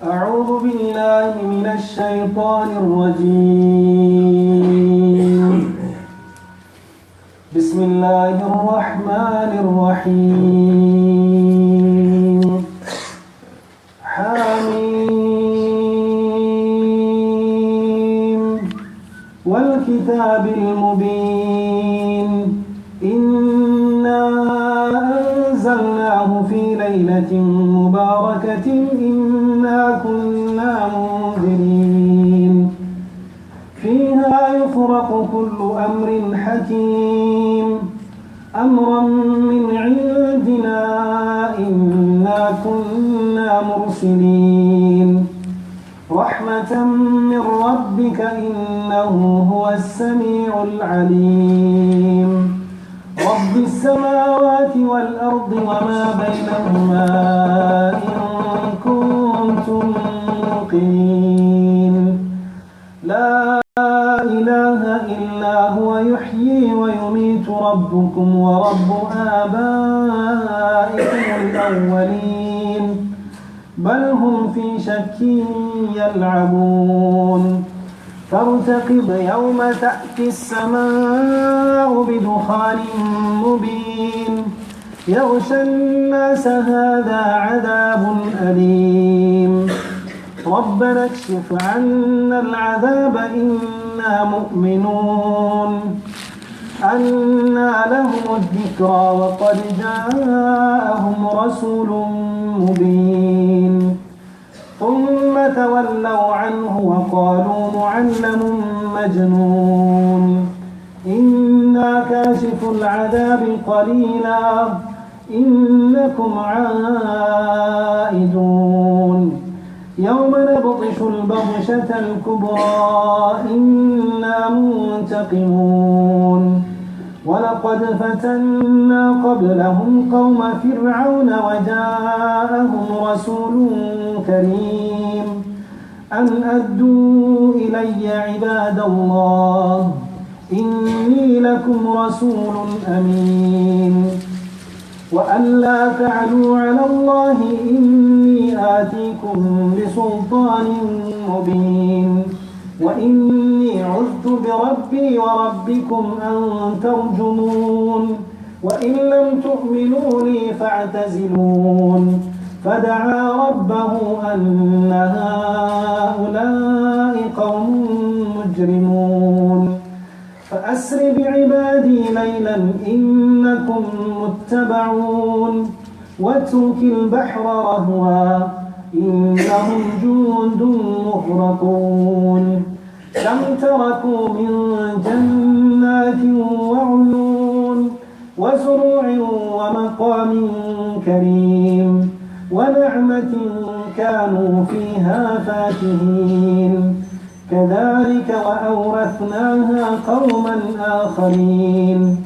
أعوذ بالله من الشيطان الرجيم. بسم الله الرحمن الرحيم. حميم والكتاب المبين. إنا أنزلناه في ليلة مباركة إنا كنا منذرين فيها يفرق كل أمر حكيم أمرا من عندنا إنا كنا مرسلين رحمة من ربك إنه هو السميع العليم رب السماوات والأرض وما بينهما إن كنتم موقنين لا إله إلا هو يحيي ويميت ربكم ورب آبائكم الأولين بل هم في شك يلعبون فارتقب يوم تأتي السماء بدخان مبين يغشى الناس هذا عذاب أليم ربنا اكشف عنا العذاب إنا مؤمنون أنى لهم الذكرى وقد جاءهم رسول مبين ثم تولوا عنه وقالوا معلم مجنون إنا كاشف العذاب قليلا إنكم عائدون يوم نبطش البطشة الكبرى إنا منتقمون ولقد فتنا قبلهم قوم فرعون وجاءهم رسول كريم أن أدوا إلي عباد الله إني لكم رسول أمين وأن لا تعلوا على الله إني آتيكم بسلطان مبين وإني عذت بربي وربكم أن ترجمون وإن لم تؤمنوا لي فاعتزلون فدعا ربه أن هؤلاء قوم مجرمون فأسر بعبادي ليلا إنكم متبعون واترك البحر رهوا إنهم جند مغرقون كم تركوا من جنات وعيون وزروع ومقام كريم ونعمة كانوا فيها فاكهين كذلك وأورثناها قوما آخرين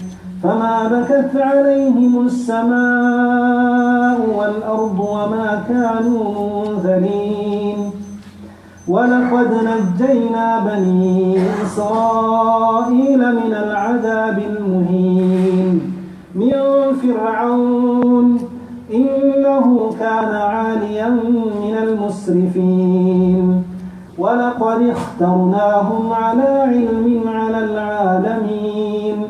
فما بكت عليهم السماء والأرض وما كانوا منذرين ولقد نجينا بني إسرائيل من العذاب المهين من فرعون إنه كان عاليا من المسرفين ولقد اخترناهم على علم على العالمين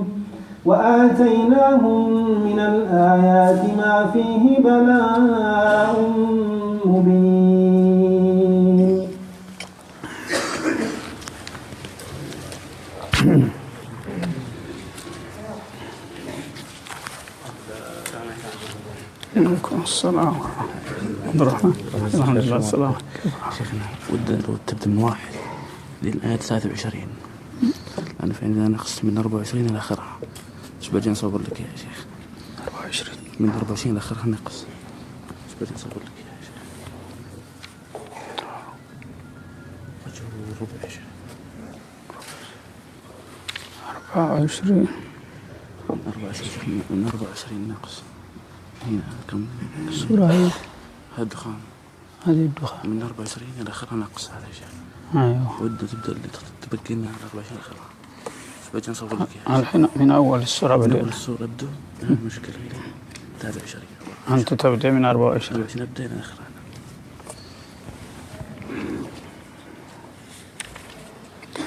وآتيناهم من الآيات ما فيه بلاء مبين عليكم السلام عبد الرحمن الحمد لله السلام شيخنا ودنا لو تبدأ من 1 للآية 23 لأن في عندنا نقص من 24 إلى آخرها إيش باجي نصور لك يا شيخ 24 من 24 إلى آخرها نقص إيش باجي نصور لك يا شيخ وجه ربع يا شيخ 24 من 24 نقص هنا كم السورة هي هذا الدخان هذه الدخان من 24 إلى آخرها نقص هذا يا شيخ أيوه ودنا تبدأ اللي تبقي لنا على 24 آخرها إيش باجي نصور لك يا شيخ الحين من أول السورة من أول بدأ السورة أبدأ مشكلة تابع شريعة أنت تبدأ من 24 نبدأ إلى آخرها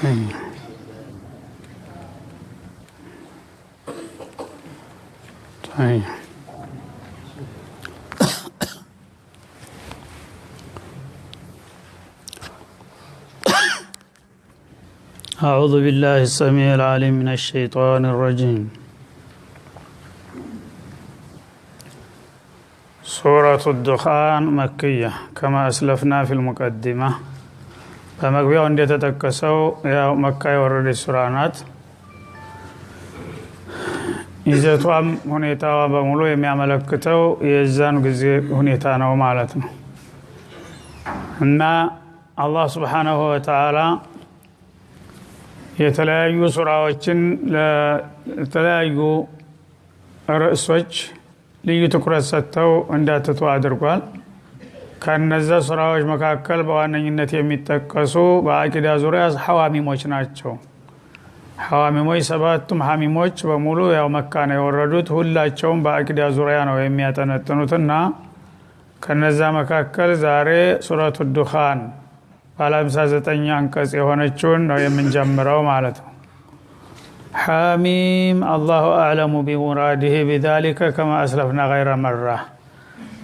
طيب أعوذ بالله السميع العليم من الشيطان الرجيم. سورة الدخان مكية كما أسلفنا في المقدمة. በመግቢያው እንደተጠቀሰው ያው መካ የወረደ ሱራ ናት። ይዘቷም ሁኔታዋ በሙሉ የሚያመለክተው የዛን ጊዜ ሁኔታ ነው ማለት ነው። እና አላህ Subhanahu Wa Ta'ala የተለያዩ ሱራዎችን ለተለያዩ ርዕሶች ልዩ ትኩረት ሰጥተው እንዳትቱ አድርጓል። ከነዛ ሱራዎች መካከል በዋነኝነት የሚጠቀሱ በአቂዳ ዙሪያ ሐዋሚሞች ናቸው። ሐዋሚሞች ሰባቱም ሐሚሞች በሙሉ ያው መካ ነው የወረዱት። ሁላቸውም በአቂዳ ዙሪያ ነው የሚያጠነጥኑትና ከነዛ መካከል ዛሬ ሱረቱ ዱኻን ባለ 59 አንቀጽ የሆነችውን ነው የምንጀምረው ማለት ነው። حاميم الله أعلم بمراده بذلك كما أسلفنا غير مرة.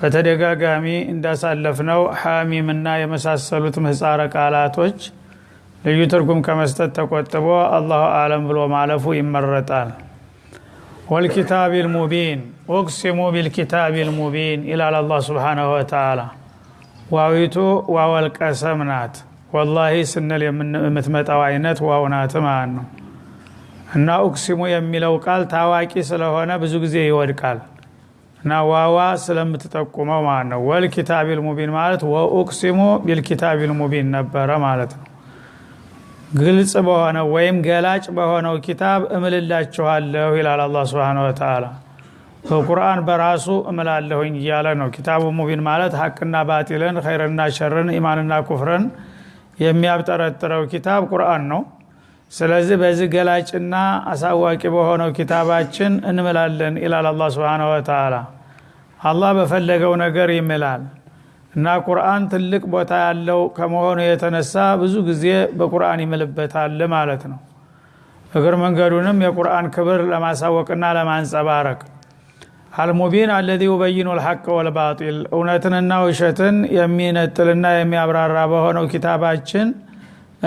በተደጋጋሚ እንዳሳለፍነው ሐሚምና የመሳሰሉት ምህጻረ ቃላቶች ልዩ ትርጉም ከመስጠት ተቆጥቦ አላሁ አለም ብሎ ማለፉ ይመረጣል። والكتاب المبين اقسم بالكتاب المبين إلى الله سبحانه وتعالى ዋዊቱ ዋወል ቀሰም ናት። ወላሂ ስንል የምትመጣው አይነት ዋው ናት ማለት ነው። እና ኡክሲሙ የሚለው ቃል ታዋቂ ስለሆነ ብዙ ጊዜ ይወድቃል እና ዋዋ ስለምትጠቁመው ማለት ነው። ወልኪታቢል ሙቢን ማለት ወኡክሲሙ ቢልኪታቢል ሙቢን ነበረ ማለት ነው። ግልጽ በሆነው ወይም ገላጭ በሆነው ኪታብ እምልላችኋለሁ ይላል አላህ Subhanahu Wa Ta'ala። በቁርአን በራሱ እምላለሁኝ እያለ ነው። ኪታቡ ሙቢን ማለት ሐቅና ባጢልን ኸይርና ሸርን ኢማንና ኩፍርን የሚያብጠረጥረው ኪታብ ቁርአን ነው። ስለዚህ በዚህ ገላጭና አሳዋቂ በሆነው ኪታባችን እንምላለን ይላል አላህ Subhanahu Wa Ta'ala። አላህ በፈለገው ነገር ይምላል እና ቁርአን ትልቅ ቦታ ያለው ከመሆኑ የተነሳ ብዙ ጊዜ በቁርአን ይምልበታል ማለት ነው። እግር መንገዱንም የቁርአን ክብር ለማሳወቅና ለማንጸባረቅ አልሙቢን الذي يبين الحق والباطل እውነትንና ውሸትን የሚነጥልና የሚያብራራ በሆነው ኪታባችን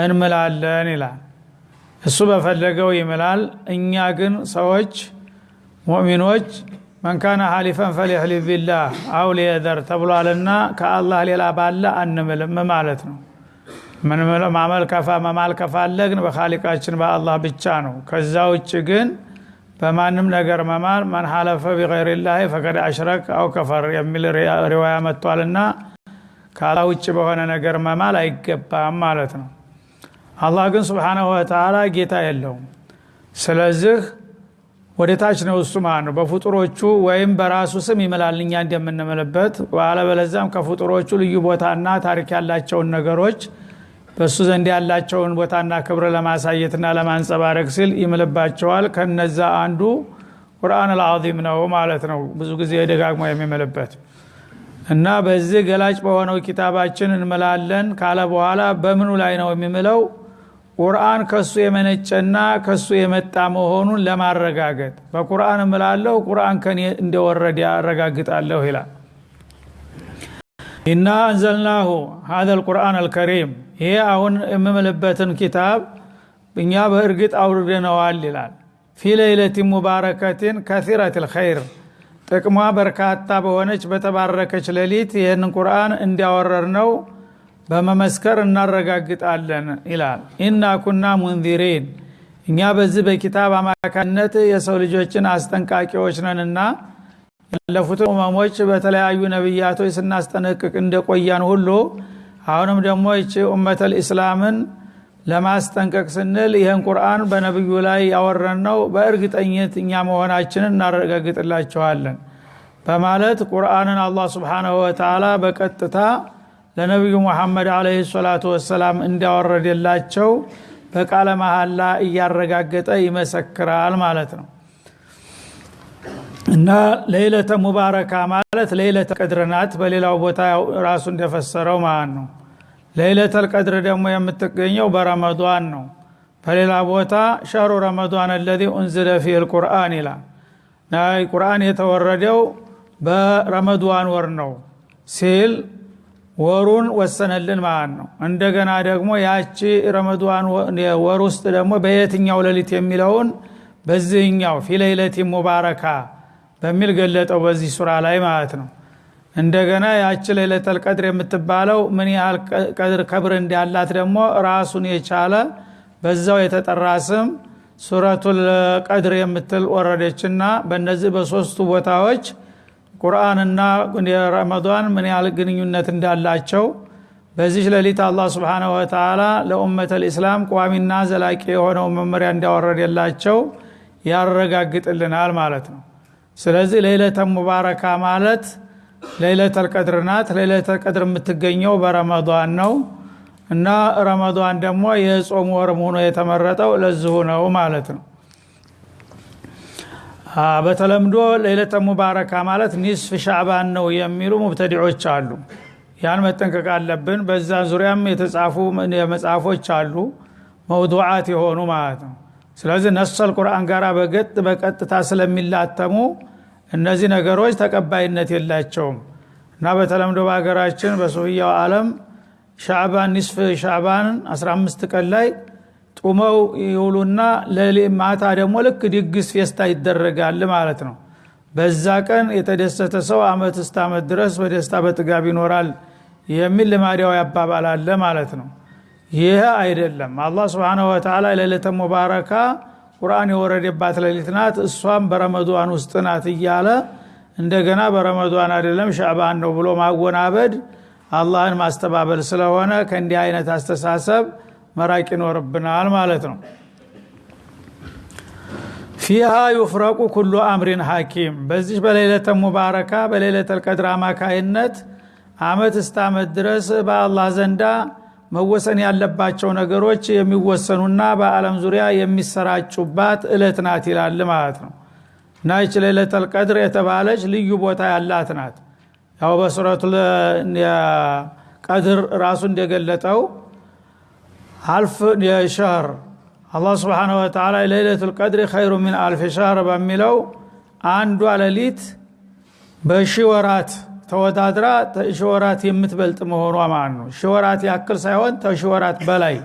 እንምላለን ይላል። እሱ በፈለገው ይምላል። እኛ ግን ሰዎች ሙእሚኖች من كان حالفا فليحلف بالله او ليذر ተብሏልና ከአላህ ሌላ ባለ አንምልም ማለት ነው። ምን ማመል ከፋ ማማል ከፋለግን በኻሊቃችን በአላህ ብቻ ነው። ከዛ ውጭ ግን በማንም ነገር መማል ማን ሐለፈ بغير الله فقد اشرك او كفر የሚል ሪዋያ መጥቷልና ከአላህ ውጭ በሆነ ነገር መማል አይገባም ማለት ነው። አላህ ግን Subhanahu Wa Ta'ala ጌታ የለውም። ስለዚህ ወደታች ነው እሱ ማለት ነው። በፍጡሮቹ ወይም በራሱ ስም ይምላልኛ እንደምንመለበት ወአለበለዛም ከፍጡሮቹ ልዩ ቦታና ታሪክ ያላቸውን ነገሮች በሱ ዘንድ ያላቸውን ቦታና ክብር ለማሳየትና ለማንጸባረቅ ሲል ይምልባቸዋል። ከነዛ አንዱ ቁርአን አልዓዚም ነው ማለት ነው። ብዙ ጊዜ ደጋግሞ የሚምልበት እና በዚህ ገላጭ በሆነው ኪታባችን እንምላለን ካለ በኋላ በምኑ ላይ ነው የሚምለው? ቁርአን ከሱ የመነጨና ከሱ የመጣ መሆኑን ለማረጋገጥ በቁርአን እምላለሁ ቁርአን ከኔ እንደወረደ ያረጋግጣለሁ ይላል። ኢና አንዘልናሁ هذا القرآن الكريم ይሄ አሁን የምምልበትን ኪታብ እኛ በእርግጥ አውርደነዋል ይላል። في ليلة مباركة كثيرة الخير ጥቅሟ በርካታ በሆነች በተባረከች ሌሊት ይሄንን ቁርአን እንዲያወረርነው በመመስከር እናረጋግጣለን ይላል። ኢና ኩና ሙንዚሪን እኛ በዚህ በኪታብ አማካኝነት የሰው ልጆችን አስጠንቃቂዎች ነንና ያለፉት ኡማሞች በተለያዩ ነብያቶች ስናስጠነቅቅ እንደቆያን ሁሉ አሁንም ደግሞ እቺ ኡመተል ኢስላምን ለማስጠንቀቅ ስንል ይሄን ቁርአን በነብዩ ላይ ያወረነው በእርግጠኝነት እኛ መሆናችንን እናረጋግጥላችኋለን በማለት ቁርአንን አላህ Subhanahu Wa Ta'ala በቀጥታ ለነብዩ መሐመድ አለይሂ ሰላቱ ወሰለም እንዲያወረደላቸው በቃለ መሐላ እያረጋገጠ ይመሰክራል ማለት ነው። እና ለይለተ ሙባረካ ማለት ለይለተ ቀድር ናት። በሌላው ቦታ ራሱ እንደፈሰረው ማለት ነው። ለይለተል ቀድር ደግሞ የምትገኘው በረመዳን ነው። በሌላ ቦታ شهر رمضان الذي انزل فيه القرآن ይላል ቁርአን የተወረደው በረመዳን ወር ነው ሲል ወሩን ወሰነልን ማለት ነው። እንደገና ደግሞ ያቺ ረመዳን ወር ውስጥ ደግሞ በየትኛው ሌሊት የሚለውን በዚህኛው في ليلة مباركة በሚል ገለጠው በዚህ ሱራ ላይ ማለት ነው። እንደገና ያቺ ለይለተል ቀድር የምትባለው ምን ያህል ቀድር ከብር እንዳላት ደግሞ ራሱን የቻለ በዛው የተጠራ ስም ሱረቱል ቀድር የምትል ወረደችና በእነዚህ በሶስቱ ቦታዎች ቁርአንና ረመዳን ምን ያህል ግንኙነት እንዳላቸው በዚህ ሌሊት አላህ Subhanahu Wa Ta'ala ለኡመተል ኢስላም ቋሚና ዘላቂ የሆነው መመሪያ እንዳወረደላቸው ያረጋግጥልናል ማለት ነው። ስለዚህ ለይለተ ሙባረካ ማለት ለይለተል ቀድር ናት። ለይለተል ቀድር የምትገኘው በረመዳን ነው እና ረመዳን ደግሞ የጾም ወር ሆኖ የተመረጠው ለዚሁ ነው ማለት ነው። በተለምዶ ለይለተ ሙባረካ ማለት ኒስፍ ሻዕባን ነው የሚሉ ሙብተዲዖች አሉ። ያን መጠንቀቅ አለብን። በዛ ዙሪያም የተጻፉ መጽሐፎች አሉ መውዱዓት የሆኑ ማለት ነው። ስለዚህ ነሰል ቁርአን ጋራ በቀጥታ ስለሚላተሙ እነዚህ ነገሮች ተቀባይነት የላቸውም እና በተለምዶ በአገራችን በሱፊያው ዓለም ሻዕባን ኒስፍ ሻዕባን 15 ቀን ላይ ጡመው ይውሉና ለማታ ደግሞ ልክ ድግስ ፌስታ ይደረጋል ማለት ነው። በዛ ቀን የተደሰተ ሰው አመት እስከ አመት ድረስ በደስታ በጥጋብ ይኖራል የሚል ልማዳዊ አባባል አለ ማለት ነው። ይሄ አይደለም። አላህ Subhanahu Wa Ta'ala ለይለተ ሙባረካ ቁርአን የወረደባት ሌሊት ናት፣ እሷም በረመዳን ውስጥ ናት እያለ እንደገና በረመዳን አይደለም ሻዕባን ነው ብሎ ማወናበድ አላህን ማስተባበል ስለሆነ ከእንዲህ አይነት አስተሳሰብ መራቅ ይኖርብናል ማለት ነው። فيها يفرق كل امر حكيم በዚህ በሌሊተ ሙባረካ በሌሊተል ቀድር አማካይነት አመት እስከ አመት ድረስ በአላህ ዘንዳ መወሰን ያለባቸው ነገሮች የሚወሰኑና በአለም ዙሪያ የሚሰራጩባት እለት ናት ይላል ማለት ነው። እና ይህች ሌሊተል ቀድር የተባለች ልዩ ቦታ ያላት ናት። ያው በሱረቱል ቀድር ራሱ እንደገለጠው አልፍ የሸህር አላህ Subhanahu Wa Ta'ala ለይለቱል ቀድር خير من ألف شهر በሚለው አንዷ ሌሊት በሺህ ወራት ተወዳድራ ሺህ ወራት የምትበልጥ መሆኗ ማለት ነው። ሺህ ወራት ያክል ሳይሆን ሺህ ወራት በላይ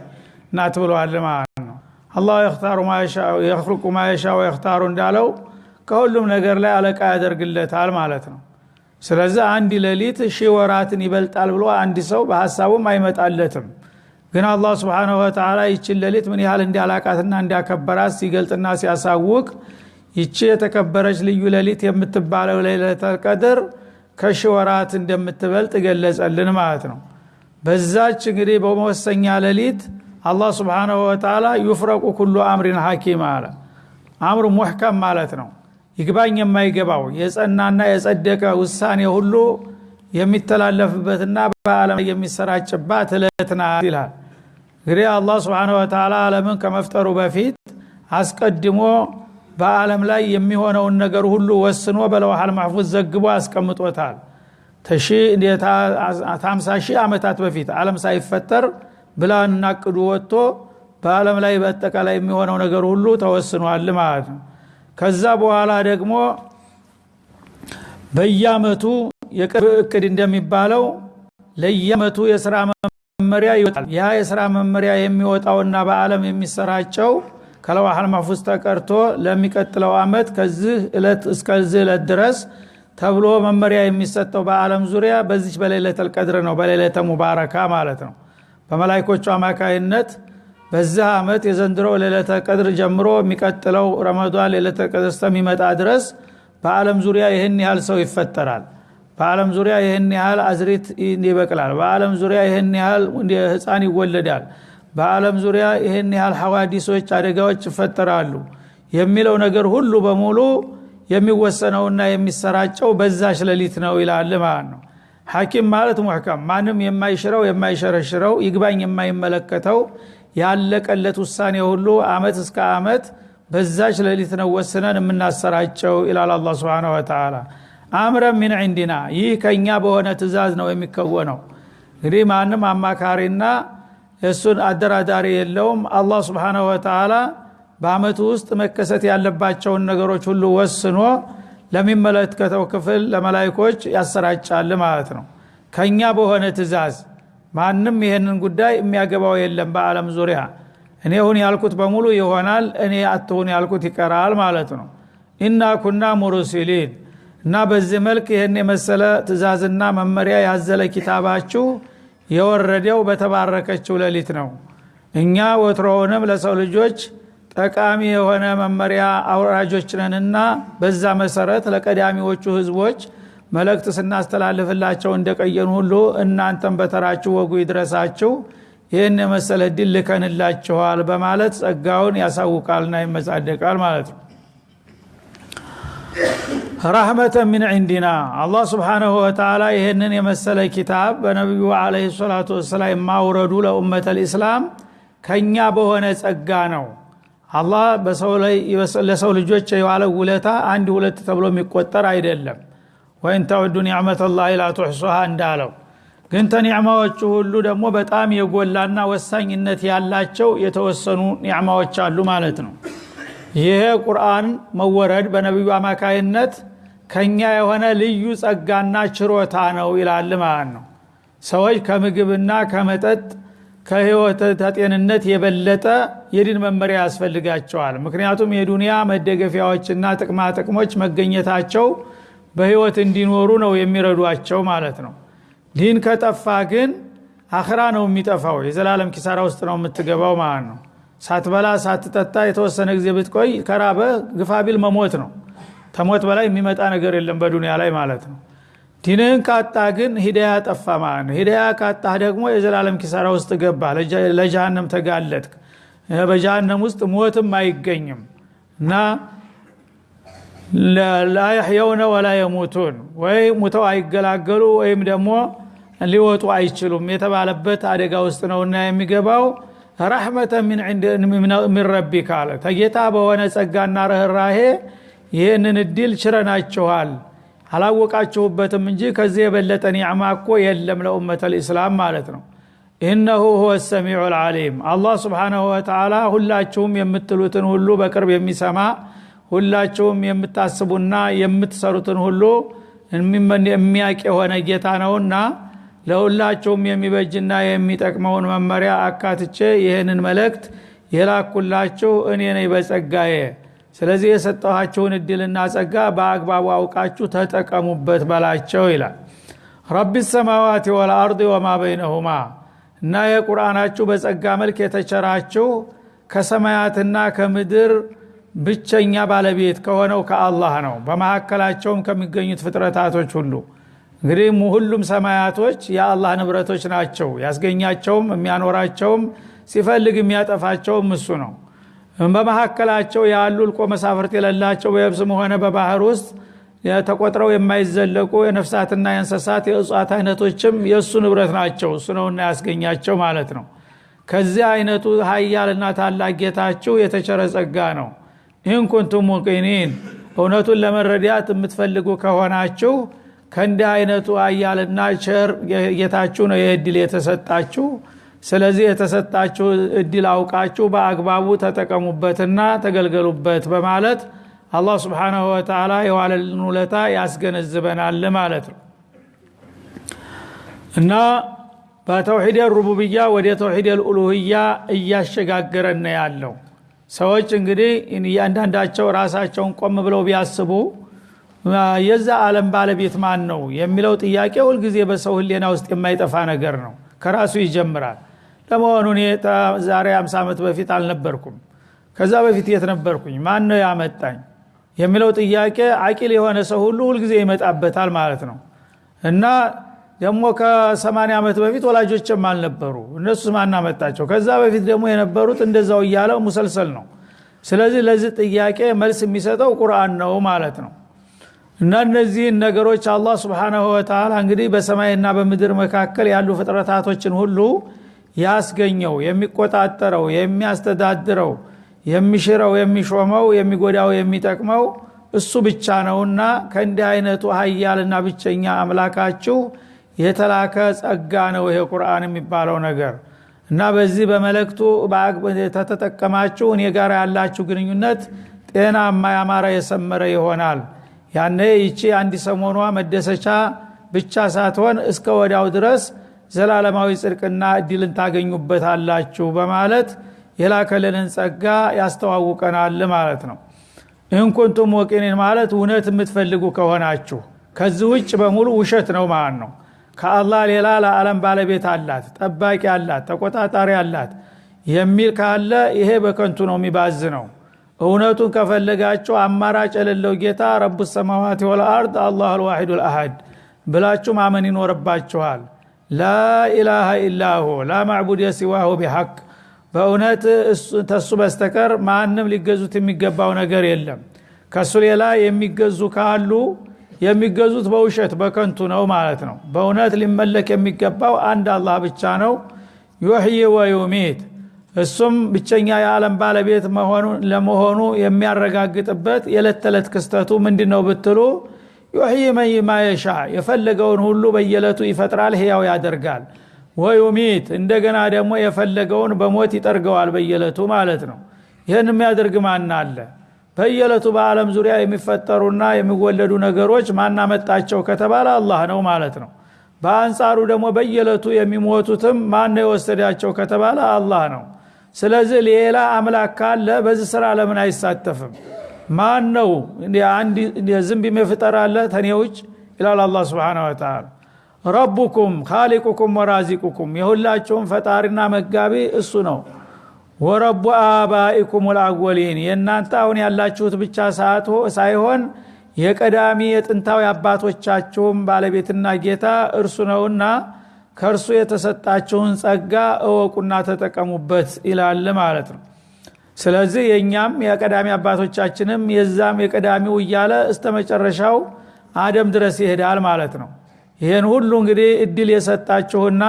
ናት ብሏል ማለት ነው። አላህ يختار ما يشاء يخلق ما يشاء ويختار እንዳለው ከሁሉም ነገር ላይ አለቃ ያደርግለታል ማለት ነው። ስለዚህ አንድ ሌሊት ሺህ ወራትን ይበልጣል ብሎ አንድ ሰው በሐሳቡም አይመጣለትም። ግን አላህ Subhanahu Wa Ta'ala ይችን ሌሊት ምን ያህል እንዲያላቃትና እንዲያከበራት ሲገልጥና ሲያሳውቅ ይቺ የተከበረች ልዩ ሌሊት የምትባለው ለይለተል ቀድር ከሺህ ወራት እንደምትበልጥ ገለጸልን ማለት ነው። በዛች እንግዲህ በመወሰኛ ሌሊት አላህ Subhanahu Wa Ta'ala يفرق كل امر حكيم አለ። አምር ሙህከም ማለት ነው። ይግባኝ የማይገባው የጸናና የጸደቀ ውሳኔ ሁሉ የሚተላለፍበትና በአለም የሚሰራጭባት እለት ናት ይላል። እንግዲህ አላህ Subhanahu Wa Ta'ala ዓለምን ከመፍጠሩ በፊት አስቀድሞ በአለም ላይ የሚሆነውን ነገር ሁሉ ወስኖ በለውሐል ማህፉዝ ዘግቦ አስቀምጦታል። 50 ሺህ ዓመታት በፊት ዓለም ሳይፈጠር ብላንና ቅዱ ወጥቶ በአለም ላይ በአጠቃላይ የሚሆነው ነገር ሁሉ ተወስኗል ማለት ነው። ከዛ በኋላ ደግሞ በየአመቱ የቅድ እንደሚባለው ለየአመቱ የሥራ መመሪያ ይወጣል። ያ የሥራ መመሪያ የሚወጣውና በአለም የሚሰራጨው ከለውሐል ማህፉዝ ተቀርቶ ለሚቀጥለው አመት ከዚህ እለት እስከዚህ እለት ድረስ ተብሎ መመሪያ የሚሰጠው በአለም ዙሪያ በዚህ በሌሊተል ቀድር ነው፣ በሌሊተ ሙባረካ ማለት ነው። በመላእክቶቹ አማካይነት በዚህ አመት የዘንድሮ ሌሊተል ቀድር ጀምሮ የሚቀጥለው ረመዳን ሌሊተል ቀድር እስከሚመጣ ድረስ በአለም ዙሪያ ይሄን ያህል ሰው ይፈጠራል፣ በአለም ዙሪያ ይሄን ያህል አዝሪት ይበቅላል፣ በአለም ዙሪያ ይሄን ያህል ህፃን ይወለዳል፣ በአለም ዙሪያ ይሄን ያህል ሐዋዲሶች አደጋዎች ይፈጠራሉ የሚለው ነገር ሁሉ በሙሉ የሚወሰነውና የሚሰራጨው በዛች ሌሊት ነው ይላል ማለት ነው። ሐኪም ማለት ሙህከም ማንም የማይሽረው የማይሸረሽረው ይግባኝ የማይመለከተው ያለቀለት ውሳኔ ሁሉ አመት እስከ አመት በዛች ሌሊት ነው ወስነን የምናሰራጨው ይላል አላህ Subhanahu Wa Ta'ala። አምረ من عندنا ይህ ከኛ በሆነ ትእዛዝ ነው የሚከወነው። እንግዲህ ማንም አማካሪና እሱን አደራዳሪ የለውም አላህ Subhanahu Wa Ta'ala በአመቱ ውስጥ መከሰት ያለባቸውን ነገሮች ሁሉ ወስኖ ለሚመለከተው ክፍል ለመላእክቶች ያሰራጫል ማለት ነው ከኛ በሆነ ትእዛዝ ማንንም ይሄንን ጉዳይ የሚያገባው የለም በአለም ዙሪያ እኔ ሁን ያልኩት በሙሉ ይሆናል እኔ አትሁን ያልኩት ይቀራል ማለት ነው ኢና ኩና ሙርሲሊን እና በዚህ መልክ ይሄን የመሰለ ትእዛዝና መመሪያ ያዘለ ኪታባችሁ የወረደው በተባረከችው ሌሊት ነው እኛ ወትሮውንም ለሰው ልጆች ጠቃሚ የሆነ መመሪያ አውራጆች ነንና በዛ መሰረት ለቀዳሚዎቹ ህዝቦች መልእክት ስናስተላልፍላቸው እንደቀየኑ ሁሉ እናንተም በተራችሁ ወጉ ይድረሳችሁ ይሄን የመሰለ ድል ከንላችኋል በማለት ጸጋውን ያሳውቃልና ይመጻደቃል ማለት ነው ረህመተን ሚን ዒንዲና አላህ Subhanahu Wa Ta'ala ይሄንን የመሰለ ኪታብ በነብዩ አለይሂ ሰላቱ ወሰለም ማውረዱ ለኡመተል ኢስላም ከኛ በሆነ ጸጋ ነው አላህ በሰው ላይ ለሰው ልጆች የዋለው ውለታ አንድ ሁለት ተብሎ የሚቆጠር አይደለም ወይን ተወዱ ኒዕመተላሂ ላ ተሕሱሃ እንዳለው ግን ተኒዕማዎቹ ሁሉ ደግሞ በጣም የጎላና ወሳኝነት ያላቸው የተወሰኑ ኒዕማዎች አሉ ማለት ነው ይሄ ቁርአን መወረድ በነብዩ አማካይነት ከኛ የሆነ ልዩ ጸጋና ችሮታ ነው ይላል ማለት ነው ሰዎች ከምግብና ከመጠጥ ከህይወት ተጤንነት የበለጠ የዲን መመሪያ ያስፈልጋቸዋል ምክንያቱም የዱንያ መደገፊያዎችና ጥቅማ ጥቅሞች መገኘታቸው በህይወት እንዲኖሩ ነው የሚረዷቸው ማለት ነው ዲን ከጠፋ ግን አኺራ ነው የሚጠፋው የዘላለም ኪሳራ ውስጥ ነው የምትገባው ማለት ነው ሳትበላ ሳትጠጣ የተወሰነ ጊዜ ብትቆይ ከራበ ግፋቢል መሞት ነው ተሞት በላይ የሚመጣ ነገር የለም በዱንያ ላይ ማለት ነው ዲንን ካጣ ግን ሂዳያ ጠፋ ማለት ነው ሂዳያ ካጣ ደግሞ የዘላለም ኪሳራ ውስጥ ገባ ለጀሃነም ተጋለጥክ በጀሃነም ውስጥ ሞትም አይገኝም እና لا يحيون ولا يموتون ወይ ሙተው አይገላገሉ ወይም ደግሞ ሊወጡ አይችሉም የተባለበት አደጋ ውስጥ ነውና የሚገባው ረህመተን ሚን ረቢካ አለ ተጌታ በሆነ ጸጋና ርህራሄ ይሄንን እድል ችረናችኋል አላወቃችሁበትም እንጂ ከዚህ የበለጠ ኒዕማ እኮ የለም ለኡመተል ኢስላም ማለት ነው ኢነሁ ሁወ ሰሚዑል ዓሊም አላህ Subhanahu Wa Ta'ala ሁላችሁም የምትሉትን ሁሉ በቅርብ የሚሰማ ሁላችሁም የምታስቡና የምትሰሩትን ሁሉ የሚያውቅ የሆነ ጌታ ነውና ለሁላችሁም የሚበጅና የሚጠቅመውን መመሪያ አካትቼ ይሄንን መልእክት የላኩላችሁ እኔ ነኝ በጸጋዬ ስለዚህ የሰጣኋችሁን እድልና ጸጋ በአግባቡ አውቃችሁ ተጠቀሙበት በላቸው ይላል ረቢ ሰማዋት ወልአርድ ወማ በይነሁማ እና የቁርአናችሁ በጸጋ መልክ የተቸራችሁ ከሰማያትና ከምድር ብቸኛ ባለቤት ከሆነው ከአላህ ነው በመሐከላቸውም ከሚገኙት ፍጥረታቶች ሁሉ እንግዲህ ሁሉም ሰማያቶች የአላህ ንብረቶች ናቸው ያስገኛቸውም የሚያኖራቸውም ሲፈልግ የሚያጠፋቸውም እሱ ነው በመሐከላቸው ያሉ ልቆ መሳፍርት የሌላቸው በየብስም ሆነ በባህር ውስጥ ተቆጥረው የማይዘለቁ የነፍሳትና የእንስሳት የእጽዋት አይነቶችም የሱ ንብረት ናቸው እሱ ነውና ያስገኛቸው ማለት ነው ከዚህ አይነቱ ኃያልና ታላቅ ጌታችሁ የተቸረ ጸጋ ነው ኢን ኩንቱም ሙቂኒን እውነቱን ለመረዳት የምትፈልጉ ከሆናችሁ ከእንዲህ አይነቱ ኃያልና ቸር ጌታችሁ ነው የእድል የተሰጣችሁ ስለዚህ የተሰጣችሁ እድል አውቃችሁ በአግባቡ ተጠቀሙበትና ተገልገሉበት በማለት አላህ Subhanahu Wa Ta'ala የዋለልን ውለታ ያስገነዝበናል ማለት ነው እና በተውሂድ الربوبية ወደ ተውሂድ الالوهية እያሸጋገረን ያለው ሰዎች እንግዲህ እያንዳንዳቸው ራሳቸውን ቆም ብለው ቢያስቡ የዛ ዓለም ባለቤት ማን ነው የሚለው ጥያቄ ሁሉ ጊዜ በሰው ህሊና ውስጥ የማይጠፋ ነገር ነው ከራሱ ይጀምራል ለመሆኑ እኔ ዛሬ 50 ዓመት በፊት አልነበርኩም ከዛ በፊት የት ነበርኩኝ ማን ነው ያመጣኝ የሚለው ጥያቄ አቂል የሆነ ሰው ሁሉ ጊዜ ይመጣበታል ማለት ነው እና ደግሞ ከ80 ዓመት በፊት ወላጆችም አልነበሩ እነሱ ማን አመጣቸው ከዛ በፊት ደግሞ የነበሩት እንደዛው ይያለው ሙሰልሰል ነው ስለዚህ ለዚህ ጥያቄ መልስ የሚሰጠው ቁርአን ነው ማለት ነው እና እነዚህ ነገሮች አላህ Subhanahu Wa Ta'ala እንግዲህ በሰማይና በምድር መካከል ያሉ ፍጥረታቶችን ሁሉ ያስገኘው የሚቆጣጠረው የሚያስተዳድረው የሚሽረው የሚሾመው የሚጎዳው የሚጠቅመው እሱ ብቻ ነውና ከእንዲህ አይነቱ ኃያልና ብቸኛ አምላካችሁ የተላከ ጸጋ ነው ይሄ ቁርአን የሚባለው ነገር እና በዚህ በመለክቱ ተተጠቀማችሁ እኔ ጋር ያላችሁ ግንኙነት ጤናማ ያማረ የሰመረ ይሆናል። ያኔ ይቺ አንድ ሰሞኗ መደሰቻ ብቻ ሳትሆን እስከ ወዲያው ድረስ ዘላለማዊ ጽድቅና እድልን ታገኙበታላችሁ በማለት የላከልንን ጸጋ ያስተዋውቀናል ማለት ነው። እንኩንቱም ሙቂኒን ማለት እውነት የምትፈልጉ ከሆናችሁ ከዚህ ውጭ በሙሉ ውሸት ነው ማለት ነው። ከአላህ ሌላ ለዓለም ባለቤት አላት፣ ጠባቂ አላት፣ ተቆጣጣሪ አላት የሚል ካለ ይሄ በከንቱ ነው የሚባዝ ነው። እውነቱን ከፈለጋችሁ አማራጭ የሌለው ጌታ ረቡ ሰማዋት ወልአርድ አላሁል ዋሂዱል አሐድ ብላችሁ ማመን ይኖርባችኋል። ላኢላሃ ኢላሁ ላ ማዕቡድ ሲዋሁ ቢሐቅ በእውነት ተሱ በስተቀር ማንም ሊገዙት የሚገባው ነገር የለም። ከሱ ሌላ የሚገዙ ካሉ የሚገዙት በውሸት በከንቱ ነው ማለት ነው። በእውነት ሊመለክ የሚገባው አንድ አላህ ብቻ ነው። ዩህይ ወዩሚት እሱም ብቸኛ የዓለም ባለቤት ለመሆኑ የሚያረጋግጥበት የዕለት ተዕለት ክስተቱ ምንድነው ብትሉ ዩህይ ማ የሻ የፈለገውን ሁሉ በየዕለቱ ይፈጥራል፣ ሕያው ያደርጋል። ወዩሚት እንደገና ደግሞ የፈለገውን በሞት ይጠርገዋል በየዕለቱ ማለት ነው። ይህን የሚያደርግ ማን አለ? በየዕለቱ በዓለም ዙሪያ የሚፈጠሩና የሚወለዱ ነገሮች ማናመጣቸው ከተባለ አላህ ነው ማለት ነው። በአንጻሩ ደግሞ በየዕለቱ የሚሞቱትም ማን ነው የወሰዳቸው ከተባለ አላህ ነው። ስለዚህ ሌላ አምላክ ካለ በዚህ ስራ ለምን አይሳተፍም? ማን ነው አንድ ዝንብ የሚፈጥር አለ ተኔ ውጭ ይላል አላህ Subhanahu Wa Ta'ala። ረቡኩም ኻሊቁኩም ወራዚቁኩም የሁላችሁም ፈጣሪና መጋቢ እሱ ነው። ወረቡ አባኢኩም ወልአወሊን የእናንተ አሁን ያላችሁት ብቻ ሳይሆን የቀዳሚ የጥንታዊ አባቶቻችሁም ባለቤትና ጌታ እርሱ ነውና ከእርሱ የተሰጣችሁን ጸጋ እወቁና ተጠቀሙበት ይላል ማለት ነው። ስለዚህ የኛም የቀዳሚ አባቶቻችንም የዛም የቀዳሚው እያለ እስከ መጨረሻው አደም ድረስ ይሄዳል ማለት ነው። ይሄን ሁሉ እንግዲህ እድል የሰጣችሁና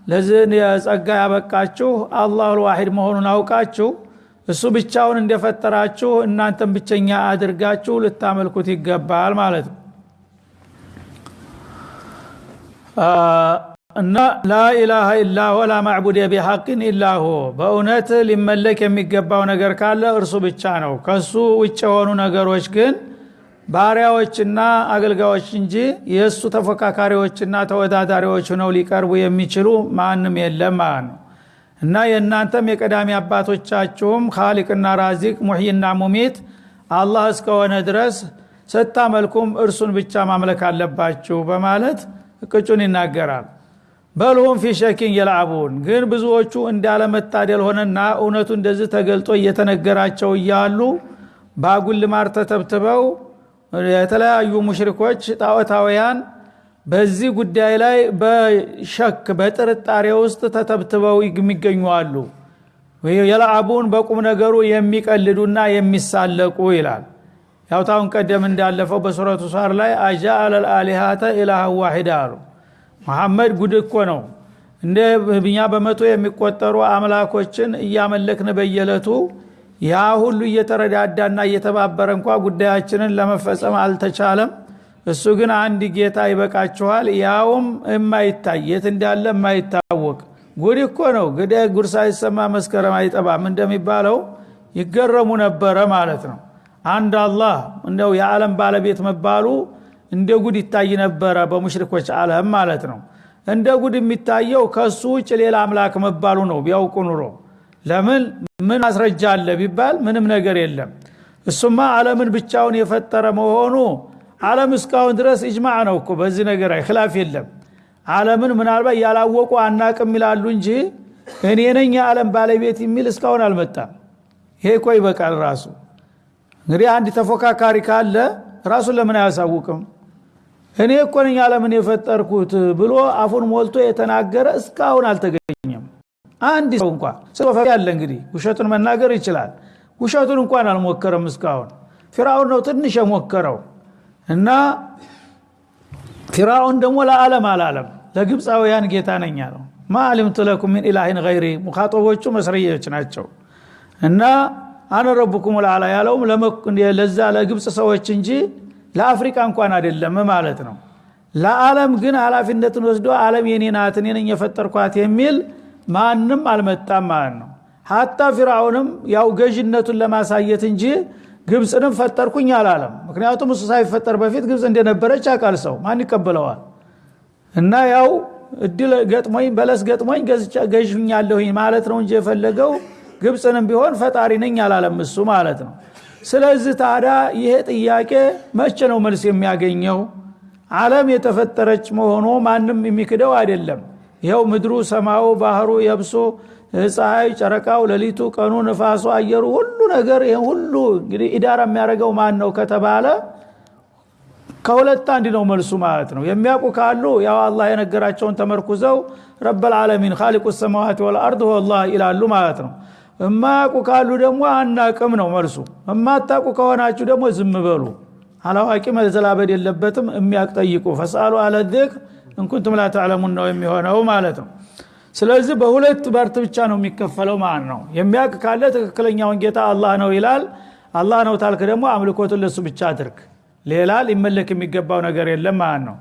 ለዚህ የጸጋ ያበቃችሁ አላሁል ዋሂድ መሆኑን አውቃችሁ እሱ ብቻውን እንደፈጠራችሁ እናንተም ብቸኛ አድርጋችሁ ልታመልኩት ይገባል ማለት ነው። እና ላኢላሃ ኢላሁ ወላ ማዕቡድ ቢሐቅን ኢላሁ በእውነት ሊመለክ የሚገባው ነገር ካለ እርሱ ብቻ ነው። ከሱ ውጭ የሆኑ ነገሮች ግን ባሪያዎችና አገልጋዮች እንጂ የሱ ተፎካካሪዎችና ተወዳዳሪዎች ሆነው ሊቀርቡ የሚችሉ ማንም የለም ማለት ነው። እና የእናንተም የቀዳሚ አባቶቻችሁም ኻሊቅና ራዚቅ ሙህይና ሙሚት አላህ እስከሆነ ድረስ ስታመልኩም እርሱን ብቻ ማምለክ አለባችሁ በማለት ቅጩን ይናገራል። በልሁም ፊ ሸኪን የልዓቡን ግን ብዙዎቹ እንዳለመታደል ሆነና እውነቱ እንደዚህ ተገልጦ እየተነገራቸው እያሉ ባጉል ልማር ተተብትበው የተለያዩ ሙሽሪኮች ጣዖታውያን በዚህ ጉዳይ ላይ በሸክ በጥርጣሬ ውስጥ ተተብትበው የሚገኙ አሉ። የልዓቡን በቁም ነገሩ የሚቀልዱና የሚሳለቁ ይላል። ያውታውን ቀደም እንዳለፈው በሱረቱ ሷር ላይ አጃአለ አልአሊሃተ ኢላሃ ዋሂዳ አሉ። መሐመድ ጉድ እኮ ነው እንደ ብኛ በመቶ የሚቆጠሩ አምላኮችን እያመለክን በየለቱ ያ ሁሉ እየተረዳዳና እየተባበረ እንኳን ጉዳያችንን ለመፈጸም አልተቻለም። እሱ ግን አንድ ጌታ ይበቃችኋል፣ ያውም የማይታይ የት እንዳለ የማይታወቅ ጉድ እኮ ነው። ግዳይ ጉድ ሳይሰማ መስከረም አይጠባም እንደሚባለው ይገረሙ ነበረ ማለት ነው። አንድ አላህ እንደው የዓለም ባለቤት መባሉ እንደ ጉድ ይታይ ነበረ በሙሽሪኮች ዓለም ማለት ነው። እንደ ጉድ የሚታየው ከሱ ውጭ ሌላ አምላክ መባሉ ነው። ቢያውቁ ኑሮ ለምን ምን ማስረጃ አለ ቢባል ምንም ነገር የለም። እሱማ ዓለምን ብቻውን የፈጠረ መሆኑ ዓለም እስካሁን ድረስ ኢጅማዕ ነው እኮ በዚህ ነገር ላይ ኺላፍ የለም። ዓለምን ምናልባት ያላወቁ አናቅም ይላሉ እንጂ እኔ ነኝ የዓለም ባለቤት የሚል እስካሁን አልመጣም። ይሄ እኮ ይበቃል ራሱ። እንግዲህ አንድ ተፎካካሪ ካለ ራሱን ለምን አያሳውቅም? እኔ እኮ ነኝ ዓለምን የፈጠርኩት ብሎ አፉን ሞልቶ የተናገረ እስካሁን አልተገኘም። አንድ ሰው እንኳን ሰፈር ያለ እንግዲህ ውሸቱን መናገር ይችላል። ውሸቱን እንኳን አልሞከረም እስካሁን። ፊርዓውን ነው ትንሽ የሞከረው እና ፊርዓውን ደግሞ ለዓለም አላለም ለግብፃውያን ጌታ ነኝ አለው። ማዓሊምቱ ለኩም ሚን ኢላሂን ገይሪ ሙኻጠቦቹ መስሪዮች ናቸው። እና አነ ረቡኩም አልአላ ያለውም ለዛ ለግብፅ ሰዎች እንጂ ለአፍሪካ እንኳን አይደለም ማለት ነው። ለዓለም ግን ኃላፊነቱን ወስዶ ዓለም የኔ ናት እኔ ነኝ የፈጠርኳት የሚል ማንም አልመጣም ማለት ነው። ሐታ ፊርዓውንም ያው ገዥነቱን ለማሳየት እንጂ ግብፅንም ፈጠርኩኝ አላለም። ምክንያቱም እሱ ሳይፈጠር በፊት ግብፅ እንደነበረች ያውቃል ሰው ማን ይቀበለዋል። እና ያው እድል ገጥሞኝ በለስ ገጥሞኝ ገዥኛለሁኝ ማለት ነው እንጂ የፈለገው ግብፅንም ቢሆን ፈጣሪ ነኝ አላለም እሱ ማለት ነው። ስለዚህ ታዲያ ይሄ ጥያቄ መቼ ነው መልስ የሚያገኘው? ዓለም የተፈጠረች መሆኑ ማንም የሚክደው አይደለም። ይሄው ምድሩ፣ ሰማዩ፣ ባህሩ፣ የብሱ፣ ፀሐይ፣ ጨረቃው፣ ሌሊቱ፣ ቀኑ፣ ንፋሱ፣ አየሩ ሁሉ ነገር ይሄ ሁሉ እንግዲህ ኢዳራ የሚያደርገው ማን ነው ከተባለ ከሁለት አንድ ነው መልሱ ማለት ነው። የሚያውቁ ካሉ ያው አላህ የነገራቸውን ተመርኩዘው ረብል ዓለሚን ኻሊቁ ሰማዋት ወልአርድ ወላህ ይላሉ ማለት ነው። እማያውቁ ካሉ ደግሞ አናቅም ነው መልሱ። እማታውቁ ከሆናችሁ ደግሞ ዝም በሉ። አላዋቂ መዘላበድ የለበትም። የሚያውቅ ጠይቁ። ፈስአሉ አለ ዚክር እንኩንቱም ላ ተዕለሙን ነው የሚሆነው ማለት ነው። ስለዚህ በሁለት በርት ብቻ ነው የሚከፈለው ማለት ነው። የሚያውቅ ካለ ትክክለኛውን ጌታ አላህ ነው ይላል። አላህ ነው ታልክ ደግሞ አምልኮቱን ለሱ ብቻ አድርግ፣ ሌላ ሊመለክ የሚገባው ነገር የለም ማለት ነው።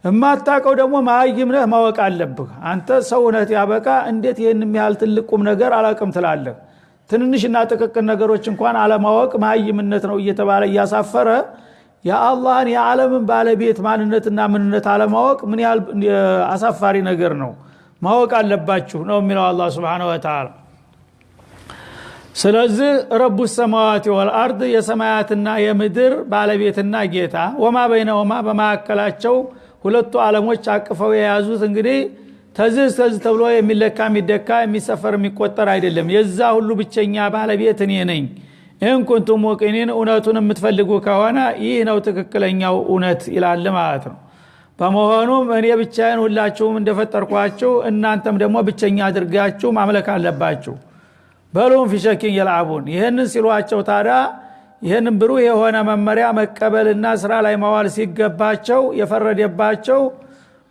እማታውቀው ደግሞ መሀይም ነህ፣ ማወቅ አለብህ። አንተ ሰውነት ያበቃ እንዴት ይህን የሚያህል ትልቅ ቁም ነገር አላውቅም ትላለህ? ትንንሽና ጥቅቅን ነገሮች እንኳን አለማወቅ መሀይምነት ነው እየተባለ እያሳፈረ የአላህን የዓለምን ባለቤት ማንነትና ምንነት አለማወቅ ምን ያህል አሳፋሪ ነገር ነው። ማወቅ አለባችሁ ነው የሚለው አላህ Subhanahu Wa Ta'ala። ስለዚህ ረቡ ሰማዋት ወልአርድ የሰማያትና የምድር ባለቤትና ጌታ ወማ በይነሁማ በማከላቸው ሁለቱ ዓለሞች አቅፈው የያዙት እንግዲህ ተዝዝ ተብሎ የሚለካ የሚደካ የሚሰፈር የሚቆጠር አይደለም። የዛ ሁሉ ብቸኛ ባለቤት እኔ ነኝ። ኢን ኩንቱም ሙቂኒን እውነቱን የምትፈልጉ ከሆነ ይህ ነው ትክክለኛው እውነት ይላል ማለት ነው። በመሆኑም እኔ ብቻዬን ሁላችሁም እንደፈጠርኳችሁ እናንተም ደግሞ ብቸኛ አድርጋችሁ ማምለክ አለባችሁ። በሉም ፊሸኪን ይልዓቡን። ይህንን ሲሏቸው ታዲያ ይህንን ብሩህ የሆነ መመሪያ መቀበልና ስራ ላይ ማዋል ሲገባቸው የፈረደባቸው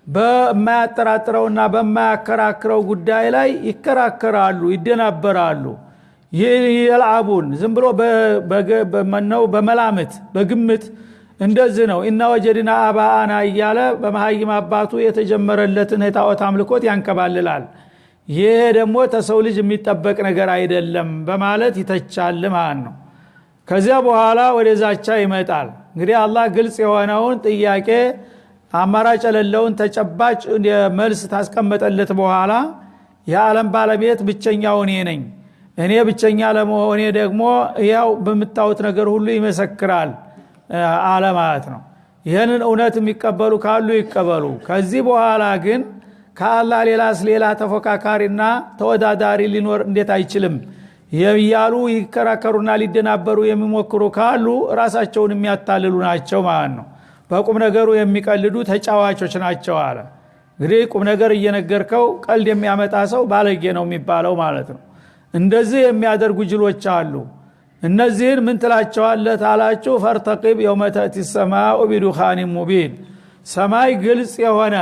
በማያጠራጥረውና በማያከራክረው ጉዳይ ላይ ይከራከራሉ፣ ይደናበራሉ። ይልዓቡን ዝም ብሎ በመላምት በግምት እንደዚህ ነው። ኢና ወጀድና አባአና እያለ በመሀይም አባቱ የተጀመረለትን የጣዖት አምልኮት ያንከባልላል። ይሄ ደግሞ ተሰው ልጅ የሚጠበቅ ነገር አይደለም በማለት ይተቻል ማለት ነው። ከዚያ በኋላ ወደ ዛቻ ይመጣል። እንግዲህ አላህ ግልጽ የሆነውን ጥያቄ አማራጭ የሌለውን ተጨባጭ መልስ ታስቀመጠለት በኋላ የዓለም ባለቤት ብቸኛው እኔ ነኝ፣ እኔ ብቸኛ ለመሆኔ ደግሞ ያው በምታዩት ነገር ሁሉ ይመሰክራል አለ ማለት ነው። ይህንን እውነት የሚቀበሉ ካሉ ይቀበሉ። ከዚህ በኋላ ግን ከአላህ ሌላ ተፎካካሪና ተወዳዳሪ ሊኖር እንዴት አይችልም እያሉ ይከራከሩና ሊደናበሩ የሚሞክሩ ካሉ ራሳቸውን የሚያታልሉ ናቸው ማለት ነው። በቁም ነገሩ የሚቀልዱ ተጫዋቾች ናቸው አለ። እንግዲህ ቁም ነገር እየነገርከው ቀልድ የሚያመጣ ሰው ባለጌ ነው የሚባለው ማለት ነው። እንደዚህ የሚያደርጉ ጅሎች አሉ። እነዚህን ምን ትላቸዋለህ ታላችሁ? ፈርተቂብ የውመ ተእቲ ሰማኡ ቢዱኻን ሙቢን። ሰማይ ግልጽ የሆነ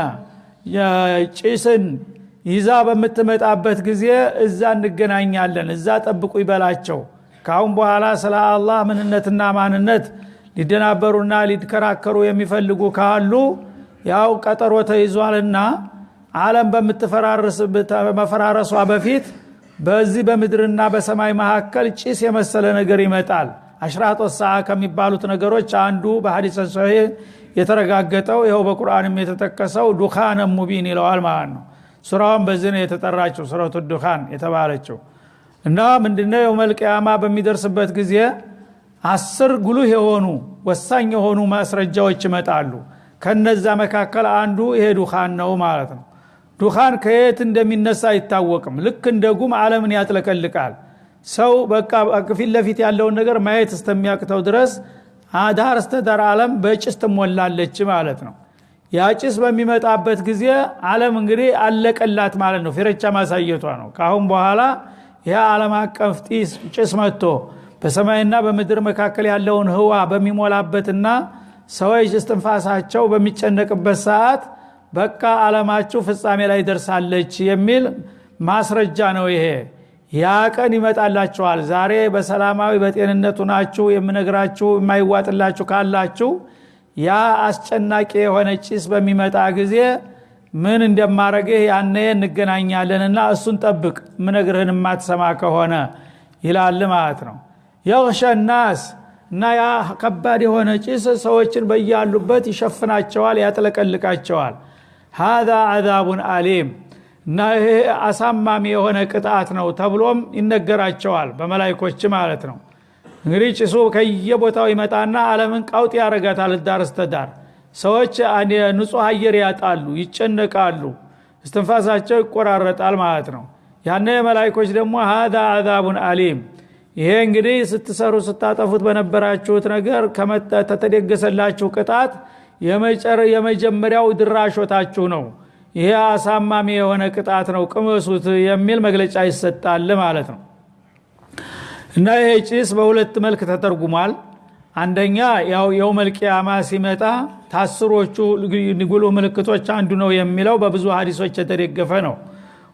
ጭስን ይዛ በምትመጣበት ጊዜ እዛ እንገናኛለን፣ እዛ ጠብቁ ይበላቸው። ካሁን በኋላ ስለ አላህ ምንነትና ማንነት ሊደናበሩና ሊከራከሩ የሚፈልጉ ካሉ ያው ቀጠሮ ተይዟልና ዓለም በመፈራረሷ በፊት በዚህ በምድርና በሰማይ መካከል ጭስ የመሰለ ነገር ይመጣል። አሽራጦ ሰዓ ከሚባሉት ነገሮች አንዱ በሐዲስ ሶሒህ የተረጋገጠው ይኸው በቁርአንም የተጠቀሰው ዱኻን ሙቢን ይለዋል ማለት ነው። ሱራውን በዚህ ነው የተጠራችው፣ ሱረቱ ዱኻን የተባለችው። እና ምንድነው የውመል ቂያማ በሚደርስበት ጊዜ 10 ጉልህ የሆኑ ወሳኝ የሆኑ ማስረጃዎች ይመጣሉ። ከነዛ መካከል አንዱ ይሄ ዱኻን ነው ማለት ነው። ዱኻን ከየት እንደሚነሳ አይታወቅም። ልክ እንደ ጉም ዓለምን ያጥለቀልቃል። ሰው በቃ ፊት ለፊት ያለውን ነገር ማየት እስከሚያቅተው ድረስ ዳር እስከ ዳር ዓለም በጭስ ትሞላለች ማለት ነው። ያ ጭስ በሚመጣበት ጊዜ ዓለም እንግዲህ አለቀላት ማለት ነው። ፍሬቻ ማሳየቷ ነው። ካሁን በኋላ ያ ዓለም አቀፍ ጭስ መጥቶ በሰማይና በምድር መካከል ያለውን ህዋ በሚሞላበትና ሰዎች እስትንፋሳቸው በሚጨነቅበት ሰዓት በቃ ዓለማችሁ ፍጻሜ ላይ ደርሳለች የሚል ማስረጃ ነው ይሄ። ያ ቀን ይመጣላችኋል። ዛሬ በሰላማዊ በጤንነቱ ናችሁ የምነግራችሁ የማይዋጥላችሁ ካላችሁ ያ አስጨናቂ የሆነ ጭስ በሚመጣ ጊዜ ምን እንደማረግህ ያኔ እንገናኛለንና እሱን ጠብቅ ምነግርህን ማትሰማ ከሆነ ይላል ማለት ነው። يغش الناس እና ያ ከባድ የሆነ ጭስ ሰዎችን በያሉበት ይሸፍናቸዋል ያጥለቀልቃቸዋል። هذا عذاب أليم እና ይሄ አሳማሚ የሆነ ቅጣት ነው ተብሎም ይነገራቸዋል በመላእክቶች ማለት ነው። እንግዲህ ጭሱ ከየቦታው ይመጣና ዓለምን ቀውጥ ያረጋታል ዳር እስከ ዳር። ሰዎች ንጹህ አየር ያጣሉ ይጨነቃሉ እስትንፋሳቸው ይቆራረጣል ማለት ነው። ያኔ መላእክቶች ደግሞ هذا عذاب أليم ይሄ እንግዲህ ስትሰሩ ስታጠፉት በነበራችሁት ነገር ከተደገሰላችሁ ቅጣት የመጀመሪያው ድራሾታችሁ ነው። ይሄ አሳማሚ የሆነ ቅጣት ነው ቅመሱት የሚል መግለጫ ይሰጣል ማለት ነው። እና ይሄ ጭስ በሁለት መልክ ተተርጉሟል። አንደኛ ያው የውመል ቂያማ ሲመጣ ታስሮቹ ንጉሉ ምልክቶች አንዱ ነው የሚለው በብዙ ሐዲሶች የተደገፈ ነው።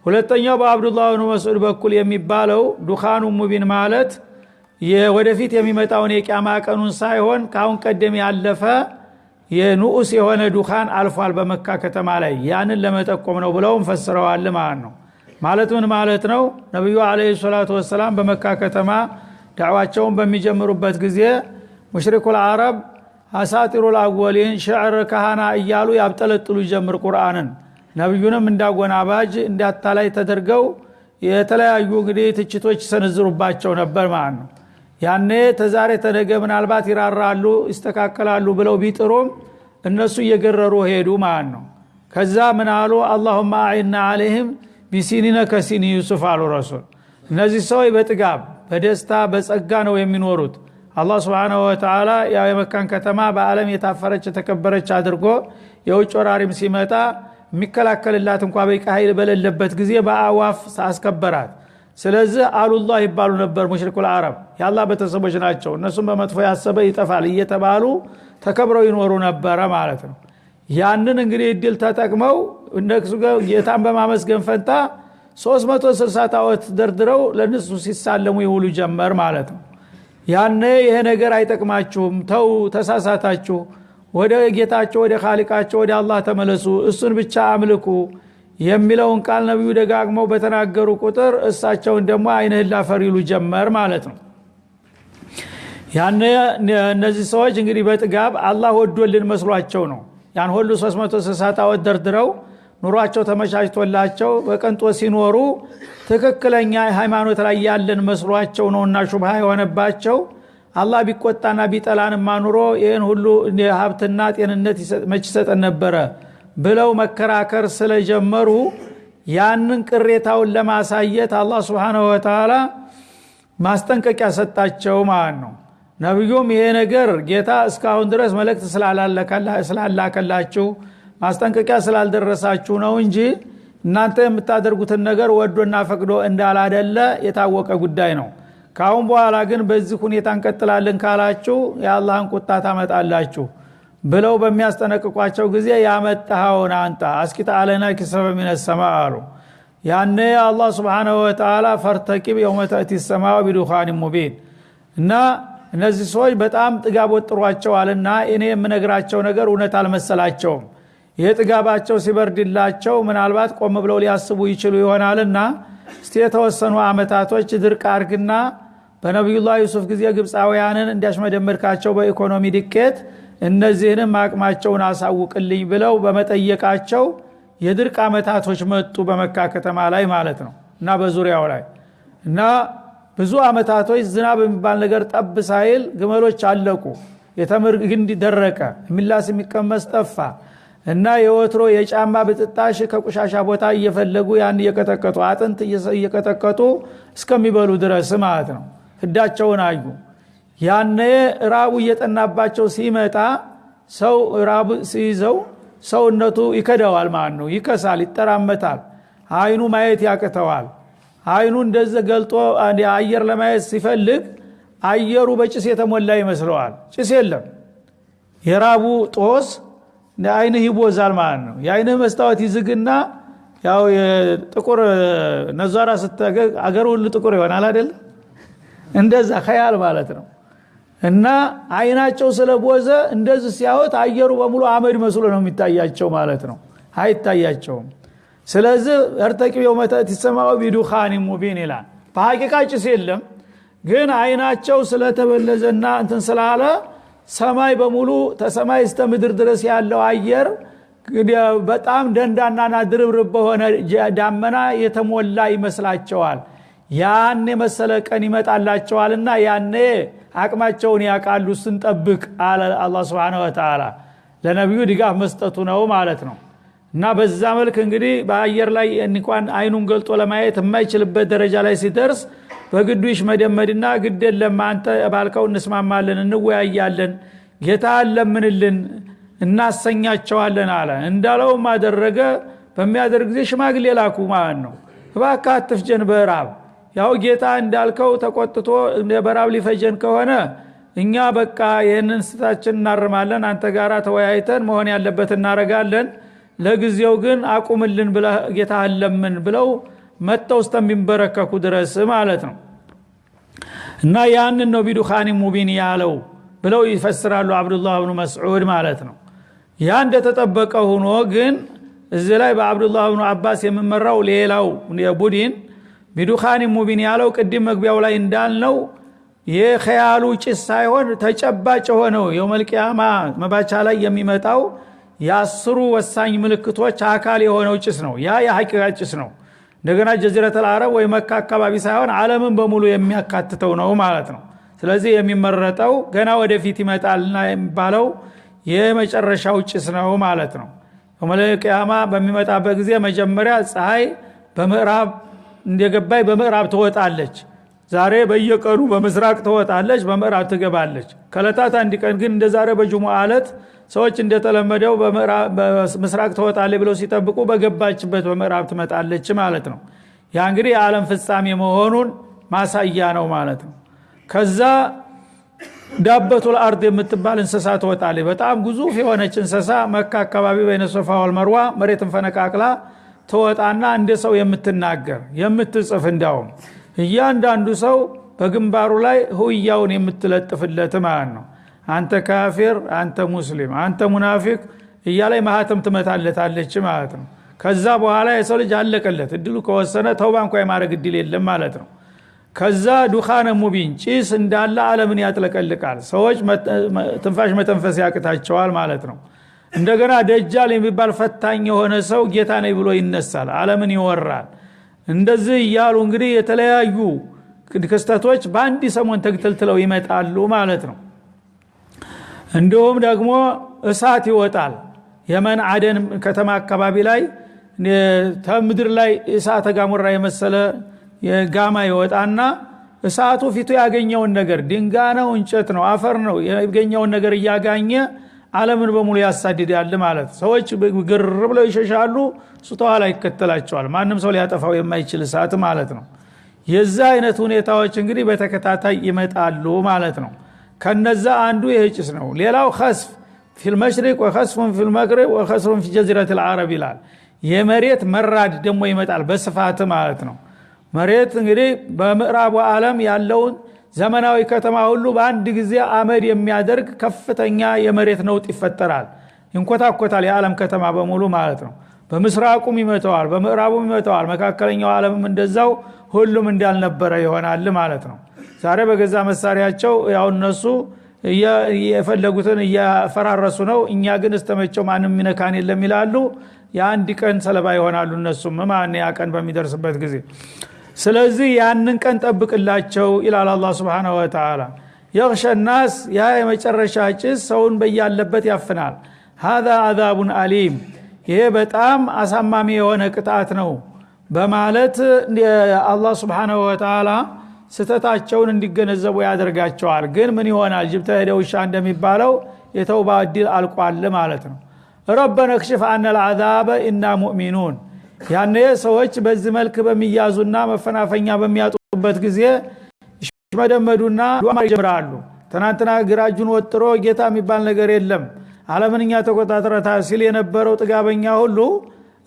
ሁለተኛው በአብዱላህ ኢብኑ መስዑድ በኩል የሚባለው ዱኻኑ ሙቢን ማለት ወደፊት የሚመጣውን የቂያማ ቀኑን ሳይሆን ካሁን ቀደም ያለፈ የንዑስ የሆነ ዱኻን አልፏል በመካ ከተማ ላይ ያንን ለመጠቆም ነው ብለው ፈስረዋል ማለት ነው። ማለት ምን ማለት ነው? ነብዩ አለይሂ ሰላቱ ወሰለም በመካ ከተማ ዳዕዋቸውን በሚጀምሩበት ጊዜ ሙሽሪኩል አረብ አሳጢሩል አወሊን ሽዕር ካህና እያሉ ያብጠለጥሉ ጀምር ቁርአንን ነብዩንም እንዳጎናባጅ እንዳታላይ ተደርገው የተለያዩ እንግዲህ ትችቶች ሰነዝሩባቸው ነበር ማለት ነው። ያኔ ተዛሬ ተነገ ምናልባት ይራራሉ ይስተካከላሉ ብለው ቢጥሩም እነሱ እየገረሩ ሄዱ ማለት ነው። ከዛ ምን አሉ? اللهم اعنا عليهم بسنين كسن يوسف አሉ ረሱል። እነዚህ ሰዎች በጥጋብ በደስታ በጸጋ ነው የሚኖሩት። አላህ Subhanahu Wa Ta'ala ያው የመካን ከተማ በአለም የታፈረች ተከበረች አድርጎ የውጭ ወራሪም ሲመጣ የሚከላከልላት እንኳን በቃ ኃይል በሌለበት ጊዜ በአዋፍ አስከበራት። ስለዚህ አሉላህ ይባሉ ነበር ሙሽሪኩል አረብ ያላህ በተሰቦች ናቸው እነሱም በመጥፎ ያሰበ ይጠፋል እየተባሉ ተከብረው ይኖሩ ነበር ማለት ነው። ያንን እንግዲህ እድል ተጠቅመው እንደሱ ጌታን በማመስገን ፈንታ 360 ታወት ደርድረው ለነሱ ሲሳለሙ ይውሉ ጀመር ማለት ነው። ያኔ ይሄ ነገር አይጠቅማችሁም ተው ተሳሳታችሁ ወደ ጌታቸው ወደ ኻሊቃቸው ወደ አላህ ተመለሱ እሱን ብቻ አምልኩ የሚለውን ቃል ነብዩ ደጋግመው በተናገሩ ቁጥር እሳቸውን ደግሞ አይነህ ላፈሪሉ ጀመር ማለት ነው። ያኔ እነዚህ ሰዎች እንግዲህ በጥጋብ አላህ ወዶልን መስሏቸው ነው ያን ሁሉ 360 ታወት ደርድረው ኑሯቸው ተመቻችቶላቸው በቀንጦ ሲኖሩ ትክክለኛ ሃይማኖት ላይ ያለን መስሏቸው ነውና ሹብሃ የሆነባቸው አላህ ቢቆጣና ቢጠላንማ ኑሮ ይሄን ሁሉ ሀብትና ጤንነት መች ሰጠን ነበረ ብለው መከራከር ስለጀመሩ ያንን ቅሬታውን ለማሳየት አላህ Subhanahu Wa Ta'ala ማስጠንቀቂያ ሰጣቸው ማለት ነው። ነብዩም ይሄ ነገር ጌታ እስካሁን ድረስ መልእክት ስላላከላችሁ ማስጠንቀቂያ ስላልደረሳችሁ ነው እንጂ እናንተ የምታደርጉትን ነገር ወዶና ፈቅዶ እንዳላደለ የታወቀ ጉዳይ ነው። ካሁን በኋላ ግን በዚህ ሁኔታ እንቀጥላለን ካላችሁ የአላህን ቁጣ ታመጣላችሁ ብለው በሚያስጠነቅቋቸው ጊዜ ያመጣውን አንተ አስኪታ አለና ከሰበ من السماء አሉ። ያኔ አላህ Subhanahu Wa Ta'ala ፈርተቂብ يوم تأتي السماء بدخان مبين እና እነዚህ ሰዎች በጣም ጥጋብ ወጥሯቸዋልና እኔ የምነግራቸው ነገር እውነት አልመሰላቸውም። የጥጋባቸው ሲበርድላቸው ምናልባት ቆም ብለው ሊያስቡ ይችሉ ይሆናልና እስቲ የተወሰኑ አመታቶች ድርቅ አርግና በነብዩላህ ዩሱፍ ጊዜ ግብፃውያንን እንዲያሽመደምርካቸው በኢኮኖሚ ድቀት እነዚህንም አቅማቸውን አሳውቅልኝ ብለው በመጠየቃቸው የድርቅ አመታቶች መጡ በመካ ከተማ ላይ ማለት ነው እና በዙሪያው ላይ እና ብዙ አመታቶች ዝናብ የሚባል ነገር ጠብ ሳይል ግመሎች አለቁ የተምር ግንድ ደረቀ ሚላስ የሚቀመስ ጠፋ እና የወትሮ የጫማ በጥጣሽ ከቁሻሻ ቦታ እየፈለጉ ያን እየቀጠቀጡ አጥንት እየቀጠቀጡ እስከሚበሉ ድረስ ማለት ነው ህዳቸውን አዩ። ያኔ ራቡ እየጠናባቸው ሲመጣ ሰው ራቡ ሲይዘው ሰውነቱ ይከዳዋል ማለት ነው ይከሳል ይተራመታል አይኑ ማየት ያቀተዋል። አይኑ እንደዚህ ገልጦ አየር ለማየት ሲፈልግ አየሩ በጭስ የተሞላ ይመስለዋል ጭስ የለም የራቡ ጦስ አይንህ ይቦዛል ማለት ነው። የአይንህ መስታወት ይዝግና ያው የጥቁር ነዛራ ስተገ አገሩ ሁሉ ጥቁር ይሆናል አይደል እንደዛ ኸያል ማለት ነው። እና አይናቸው ስለቦዘ እንደዚህ ሲያወት አየሩ በሙሉ አመድ መስሎ ነው የሚታያቸው ማለት ነው። አይታያቸውም ስለዚህ እርተቂው የውመታት ይሰማው ቢዱኻን ሙቢን ይላል በሐቂቃ ጭስ የለም ግን አይናቸው ስለተበለዘና እንትን ስላለ ሰማይ በሙሉ ተሰማይ እስከ ምድር ድረስ ያለው አየር በጣም ደንዳናና ድርብርብ በሆነ ዳመና የተሞላ ይመስላቸዋል ያኔ መሰለ ቀን ይመጣላቸዋልና ያኔ አቅማቸውን ያቃሉ ስንጠብቅ አለ አላህ Subhanahu Wa Ta'ala ለነብዩ ድጋፍ መስጠቱ ነው ማለት ነው እና በዛ መልክ እንግዲህ በአየር ላይ እንኳን አይኑን ገልጦ ለማየት የማይችልበት ደረጃ ላይ ሲደርስ በግዱሽ መደመድና ግደል ለማንተ ባልከው እንስማማለን እንወያያለን ጌታ ለምንልን እናሰኛቸዋለን አለ እንዳለው ማደረገ በሚያደርግ ጊዜ ሽማግሌ ላኩ ማለት ነው እባክህ አትፍጀን በራብ ያው ጌታ እንዳልከው ተቆጥቶ በራብ ሊፈጀን ከሆነ እኛ በቃ ይሄንን ስታችን እናርማለን አንተ ጋራ ተወያይተን መሆን ያለበት እናረጋለን ለጊዜው ግን አቁምልን ብለህ ጌታ ለምን ብለው መተው እስከሚንበረከኩ ድረስ ማለት ነው እና ያንን ነው ቢዱኻን ሙቢን ያለው ብለው ይፈስራሉ አብዱላህ ኢብኑ መስዑድ ማለት ነው ያ እንደተጠበቀ ሆኖ ግን እዚህ ላይ በአብዱላህ ኢብኑ አባስ የሚመራው ሌላው የቡድን ቢዱኻን ሙቢን ያለው ቅድም መግቢያው ላይ እንዳልነው የኸያሉ ጭስ ሳይሆን ተጨባጭ ሆነው የውመል ቂያማ መባቻ ላይ የሚመጣው ያስሩ ወሳኝ ምልክቶች አካል የሆነው ጭስ ነው ያ የሐቂቃ ጭስ ነው እንደገና ጀዚረተል አረብ ወይ መካ አካባቢ ሳይሆን ዓለምን በሙሉ የሚያካትተው ነው ማለት ነው ስለዚህ የሚመረጠው ገና ወደፊት ይመጣልና የሚባለው የመጨረሻው ጭስ ነው ማለት ነው የውመል ቂያማ በሚመጣበት ጊዜ መጀመሪያ ፀሐይ በምዕራብ እንደገባይ በምዕራብ ትወጣለች ዛሬ በየቀኑ በመስራቅ ትወጣለች በምዕራብ ትገባለች ከለታት አንድ ቀን ግን እንደዛሬ በጁሙአ ዕለት ሰዎች እንደተለመደው በመስራቅ ትወጣለች ብለው ሲጠብቁ በገባችበት በምዕራብ ትመጣለች ማለት ነው ያ እንግዲህ የዓለም ፍጻሜ መሆኑን ማሳያ ነው ማለት ነው ከዛ ዳበቱል አርድ የምትባል እንስሳ ትወጣለች በጣም ግዙፍ የሆነች እንስሳ መካ አካባቢ በይነ ሶፋ ወልመርዋ መሬትን ፈነቃቅላ ትወጣና እንደ ሰው የምትናገር የምትጽፍ እንዳውም እያንዳንዱ ሰው በግንባሩ ላይ ሁያውን የምትለጥፍለት ማለት ነው አንተ ካፊር አንተ ሙስሊም አንተ ሙናፊቅ እያላይ ማህተም ትመታለታለች ማለት ነው ከዛ በኋላ የሰው ልጅ አለቀለት እድሉ ከወሰነ ተውባ እንኳን የማድረግ እድል የለም ማለት ነው ከዛ ዱኻን ሙቢን ጭስ እንዳለ ዓለምን ያጥለቀልቃል ሰዎች ትንፋሽ መተንፈስ ያቅታቸዋል ማለት ነው እንደገና ደጃል የሚባል ፈታኝ የሆነ ሰው ጌታ ነኝ ብሎ ይነሳል ዓለምን ይወራል እንደዚህ ያሉ እንግዲህ የተለያዩ ክስተቶች በአንድ ሰሞን ተግተልትለው ይመጣሉ ማለት ነው እንደውም ደግሞ እሳት ይወጣል የመን አደን ከተማ አካባቢ ላይ ተምድር ላይ እሳተ ጋሞራ የመሰለ የጋማ ይወጣና እሳቱ ፊቱ ያገኘውን ነገር ድንጋይ ነው እንጨት ነው አፈር ነው ያገኘውን ነገር ያጋኘ ዓለምን በሙሉ ያሳድዳል ማለት ሰዎች ግር ብለው ይሸሻሉ ሱተዋላ ይከተላቸዋል ማንንም ሰው ሊያጠፋው የማይችል እሳት ማለት ነው የዛ አይነት ሁኔታዎች እንግዲህ በተከታታይ ይመጣሉ ማለት ነው ከነዛ አንዱ ይህጭስ ነው ሌላው خسف في المشرق وخسف في المغرب وخسف في جزيرة العرب ይላል የመሬት መራድ ደግሞ ይመጣል በስፋት ማለት ነው መሬት እንግዲህ በምዕራቡ ዓለም ያለውን ዘመናዊ ከተማ ሁሉ በአንድ ጊዜ አመድ የሚያደርግ ከፍተኛ የመሬት ነውጥ ይፈጠራል ይንኮታኮታል የዓለም ከተማ በሙሉ ማለት ነው በምስራቁም ይመጣዋል በምዕራቡም ይመጣዋል መካከለኛው ዓለምም እንደዛው ሁሉም እንዳልነበረ ይሆናል ማለት ነው ዛሬ በገዛ መሳሪያቸው ያው እነሱ የፈለጉትን ያፈራረሱ ነው እኛ ግን እስተመቸው ማንም ሚነካን የለም ይላሉ የአንድ ቀን ሰለባ ይሆናሉ እነሱም ማን ያ ቀን በሚደርስበት ጊዜ ስለዚህ ያንን ቀን ጠብቅላቸው ኢላላ አላህ Subhanahu Wa Ta'ala يغشى الناس ያ የመጨረሻ ጭስ ሰውን በያለበት ያፍናል هذا عذاب أليم ይሄ በጣም አሳማሚ የሆነ ቅጣት ነው በማለት አላህ Subhanahu Wa Ta'ala ስተታቸውን እንዲገነዘቡ ያደርጋቸዋል ግን ምን ይሆናል ጅብተ ሄደውሻ እንደሚባለው የተውባ እድል አልቋል ማለት ነው ربنا اكشف عنا العذاب إنا مؤمنون ያኔ ሰዎች በዚህ መልክ በሚያዙና መፈናፈኛ በሚያጡበት ጊዜ መደመዱና ዱዓ ይጀምራሉ ትናንትና ግራጁን ወጥሮ ጌታ የሚባል ነገር የለም ዓለምንኛ ተቆጣጣረታ ሲል የነበረው ጥጋበኛ ሁሉ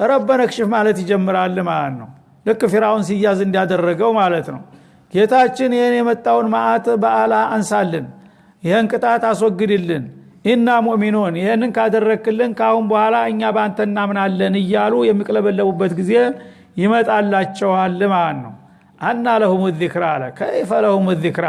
ربنا اكشف ማለት ይጀምራል ማለት ነው ልክ ፊራውን ሲያዝ እንዲያደረገው ማለት ነው ጌታችን ይሄን የመጣውን ማአት በአላ አንሳልን ይሄን ቅጣት አስወግድልን ኢና ሙእሚኑን ይሄንን ካደረክልን ካሁን በኋላ እኛ ባንተ እናምናለን እያሉ የሚቀለበለቡበት ጊዜ ይመጣላቸዋል ማለት ነው። አና ለሁም الذክራ አለ ከይፈ ለሁም الذክራ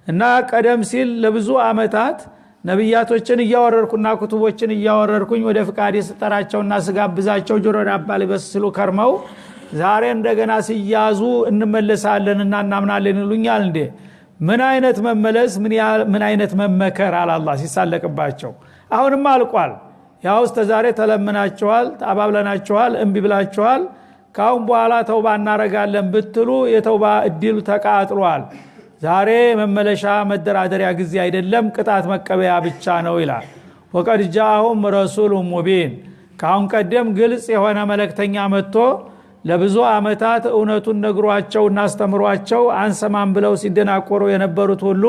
እና ቀደም ሲል ለብዙ አመታት ነብያቶችን እያወረርኩና ኩቱቦችን እያወረርኩኝ ወደ ፍቃዴ ስጠራቸውና ስጋብዛቸው ጆሮ ዳባ ሊበስሉ ከርመው ዛሬ እንደገና ሲያዙ እንመለሳለንና እናምናለን ይሉኛል እንዴ? ምን አይነት መመለስ ምን አይነት መመከር አላህ ሲሳለቅባቸው። አሁንም አልቋል። ያው ዛሬ ተለምናቸዋል፣ ተአባብለናቸዋል፣ እንቢ ብላቸዋል። ካሁን በኋላ ተውባ እናረጋለን ብትሉ የተውባ እድሉ ተቃጥሏል። ዛሬ መመለሻ መደራደሪያ ጊዜ አይደለም፣ ቅጣት መቀበያ ብቻ ነው ይላል። ወቀድ ጃአሁም ረሱሉን ሙቢን ካሁን ቀደም ግልጽ የሆነ መልእክተኛ መጥቶ ለብዙ አመታት እውነቱን ነግሯቸውና አስተምሯቸው አንሰማም ብለው ሲደናቆሩ የነበሩት ሁሉ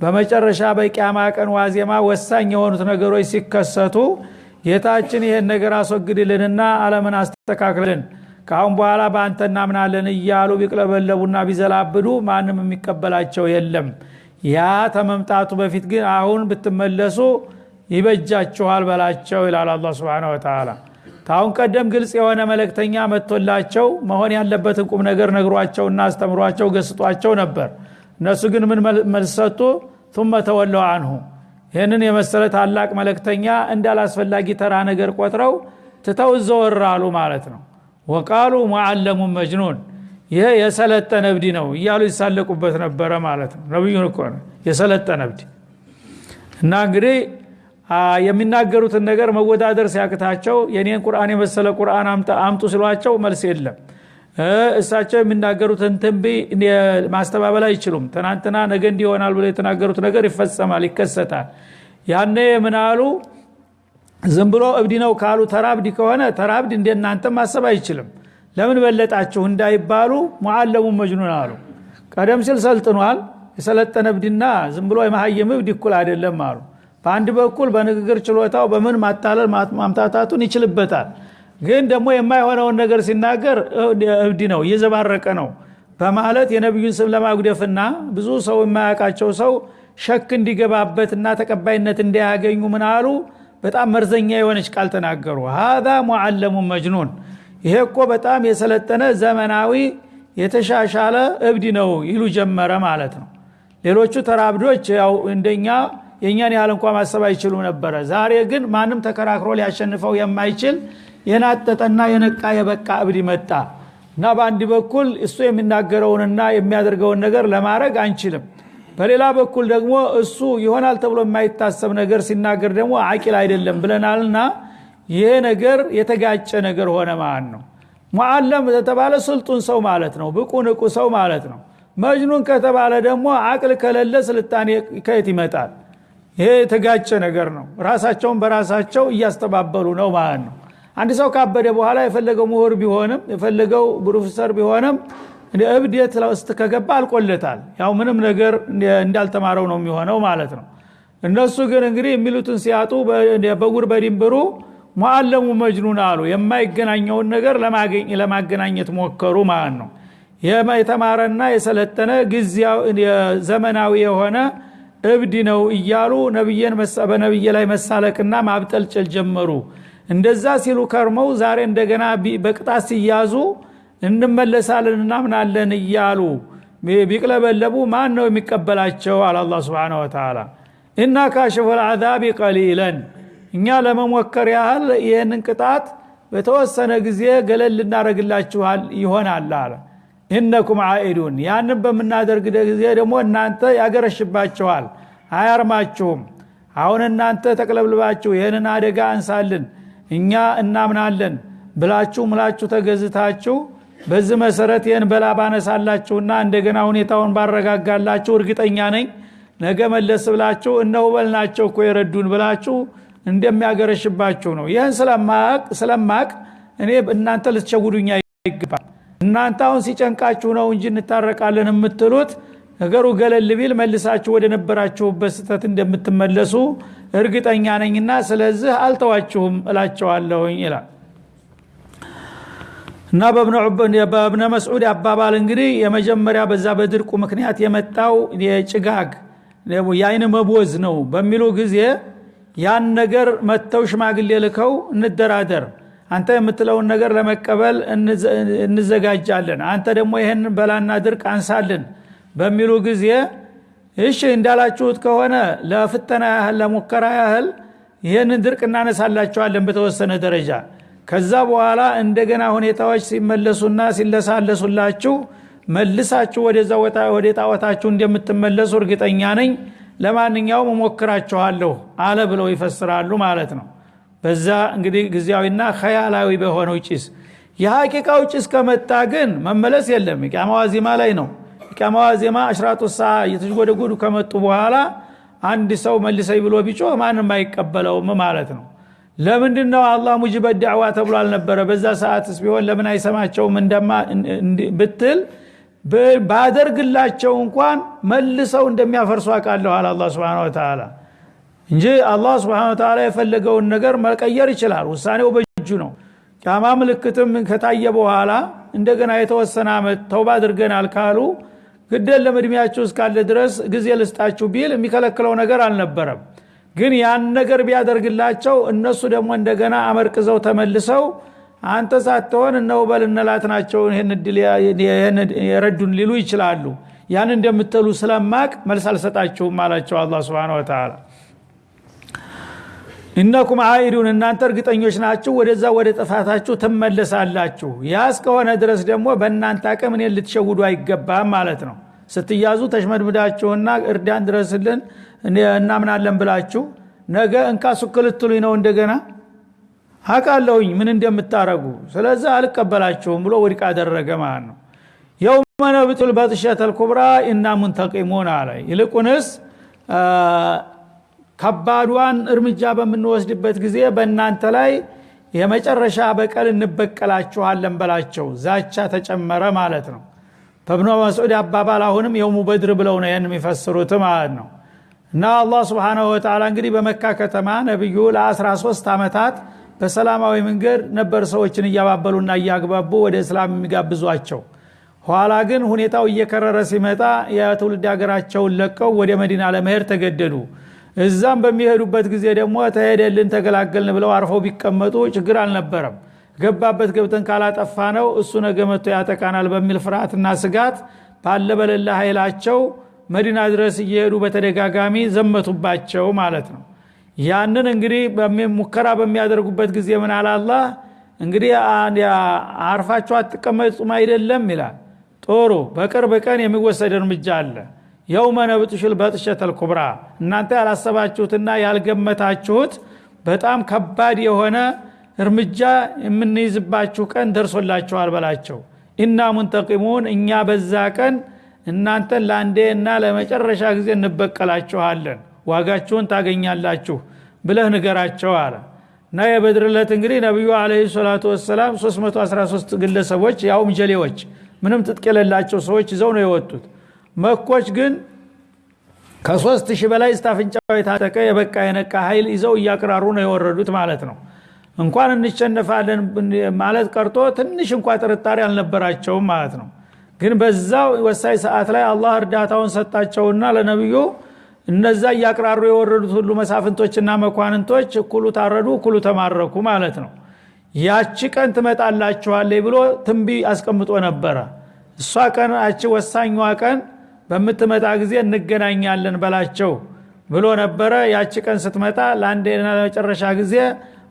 በመጨረሻ በቂያማ ቀን ዋዜማ ወሳኝ የሆኑት ነገሮች ሲከሰቱ ጌታችን ይሄን ነገር አስወግድልንና ዓለምን አስተካክልን ካሁን በኋላ በአንተ እናምናለን እያሉ ቢቅለበለቡና ቢዘላብዱ ማንም የሚቀበላቸው የለም። ያ ተመምጣቱ በፊት ግን አሁን ብትመለሱ ይበጃችኋል በላቸው ይላል አላህ Subhanahu Wa Ta'ala። ታውን ቀደም ግልጽ የሆነ መልእክተኛ መጥቶላቸው መሆን ያለበትን ቁም ነገር ነግሯቸውና አስተምሯቸው ገስጧቸው ነበር። እነሱ ግን ምን መልሰጡ? ثم ተወለው عنه ይሄንን የመሰለ ታላቅ መልእክተኛ እንዳላስፈላጊ ተራ ነገር ቆጥረው ትተው ዘወራሉ ማለት ነው። ወቃሉ ሙዓለሙ መጅኑን ይሄ የሰለጠነ እብድ ነው እያሉ ይሳለቁበት ነበር ማለት ነው። ነብዩ እኮ ነው የሰለጠነ እብድ። እና እንግዲህ የሚናገሩትን ነገር መወዳደር ሲያቅታቸው የኔን ቁርአን የመሰለ ቁርአን አምጡ ሲሏቸው መልስ የለም። እሳቸው የሚናገሩትን ትንቢይ ማስተባበል አይችሉም። ትናንትና ነገ እንዲሆናል ብለው የተናገሩት ነገር ይፈጸማል፣ ይከሰታል። ያኔ ምን አሉ? ዝም ብሎ እብድ ነው ካሉ ተራብዲ ከሆነ ተራብዲ እንደናንተ ማሰብ አይችልም፣ ለምን በለጣችሁ እንዳይባሉ ሙዓለሙ መጅኑን አሉ። ቀደም ሲል ሰልጥኗል። የሰለጠነ እብድና ዝም ብሎ የማህየም እብድ እኩል አይደለም አሉ። በአንድ በኩል በንግግር ችሎታው በምን ማታለል ማምታታቱን ይችልበታል። ግን ደግሞ የማይሆነውን ነገር ሲናገር እብድ ነው እየዘባረቀ ነው በማለት የነብዩን ስም ለማጉደፍና ብዙ ሰው የማያውቃቸው ሰው ሸክ እንዲገባበትና ተቀባይነት እንዲያገኙ ምን አሉ? በጣም መርዘኛ የሆነች ቃል ተናገሩ። هذا معلم مجنون ይሄ እኮ በጣም የሰለጠነ ዘመናዊ የተሻሻለ እብድ ነው ይሉ ጀመረ ማለት ነው። ሌሎቹ ተራብዶች ያው እንደኛ የኛን ያህል እንኳን ማሰብ አይችሉም ነበር። ዛሬ ግን ማንም ተከራክሮ ሊያሸንፈው የማይችል የናጠጠና የነቃ የበቃ እብድ መጣ እና በአንድ በኩል እሱ የሚናገረውንና የሚያደርገውን ነገር ለማድረግ አንችልም፣ በሌላ በኩል ደግሞ እሱ ይሆናል ተብሎ የማይታሰብ ነገር ሲናገር ደግሞ አቂል አይደለም ብለናልና ይሄ ነገር የተጋጨ ነገር ሆነ ማለት ነው። ሙዓለም ከተባለ ስልጡን ሰው ማለት ነው፣ ብቁ ንቁ ሰው ማለት ነው። መጅኑን ከተባለ ደግሞ አቅል ከሌለ ስልጣኔ ከየት ይመጣል? ይሄ የተጋጨ ነገር ነው። ራሳቸውን በራሳቸው እያስተባበሉ ነው ማለት ነው። አንድ ሰው ካበደ በኋላ የፈለገው ምሁር ቢሆንም የፈለገው ፕሮፌሰር ቢሆንም እብደት ውስጥ ከገባ አልቆለታል። ያው ምንም ነገር እንዳልተማረው ነው የሚሆነው ማለት ነው። እነሱ ግን እንግዲህ የሚሉትን ሲያጡ በጉር በድንብሩ ሙዓለሙ መጅኑን አሉ። የማይገናኘውን ነገር ለማገናኘት ሞከሩ ማለት ነው። የተማረና የሰለጠነ ጊዜያዊ ዘመናዊ የሆነ እብድ ነው እያሉ በነብይ ላይ መሳለቅና ማብጠልጨል ጀመሩ። እንደዛ ሲሉ ከርመው ዛሬ እንደገና በቅጣት ሲያዙ እንመለሳለን እናምናለን እያሉ ቢቅለበለቡ ማን ነው የሚቀበላቸው? አለ አላህ Subhanahu Wa Ta'ala። እና ካሽፈል አዛብ ቀሊላን እኛ ለመሞከር ያህል ይሄንን ቅጣት በተወሰነ ጊዜ ገለል እናረግላችኋል ይሆናል አለ። ኢነኩም ዓኢዱን ያንን በመናደርግ ጊዜ ደግሞ እናንተ ያገረሽባችኋል፣ አያርማችሁም። አሁን እናንተ ተቀለብልባችሁ ይሄንን አደጋ አንሳልን እኛ እናምናለን ብላችሁ ምላችሁ ተገዝታችሁ በዚህ መሰረት ይሄን በላ ባነሳላችሁና እንደገና ሁኔታውን ባረጋጋላችሁ እርግጠኛ ነኝ ነገ መለስ ብላችሁ እነሆ በልናቸው እኮ የረዱን ብላችሁ እንደሚያገረሽባችሁ ነው። ይሄን ስለማቅ እኔ እናንተ ልትሸውዱኛ ይገባል። እናንተ አሁን ሲጨንቃችሁ ነው እንጂ እንታረቃለን የምትሉት ነገሩ ገለል ቢል መልሳችሁ ወደ ነበራችሁበት ስተት እንደምትመለሱ እርግጠኛ ነኝና ስለዚህ አልተዋችሁም እላቸዋለሁኝ ይላል። እና በእብነ መስዑድ አባባል እንግዲህ የመጀመሪያ በዛ በድርቁ ምክንያት የመጣው የጭጋግ የአይን መቦዝ ነው በሚሉ ጊዜ ያን ነገር መተው ሽማግሌ ልከው እንደራደር አንተ የምትለውን ነገር ለመቀበል እንዘጋጃለን አንተ ደግሞ ይሄን በላና ድርቅ አንሳልን በሚሉ ጊዜ እሺ እንዳላችሁት ከሆነ ለፍተና ያህል ለሙከራ ያህል ይሄንን ድርቅ እናነሳላችኋለን በተወሰነ ደረጃ ከዛ በኋላ እንደገና ሁኔታዎች ሲመለሱና ሲለሳለሱላችሁ መልሳችሁ ወደ ጣዖታችሁ እንደምትመለሱ እርግጠኛ ነኝ ለማንኛውም ሞክራችኋለሁ አለ ብለው ይፈስራሉ ማለት ነው በዛ እንግዲህ ግዚያዊና ኸያላዊ በሆነው ጭስ የሐቂቃው ጭስ ከመጣ ግን መመለስ የለም ቂያማው ዚማ ላይ ነው ቂያማው ዚማ አሽራጡ ሰዓ የተጅጎደጎዱ ከመጡ በኋላ አንድ ሰው መልሰይ ብሎ ቢጮ ማንም አይቀበለውም ማለት ነው ለምንድነው አላህ ሙጅበ ዳዕዋ ተብሎ አልነበረ በዛ ሰዓትስ ቢሆን ለምን አይሰማቸውም ብትል ባደርግላቸው እንኳን መልሰው እንደሚያፈርሱ አቃለው አላህ Subhanahu Wa Ta'ala እንጂ አላህ Subhanahu Wa Ta'ala የፈለገውን ነገር መቀየር ይችላል ውሳኔው በእጁ ነው ቂያማ ምልክትም ከታየ በኋላ እንደገና የተወሰነ አመት ተውባ አድርገናል ካሉ ግደል ለምድሚያችሁ እስካለ ድረስ ጊዜ ልስጣችሁ ቢል የሚከለክለው ነገር አልነበረም ግን ያን ነገር ቢያደርግላቸው እነሱ ደግሞ እንደገና አመርቅዘው ተመልሰው አንተ ሳትሆን ነው በልነላት ናቸው ይሄን ድል የረዱን ሊሉ ይችላሉ ያን እንደምትሉ ስለማቅ መልስ አልሰጣችሁም አላቸው አላህ Subhanahu Wa Ta'ala ኢነኩም አይዱን እናንተ እርግጠኞች ናችሁ ወደዛ ወደ ጥፋታችሁ ተመለሳላችሁ ያስ ከሆነ ድረስ ደግሞ በእናንተ አቅም እኔን ልትሸውዱ አይገባም ማለት ነው ስትያዙ ተሽመድምዳችሁና እርዳን ድረስልን እናምናለን ብላችሁ ነገ እንካሱክልትሉኝ ነው እንደገና አቃለሁኝ ምን እንደምታረጉ ስለዚህ አልቀበላችሁም ብሎ ወድቅ አደረገ ማለት ነው የውመ ነብጡል በጥሸተል ኩብራ ኢና ሙንተቂሙን አለ ይልቁንስ ከባዷን እርምጃ በመንወስድበት ጊዜ በእናንተ ላይ የመጨረሻ በቀል እንበቀላችኋለን በላቸው ዛቻ ተጨመረ ማለት ነው ተብኖ መስዑድ አባባል አሁንም የውሙ በድር ብለው ነው ያን የሚፈስሩት ማለት ነው እና አላህ Subhanahu Wa Ta'ala እንግዲህ በመካ ከተማ ነብዩ ለ13 አመታት በሰላማዊ መንገድ ነበር ሰዎችን ያባበሉና ያግባቡ ወደ እስላም የሚጋብዟቸው ኋላ ግን ሁኔታው እየከረረ ሲመጣ የትውልድ ሀገራቸውን ለቀው ወደ መዲና ለመሄድ ተገደዱ እዛም በሚሄዱበት ጊዜ ደግሞ ተሄደልን ተገላገልን ብለው አርፈው ቢቀመጡ ችግር አልነበረም ገባበት ገብተን ካላጠፋ ነው እሱ ነገ መጥቶ ያጠቃናል በሚል ፍርሃትና ስጋት ባለበለላ ኃይላቸው መዲና ድረስ እየሄዱ በተደጋጋሚ ዘመቱባቸው ማለት ነው ያንን እንግዲህ በሚሙከራ በሚያደርጉበት ጊዜ ምን አለ አላህ እንግዲህ አርፋችሁ አትቀመጡም አይደለም ይላል ጦሩ በቅርብ ቀን የሚወሰድ እርምጃ አለ የውመ ነብጡል በጥሸተል ኩብራ እናንተ ያላሰባችሁትና ያልገመታችሁት በጣም ከባድ የሆነ እርምጃ የምንይዝባችሁ ቀን ደርሶላችኋል በላቸው ኢና ሙንተቂሙን እኛ በዛ ቀን እናንተን ለአንዴና ለመጨረሻ ጊዜ እንበቀላችኋለን ዋጋችሁን ታገኛላችሁ ብለህ ንገራቸው አለ እና የበድር ዕለት እንግዲህ ነብዩ አለይሂ ሰላቱ ወሰለም 313 ግለሰቦች ያውም ጀሌዎች ምንም ትጥቅ የሌላቸው ሰዎች ይዘው ነው የወጡት መኮች ግን ከ3000 በላይ ስታፍንጫው የታጠቀ የበቃ የነቃ ኃይል ይዘው እያቀራሩ ነው የወረዱት ማለት ነው እንኳን እንሸነፋለን ማለት ቀርቶ ትንሽ እንኳን ጥርጣሬ አልነበራቸውም ማለት ነው ግን በዛው ወሳይ ሰዓት ላይ አላህ እርዳታውን ሰጣቸውና ለነብዩ እነዛ ያቀራሩ የወረዱት ሁሉ መሳፍንቶችና መኳንንቶች እኩሉ ታረዱ እኩሉ ተማረኩ ማለት ነው ያቺ ቀን ትመጣላችኋለች ብሎ ትንቢ አስቀምጦ ነበር እሷ ቀን አቺ ወሳኛዋ ቀን በመተመጣ ጊዜ እንገናኛለን በላቸው ብሎ ነበር ያቺ ቀን ስትመጣ ለአንዴና ለመጨረሻ ጊዜ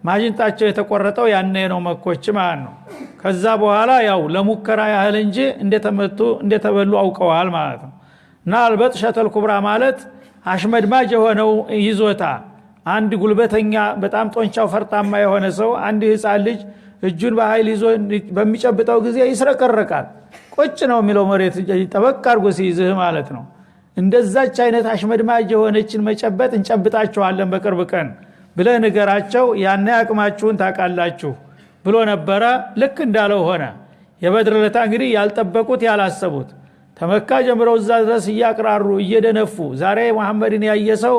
ማጅንታቸው የተቆረጠው ያኔ ነው መኮች ማለት ነው ከዛ በኋላ ያው ለሙከራ ያህል እንጂ እንደተመቱ እንደተበሉ አውቀዋል ማለት ነው እና አልበጥሸተል ኩብራ ማለት አሽመድማጅ የሆነው ይዞታ አንድ ጉልበተኛ በጣም ጦንቻው ፈርጣማ የሆነ ሰው አንድ ህፃን ልጅ እጁን በኃይል ይዞ በሚጨብጠው ጊዜ ይስረከረካል ቁጭ ነው የሚለው መሬት ጠበቅ አድርጎ ሲይዝህ ማለት ነው እንደዛች አይነት አሽመድማጅ የሆነችን መጨበጥ እንጨብጣቸዋለን በቅርብ ቀን ብለህ ንገራቸው ያኔ አቅማችሁን ታቃላችሁ ብሎ ነበረ ልክ እንዳለው ሆነ የበድር ዕለት እንግዲህ ያልጠበቁት ያላሰቡት ተመካ ጀምረው እዛ ድረስ እያቀራሩ እየደነፉ ዛሬ መሐመድን ያየሰው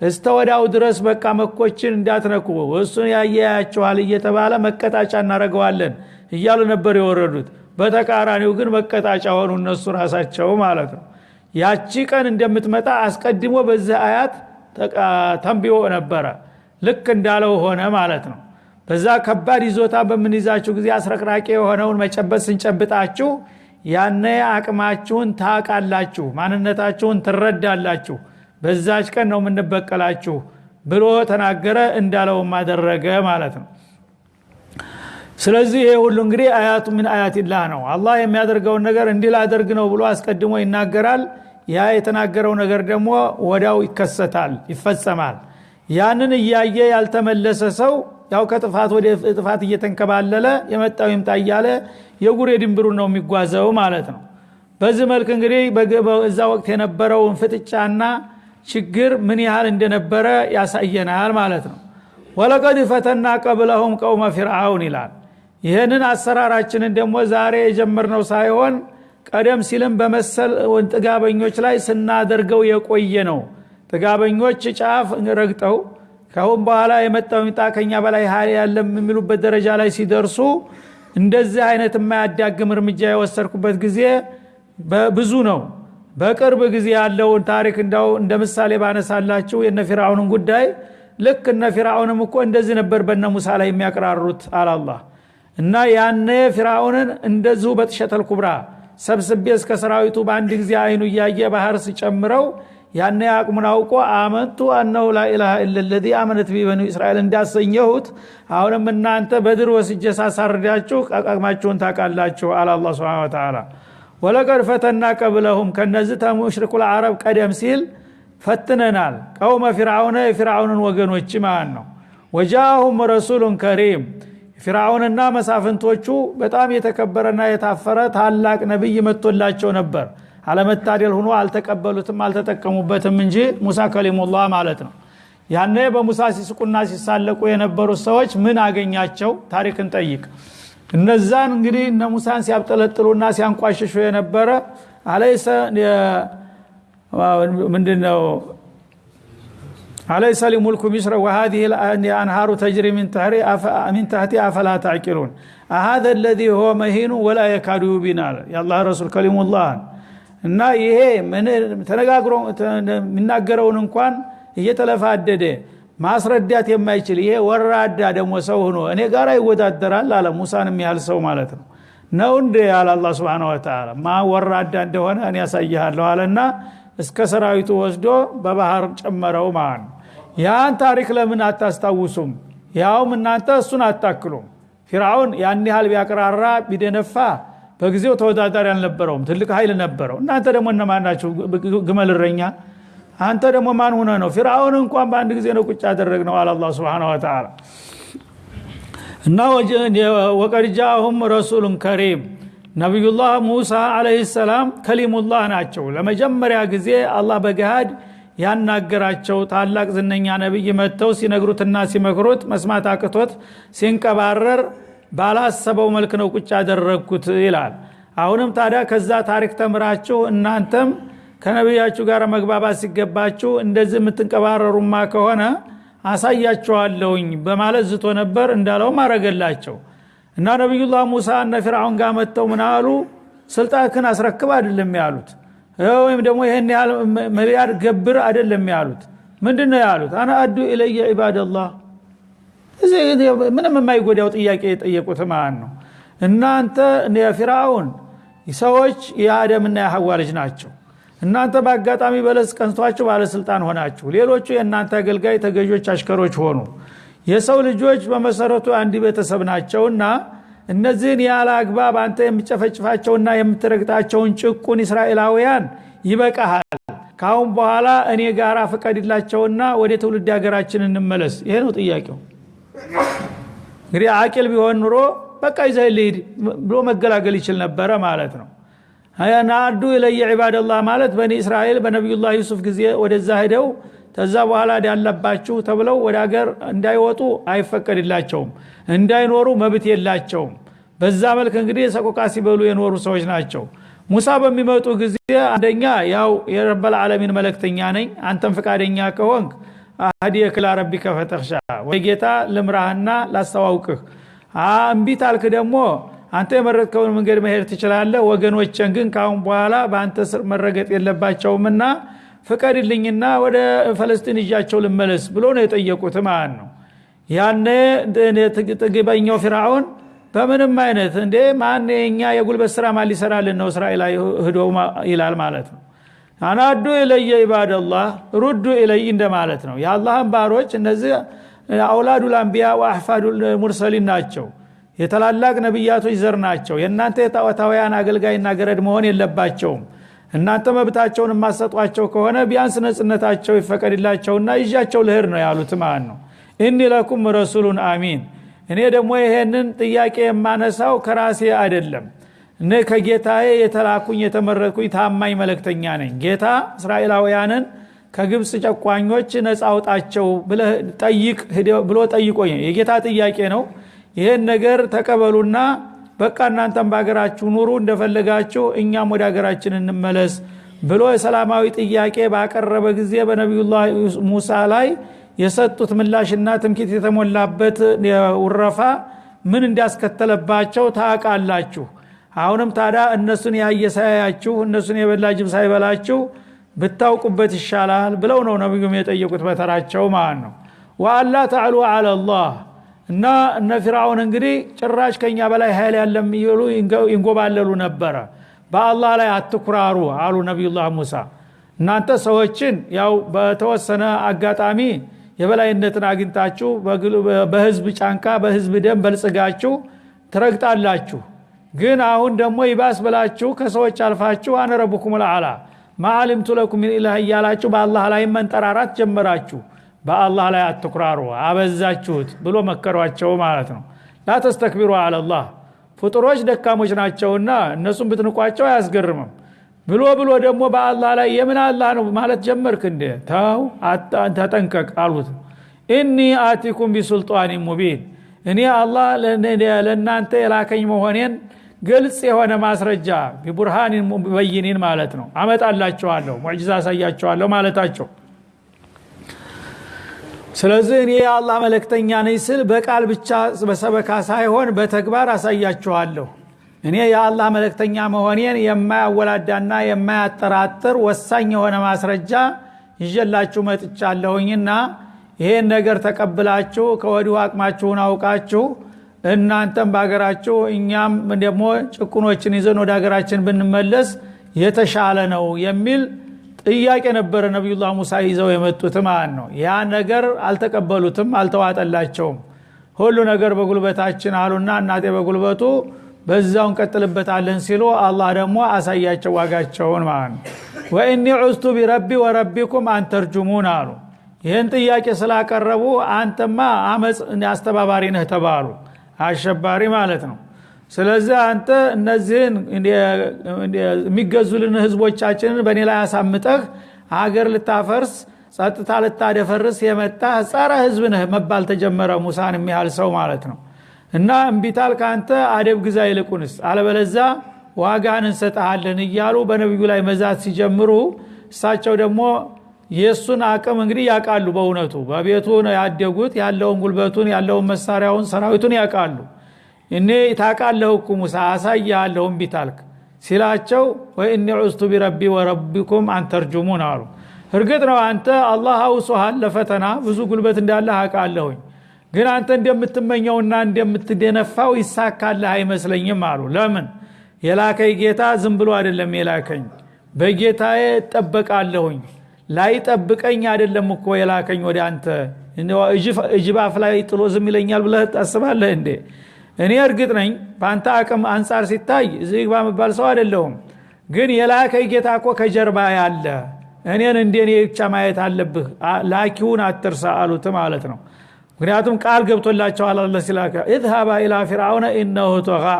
እስተወዳው ድረስ በቃ መኮችን እንዳትነኩ እሱን ያያያቸዋል እየተባለ መቀጣጫ እናረጋዋለን እያሉ ነበር የወረዱት በተቃራኒው ግን መቀጣጫ ሆኑ እነሱ ራሳቸው ማለት ነው ያቺ ቀን እንደምትመጣ አስቀድሞ በዚህ አያት ተንብዮ ነበረ ልክ እንዳለው ሆነ ማለት ነው። በዛ ከባድ ይዞታ በምንይዛችሁ ጊዜ አስረቅራቂ የሆነውን መጨበጥ ስንጨብጣችሁ ያነ አቅማችሁን ታቃላችሁ፣ ማንነታችሁን ትረዳላችሁ፣ በዛች ቀን ነው የምንበቀላችሁ ብሎ ተናገረ። እንዳለውም አደረገ ማለት ነው። ስለዚህ ይሄ ሁሉ እንግዲህ አያቱ ምን አያቲላህ ነው። አላህ የሚያደርገውን ነገር እንዲህ ላደርግ ነው ብሎ አስቀድሞ ይናገራል። ያ የተናገረው ነገር ደግሞ ወዳው ይከሰታል፣ ይፈጸማል። ያንን እያየ ያልተመለሰ ሰው ያው ከጥፋት ወደ ጥፋት እየተንከባለለ የመጣው ይምጣ እያለ የጉሬ ድንብሩን ነው የሚጓዘው ማለት ነው። በዚህ መልክ እንግዲህ በዛ ወቅት የነበረውን ፍጥጫና ችግር ምን ያህል እንደነበረ ያሳየናል ማለት ነው። ወለቀድ ፈተና ቀብለሁም ቀውመ ፊርዓውን ይላል። ይህንን አሰራራችንን ደግሞ ዛሬ የጀመርነው ሳይሆን ቀደም ሲልም በመሰል ጥጋበኞች ላይ ስናደርገው የቆየ ነው። ጥጋበኞች ጫፍ ረግጠው ካሁን በኋላ የመጣው ይምጣ ከኛ በላይ ኃይል ያለም የሚሉበት ደረጃ ላይ ሲደርሱ እንደዚህ አይነት የማያዳግም እርምጃ የወሰድኩበት ጊዜ ብዙ ነው። በቅርብ ጊዜ ያለውን ታሪክ እንዳው እንደ ምሳሌ ባነሳላችሁ የነ ፊርዓውንን ጉዳይ ልክ እነ ፊርዓውንም እኮ እንደዚህ ነበር በነ ሙሳ ላይ የሚያቀራሩት አላህ እና ያነ ፊርዓውንን እንደዚሁ በጥሸተል ኩብራ ሰብስቤ እስከ ሰራዊቱ በአንድ ጊዜ አይኑ እያየ ባህር ሲጨምረው ያነ አቅሙን አውቆ አመንቱ አነሁ ላ ኢላሃ ኢለለዚ አመነት ቢ በኑ እስራኤል እንዳሰኘሁት አሁንም እናንተ በድር ወስጄ ሳሳርዳችሁ አቅማችሁን ታውቃላችሁ አለ አላህ ሱብሓነሁ ወተዓላ። ወለቀድ ፈተና ቀብለሁም ከነዚህ ተሙሽሪኩል አረብ ቀደም ሲል ፈትነናል ቀውመ ፊርዓውን የፊርዓውንን ወገኖች ማለት ነው። ወጃአሁም ረሱሉን ከሪም ፊርዓውንና መሳፍንቶቹ በጣም የተከበረና የታፈረ ታላቅ ነብይ መጥቶላቸው ነበር። አለመታደል ሆኖ አልተቀበሉትም አልተጠቀሙበትም እንጂ ሙሳ ከሊሙላህ ማለት ነው። ያኔ በሙሳ ሲስቁና ሲሳለቁ የነበሩ ሰዎች ምን አገኛቸው? ታሪክን ጠይቅ። እነዛን እንግዲህ እነ ሙሳን ሲያብጠለጥሉና ሲያንቋሽሹ የነበረ አለይሰ ምንድነው አለይሰ لملك مصر وهذه الانهار تجري من تحتها افلا تعقلون هذا الذي هو مهين ولا يكاد يبين يا الله رسول كلم الله እና ይሄ ምን ተነጋግሮ የሚናገረውን እንኳን እየተለፋደደ ማስረዳት የማይችል ይሄ ወራዳ ደግሞ ሰው ሆኖ እኔ ጋር ይወዳደራል አለ ሙሳንም ያህል ሰው ማለት ነው ነው እንደ ያለ አላህ Subhanahu Wa Ta'ala ማ ወራዳ እንደሆነ እኔ ያሳያለሁ አለና እስከ ሰራዊቱ ወስዶ በባህር ጨመረው ማለት ያን ታሪክ ለምን አታስታውሱም? ያውም እናንተ እሱን አታክሉም። ፊርዓውን ያን ያህል ቢያቀራራ ቢደነፋ በጊዜው ተወዳዳሪ አልነበረውም፣ ትልቅ ኃይል ነበረው። እናንተ ደግሞ እነማን ናችሁ? ግመልረኛ። አንተ ደግሞ ማን ሆነ ነው? ፊርዓውን እንኳን በአንድ ጊዜ ነው ቁጭ ያደረግነው አለ አላህ Subhanahu Wa Ta'ala። እና ወቀድ ጃአሁም ረሱሉን ከሪም ነብዩላህ ሙሳ አለይሂ ሰላም ከሊሙላህ ናቸው። ለመጀመሪያ ጊዜ አላህ በገሃድ ያናገራቸው ታላቅ ዝነኛ ነብይ መተው ሲነግሩትና ሲመክሩት መስማት አቅቶት ሲንቀባረር ባላሰበው መልክ ነው ቁጭ ያደረኩት ይላል። አሁንም ታዲያ ከዛ ታሪክ ተምራችሁ እናንተም ከነብያችሁ ጋር መግባባት ሲገባችሁ እንደዚህ የምትንቀባረሩማ ከሆነ አሳያችኋለሁኝ በማለት ዝቶ ነበር። እንዳለው ማረገላቸው እና ነብዩላህ ሙሳ እና ፊርዓውን ጋር መተው ምናሉ ስልጣንክን አስረክብ አይደለም ያሉት፣ ወይም ደግሞ ይሄን ያህል ሚሊያርድ ገብር አይደለም ያሉት። ምንድነው ያሉት? አና አዱ ኢለየ ኢባደላህ። እዚህ ምንም የማይጎዳው ጥያቄ የጠየቁት ማን ነው? እናንተ የፊርዓውን ሰዎች የአደምና የሐዋ ልጅ ናቸው። እናንተ በአጋጣሚ በለስ ቀንቷችሁ ባለስልጣን ሆናችሁ፣ ሌሎቹ የእናንተ አገልጋይ ተገዦች አሽከሮች ሆኑ። የሰው ልጆች በመሰረቱ አንድ ቤተሰብ ናቸውና እነዚህን ያለ አግባብ አንተ የምጨፈጭፋቸውና የምትረግጣቸውን ጭቁን እስራኤላውያን ይበቃሃል። ካሁን በኋላ እኔ ጋራ ፈቀድላቸውና ወደ ትውልድ ሀገራችን እንመለስ። ይሄ ነው ጥያቄው። እንግዲህ አቂል ቢሆን ኑሮ በቃ ይዘህልሂድ ብሎ መገላገል ይችል ነበረ ማለት ነው። አያናዱ ኢለየ ኢባደላህ ማለት በኒ እስራኤል በነብዩላህ ዩሱፍ ጊዜ ወደዛ ሄደው ተዛ በኋላ ያለባችሁ ተብለው ወደ ሀገር እንዳይወጡ አይፈቀድላቸውም፣ እንዳይኖሩ መብት የላቸውም። በዛ መልክ እንግዲህ ሰቆቃ ሲበሉ የኖሩ ሰዎች ናቸው። ሙሳ በሚመጡ ጊዜ አንደኛ ያው የረበል ዓለሚን መልእክተኛ ነኝ፣ አንተም ፈቃደኛ ከሆንክ አህዲየከ ለረቢከ ፈተኽሻ ወይ ጌታ ልምራህና ላስተዋውቅህ፣ እምቢ ታልክ ደግሞ አንተ የመረጥከውን መንገድ መሄድ ትችላለህ። ወገኖችን ግን ካሁን በኋላ በአንተ ስር መረገጥ የለባቸውምና ፍቀድልኝና ወደ ፍልስጤም ይጃቸው ልመለስ ብሎ ነው የጠየቁት ማለት ነው። ያኔ ጥግበኛው ፊርዓውን በምንም አይነት እንዴ ማን የኛ የጉልበት ስራ ማን ሊሰራልን ነው እስራኤል ሄዶ ይላል ማለት ነው። አናዱ ኢለየ ኢባደላህ ሩዱ ኢለይ እንደማለት ነው። የአላህን ባሮች እነዚህ አውላዱል አንቢያ ወአህፋዱል ሙርሰሊን ናቸው። የተላላቅ ነብያቶች ዘር ናቸው። የእናንተ የጣዖታውያን አገልጋይና ገረድ መሆን የለባቸውም። እናንተ መብታቸውን ማሰጧቸው ከሆነ ቢያንስ ነጽነታቸው ይፈቀድላቸውና ይጃቸው ልህር ነው ያሉት ማለት ነው። ኢኒ ለኩም ረሱሉን አሚን እኔ ደግሞ ይሄንን ጥያቄ የማነሳው ከራሴ አይደለም እኔ ከጌታዬ የተላኩኝ የተመረጥኩኝ ታማኝ መልእክተኛ ነኝ። ጌታ እስራኤላውያንን ከግብጽ ጨቋኞች ነፃ አውጣቸው ብሎ ጠይቆኝ የጌታ ጥያቄ ነው። ይሄን ነገር ተቀበሉና በቃ እናንተም በአገራችሁ ኑሩ እንደፈለጋችሁ እኛም ወደ አገራችን እንመለስ ብሎ የሰላማዊ ጥያቄ ባቀረበ ጊዜ በነብዩላህ ሙሳ ላይ የሰጡት ምላሽና ትምክህት የተሞላበት ውረፋ ምን እንዲያስከተለባቸው ታውቃላችሁ። አሁንም ታዲያ እነሱን ያየሳያችሁ እነሱን የበላጅም ሳይበላችሁ ብታውቁበት ይሻላል ብለው ነው ነብዩም የጠየቁት በተራቸው ማለት ነው። ወአላ ተዕሉ ዐለላህ እና እነ ፊርዓውን እንግዲህ ጭራሽ ከኛ በላይ ኃይል ያለም ይሉ ይንጎባለሉ ነበር። በአላህ ላይ አትኩራሩ አሉ ነብዩላህ ሙሳ። እናንተ ሰዎችን ያው በተወሰነ አጋጣሚ የበላይነትን አግኝታችሁ በህዝብ ጫንቃ በህዝብ ደም በልጽጋችሁ ትረግጣላችሁ። ግን አሁን ደግሞ ይባስ ብላችሁ ከሰዎች አልፋችሁ አነ ረቡኩም አልአላ ማዓሊምቱ ለኩም ሚን ኢላህ እያላችሁ በአላህ ላይ መንጠራራት ጀመራችሁ። በአላህ ላይ አትኩራሩ አበዛችሁት ብሎ መከሯቸው ማለት ነው። ላ ተስተክቢሩ ዐለላህ ፍጡሮች ደካሞች ናቸውና እነሱን ብትንቋቸው አያስገርምም ብሎ ደግሞ በአላህ ላይ የምን አላህ ነው ማለት ጀመርክ እንዴ? ተው ተጠንቀቅ አሉት። ኢኒ አቲኩም ቢሱልጣን ሙቢን እኔ አላህ ለእናንተ የላከኝ መሆኔን ግልጽ የሆነ ማስረጃ ቢቡርሃን ሙበይኒን ማለት ነው አመጣላችኋለሁ ሙዕጂዛ አሳያችኋለሁ ማለታቸው። ስለዚህ እኔ የአላህ መልእክተኛ ነኝ ስል በቃል ብቻ በሰበካ ሳይሆን በተግባር አሳያችኋለሁ። እኔ የአላህ መልእክተኛ መሆኔን የማያወላዳና የማያጠራጥር ወሳኝ የሆነ ማስረጃ ይዤላችሁ መጥቻለሁኝና ይሄን ነገር ተቀብላችሁ ከወዲሁ አቅማችሁን አውቃችሁ እናንተም በአገራችሁ እኛም ደግሞ ጭቁኖችን ይዘን ወደ አገራችን ብንመለስ የተሻለ ነው የሚል ጥያቄ ነበር ነብዩላህ ሙሳ ይዘው የመጡት ማለት ነው። ያ ነገር አልተቀበሉትም፣ አልተዋጠላቸውም። ሁሉ ነገር በጉልበታችን አሉና እናቴ በጉልበቱ በዛው እንቀጥልበታለን ሲሉ አላህ ደግሞ አሳያቸው ዋጋቸውን ማለት ነው። ወኢኒ ዑስቱ ቢረቢ ወረቢኩም አንተርጁሙን አሉ። ይህን ጥያቄ ስላቀረቡ አንተማ አመጽ አስተባባሪ ነህ ተባሉ። አሸባሪ ማለት ነው። ስለዚህ አንተ እነዚህን የሚገዙልን ህዝቦቻችንን በእኔ ላይ አሳምጠህ አገር ልታፈርስ ጸጥታ ልታደፈርስ የመጣ ጸረ ህዝብ ነህ መባል ተጀመረ። ሙሳን የሚያህል ሰው ማለት ነው። እና እምቢታል ካንተ አደብ ግዛ ይልቁንስ አለበለዛ ዋጋን እንሰጣለን እያሉ በነብዩ ላይ መዛት ሲጀምሩ እሳቸው ደግሞ የሱን አቅም እንግዲህ ያቃሉ። በእውነቱ በቤቱ ነው ያደጉት። ያለውን ጉልበቱን ያለውን መሳሪያውን ሰራዊቱን ያቃሉ። እኔ ታቃለሁ እኮ ሙሳ አሳያለሁ እምቢታልክ ሲላቸው ወኢኒ ዑስቱ ቢረቢ ወረቢኩም አንተርጁሙን አሉ። እርግጥ ነው አንተ አላህ አውሶሃል ለፈተና ብዙ ጉልበት እንዳለህ አቃለሁኝ። ግን አንተ እንደምትመኘውና እንደምትደነፋው ይሳካልህ አይመስለኝም አሉ። ለምን? የላከኝ ጌታ ዝም ብሎ አይደለም የላከኝ፣ በጌታዬ እጠበቃለሁኝ። ላይ ጠብቀኝ አይደለም እኮ የላከኝ ወደ አንተ እጅባፍ ላይ ጥሎ ዝም ይለኛል ብለህ ታስባለህ እንዴ? እኔ እርግጥ ነኝ በአንተ አቅም አንጻር ሲታይ ዝግባ መባል ሰው አይደለሁም። ግን የላከኝ ጌታ እኮ ከጀርባ ያለ እኔን እንደኔ ብቻ ማየት አለብህ፣ ላኪውን አትርሳ አሉት ማለት ነው። ምክንያቱም ቃል ገብቶላቸዋል አላህ ሲላካ اذهب الى فرعون انه طغى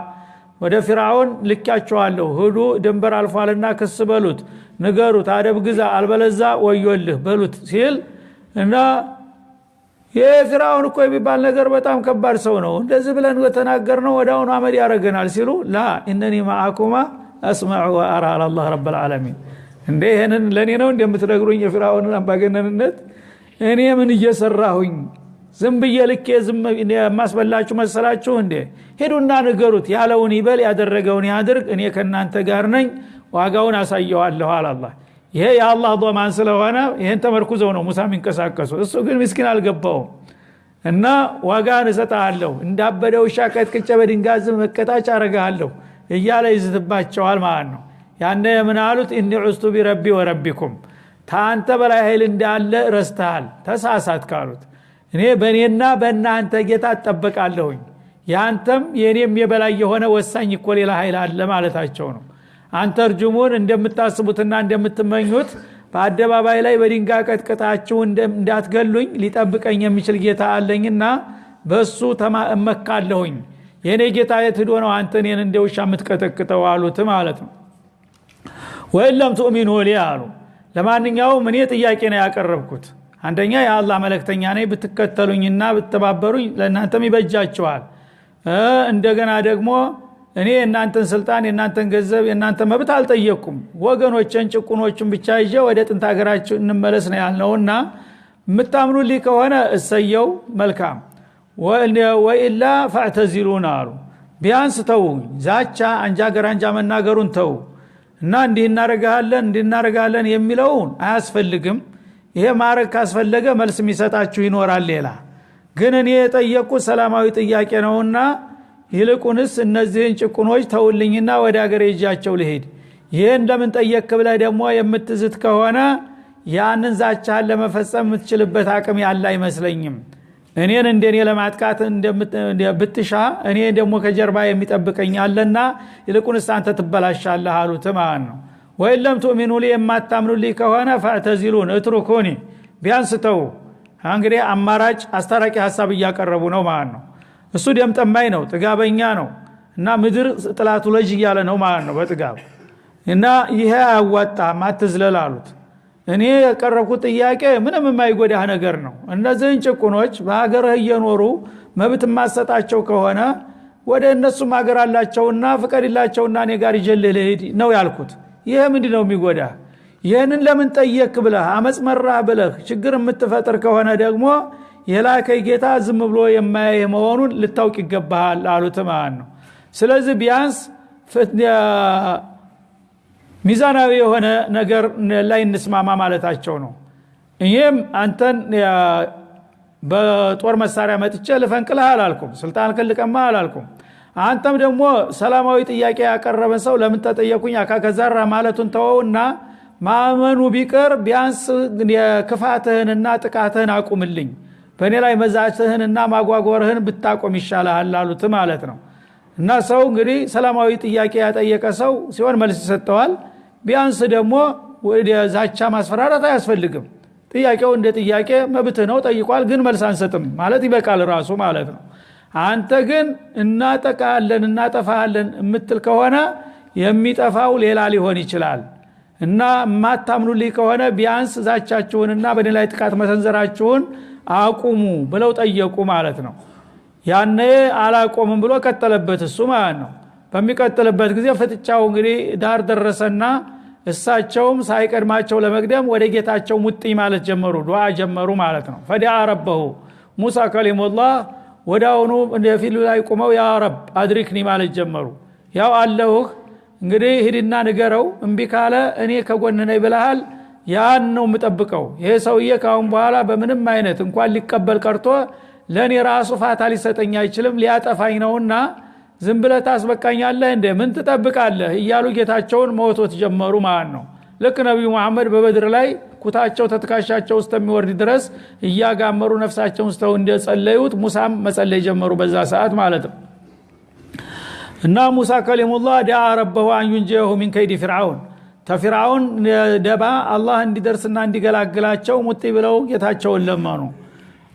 ወደ ፊርዓውን ልካቸዋለሁ ሂዱ ድንበር አልፏልና ክስ በሉት ንገሩት አደብ ግዛ አልበለዛ ወዮልህ በሉት ሲል እና የፊርዓውን እኮ የሚባል ነገር በጣም ከባድ ሰው ነው እንደዚህ ብለን ወተናገርነው ወዳውኑ አመድ ያረጋናል ሲሉ ላ انني معكما اسمع وارى على الله رب العالمين እንዴ ይሄንን ለኔ ነው እንደምትነግሩኝ የፊርዓውንን አምባገነንነት እኔ ምን እየሰራሁኝ ዝም ብዬ ልኬ ዝም ማስበላችሁ መሰላችሁ እንዴ? ሄዱና ንገሩት ያለውን ይበል ያደረገውን ያድርግ እኔ ከናንተ ጋር ነኝ ዋጋውን አሳየዋለሁ አለ አላህ። ይሄ የአላህ ዶማን ስለሆነ ይሄን ተመርኩዘው ነው ሙሳ የሚንቀሳቀሱ። እሱ ግን ምስኪን አልገባውም እና ዋጋን እሰጥሃለሁ እንዳበደው ሻቀጥቅጨ በድንጋዝ መቀጣጫ አረጋለሁ እያለ ይዝትባቸዋል ማለት ነው። ያነ ምን አሉት? ኢኒ ዑስቱ ቢረቢ ወረቢኩም ታንተ በላይ ኃይል እንዳለ ረስተሃል ተሳሳት ካሉት እኔ በእኔና በእናንተ ጌታ ተጠበቃለሁኝ ያንተም የኔም የበላይ የሆነ ወሳኝ እኮ ሌላ ኃይል አለ ማለታቸው ነው። አንተ እርጅሙን እንደምታስቡትና እንደምትመኙት በአደባባይ ላይ በድንጋይ ቀጥቅጣችሁ እንዳትገሉኝ ሊጠብቀኝ የሚችል ጌታ አለኝና በሱ ተመካለሁኝ። የኔ ጌታ የት ሄዶ ነው አንተ እኔን እንደውሻ የምትቀጠቅጠው አሉት ማለት ነው። ወይለም ተኡሚኑ ሊ አሉ። ለማንኛውም እኔ ጥያቄ ነው ያቀረብኩት። አንደኛ የአላህ መልእክተኛ ነኝ ብትከተሉኝና ብትተባበሩኝ ለእናንተም ይበጃችኋል። እንደገና ደግሞ እኔ እናንተን ስልጣን እናንተን ገንዘብ እናንተን መብት አልጠየቅኩም። ወገኖችን ጭቁኖችን ብቻ ይዤ ወደ ጥንት ሀገራችን እንመለስ ነው ያልነውና የምታምኑልኝ ከሆነ እሰየው መልካም ወኢላ ፈዕተዚሉን አሉ። ቢያንስ ተው ዛቻ አንጃ ገራንጃ መናገሩን ተው እና እንዲህ እናረጋለን የሚለውን አያስፈልግም። ይሄ ማረግ ካስፈለገ መልስ የሚሰጣችሁ ይኖራል ሌላ። ግን እኔ የጠየቅኩት ሰላማዊ ጥያቄ ነውና ይልቁንስ እነዚህን ጭቁኖች ተውልኝና ወደ ሀገር ይዣቸው ልሄድ። ይሄን ለምን ጠየቅ ብለህ ደግሞ የምትዝት ከሆነ ያንን ዛቻህን ለመፈጸም የምትችልበት አቅም ያለ አይመስለኝም። እኔን እንደኔ ለማጥቃት ብትሻ እኔ ደግሞ ከጀርባ የሚጠብቀኝ አለና ይልቁንስ አንተ ትበላሻለህ አሉት ማለት ነው። ወይለም ተኡሚኑ ሊ የማታምኑልኝ ከሆነ ፈዕተዚሉን እትሩኩኒ ቢያንስ ተው። እንግዲህ አማራጭ አስታራቂ ሐሳብ እያቀረቡ ነው ማለት ነው። እሱ ደም ጠማኝ ነው ጥጋበኛ ነው እና ምድር ጥላቱ ለጅ እያለ ነው ማለት ነው በጥጋብ እና ይሄ አያዋጣም አትዝለል አሉት። እኔ የቀረብኩት ጥያቄ ምንም የማይጎዳህ ነገር ነው። እነዚህን ጭቁኖች በሀገርህ እየኖሩ መብት ማሰጣቸው ከሆነ ወደ እነሱም ሀገር አላቸውና ፍቀድላቸውና እኔ ጋር ይጀልህ ልሂድ ነው ያልኩት። ይሄ ምንድነው የሚጎዳህ? ይህንን ለምን ጠየቅ ብለህ አመጽ መራህ ብለህ ችግር የምትፈጥር ከሆነ ደግሞ የላከይ ጌታ ዝም ብሎ የማያይ መሆኑን ልታውቅ ይገባሃል አሉት ማለት ነው። ስለዚህ ቢያንስ ሚዛናዊ የሆነ ነገር ላይ እንስማማ ማለታቸው ነው። ይሄም አንተን በጦር መሳሪያ መጥቼ ልፈንቅልህ አላልኩም፣ ስልጣን ከልቀማ አላልኩም። አንተም ደግሞ ሰላማዊ ጥያቄ ያቀረበን ሰው ለምን ተጠየቁኝ አካከዛራ ማለቱን ተወውና ማመኑ ቢቀር ቢያንስ የክፋትህንና ጥቃትህን አቁምልኝ፣ በእኔ ላይ መዛትህንና ማጓጓርህን ብታቆም ይሻልሃል አሉት ማለት ነው። እና ሰው እንግዲህ ሰላማዊ ጥያቄ ያጠየቀ ሰው ሲሆን መልስ ይሰጠዋል። ቢያንስ ደግሞ ወደ ዛቻ ማስፈራራት አያስፈልግም። ጥያቄው እንደ ጥያቄ መብትህ ነው ጠይቋል፣ ግን መልስ አንሰጥም ማለት ይበቃል ራሱ ማለት ነው። አንተ ግን እናጠቃለን እናጠፋለን የምትል ከሆነ የሚጠፋው ሌላ ሊሆን ይችላል እና ማታምኑልኝ ከሆነ ቢያንስ ዛቻችሁንና በእኔ ላይ ጥቃት መሰንዘራችሁን አቁሙ ብለው ጠየቁ ማለት ነው። ያኔ አላቆምም ብሎ ቀጠለበት እሱ ማለት ነው። በሚቀጥልበት ጊዜ ፍጥጫው እንግዲህ ዳር ደረሰና እሳቸውም ሳይቀድማቸው ለመቅደም ወደ ጌታቸው ሙጥኝ ማለት ጀመሩ፣ ዱዓ ጀመሩ ማለት ነው። ፈዲአ ረበሁ ሙሳ ከሊሙላህ ወዳውኑ እንደፊሉ ላይ ቆመው ያ ረብ አድሪክኒ ማለት ጀመሩ። ያው አለሁህ እንግዲህ ሂድና ንገረው፣ እምቢ ካለ እኔ ከጎን ነኝ ብለሃል፣ ያን ነው የምጠብቀው። ይሄ ሰውዬ ካሁን በኋላ በምንም አይነት እንኳን ሊቀበል ቀርቶ ለኔ ራሱ ፋታ ሊሰጠኝ አይችልም፣ ሊያጠፋኝ ነውና ዝም ብለህ ታስበቃኛለህ እንዴ? ምን ትጠብቃለህ? እያሉ ጌታቸውን መወቶት ጀመሩ ማለት ነው። ልክ ነብዩ መሐመድ በበድር ላይ ኩታቸው ተትካሻቸው ውስጥ የሚወርድ ድረስ እያጋመሩ ነፍሳቸውን ስተው እንደጸለዩት ሙሳም መጸለይ ጀመሩ በዛ ሰዓት ማለት ነው። እና ሙሳ ከሊሙላህ ዳአ ረበሁ አን ዩንጂሁ ሚን ከይዲ ፍርዓውን ተፍርዓውን ደባ አላህ እንዲደርስና እንዲገላግላቸው ሙጢ ብለው ጌታቸውን ለመኑ።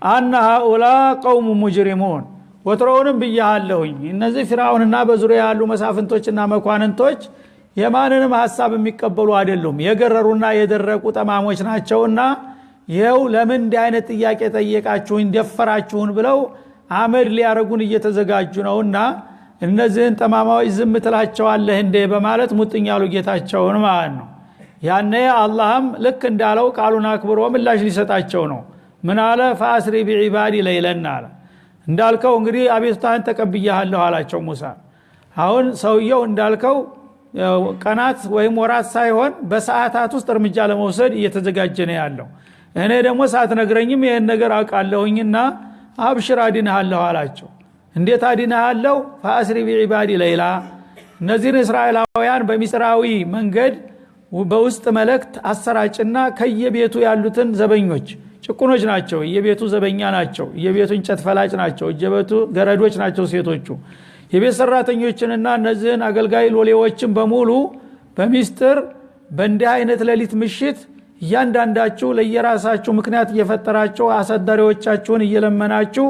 አነ ሃኡላ ቀውሙ ሙጅሪሙን ወትሮውንም ብያለሁኝ እነዚህ ፍርዓውንና በዙሪያ ያሉ መሳፍንቶችና መኳንንቶች የማንንም ሐሳብ የሚቀበሉ አይደሉም፣ የገረሩና የደረቁ ጠማሞች ናቸውና ይሄው ለምን እንዲህ አይነት ጥያቄ ጠየቃችሁኝ ደፈራችሁን ብለው አመድ ሊያረጉን እየተዘጋጁ ነውና እነዚህን ጠማማዎች ዝም ትላቸዋለህ እንዴ በማለት ሙጥኛሉ ጌታቸውን ማለት ነው። ያኔ አላህም ልክ እንዳለው ቃሉን አክብሮ ምላሽ ሊሰጣቸው ነው። ምን አለ? ፈአስሪ ቢዒባዲ ለይለን አለ። እንዳልከው እንግዲህ አቤቱታህን ተቀብያለሁ አላቸው ሙሳ። አሁን ሰውየው እንዳልከው ቀናት ወይም ወራት ሳይሆን በሰዓታት ውስጥ እርምጃ ለመውሰድ እየተዘጋጀ ነው ያለው። እኔ ደግሞ ሳትነግረኝም ይሄን ነገር አውቃለሁኝና አብሽር አድንሃለሁ አላቸው። እንዴት አድንሃለሁ? ፈአስሪ ቢዒባዲ ለይላ እነዚህን እስራኤላውያን በሚስራዊ መንገድ በውስጥ መልእክት አሰራጭና ከየቤቱ ያሉትን ዘበኞች ጭቁኖች ናቸው፣ የቤቱ ዘበኛ ናቸው፣ የቤቱ እንጨት ፈላጭ ናቸው፣ የቤቱ ገረዶች ናቸው ሴቶቹ። የቤት ሰራተኞችንና እነዚህን አገልጋይ ሎሌዎችን በሙሉ በሚስጥር በእንዲህ አይነት ሌሊት ምሽት እያንዳንዳችሁ ለየራሳችሁ ምክንያት እየፈጠራችሁ አሳዳሪዎቻችሁን እየለመናችሁ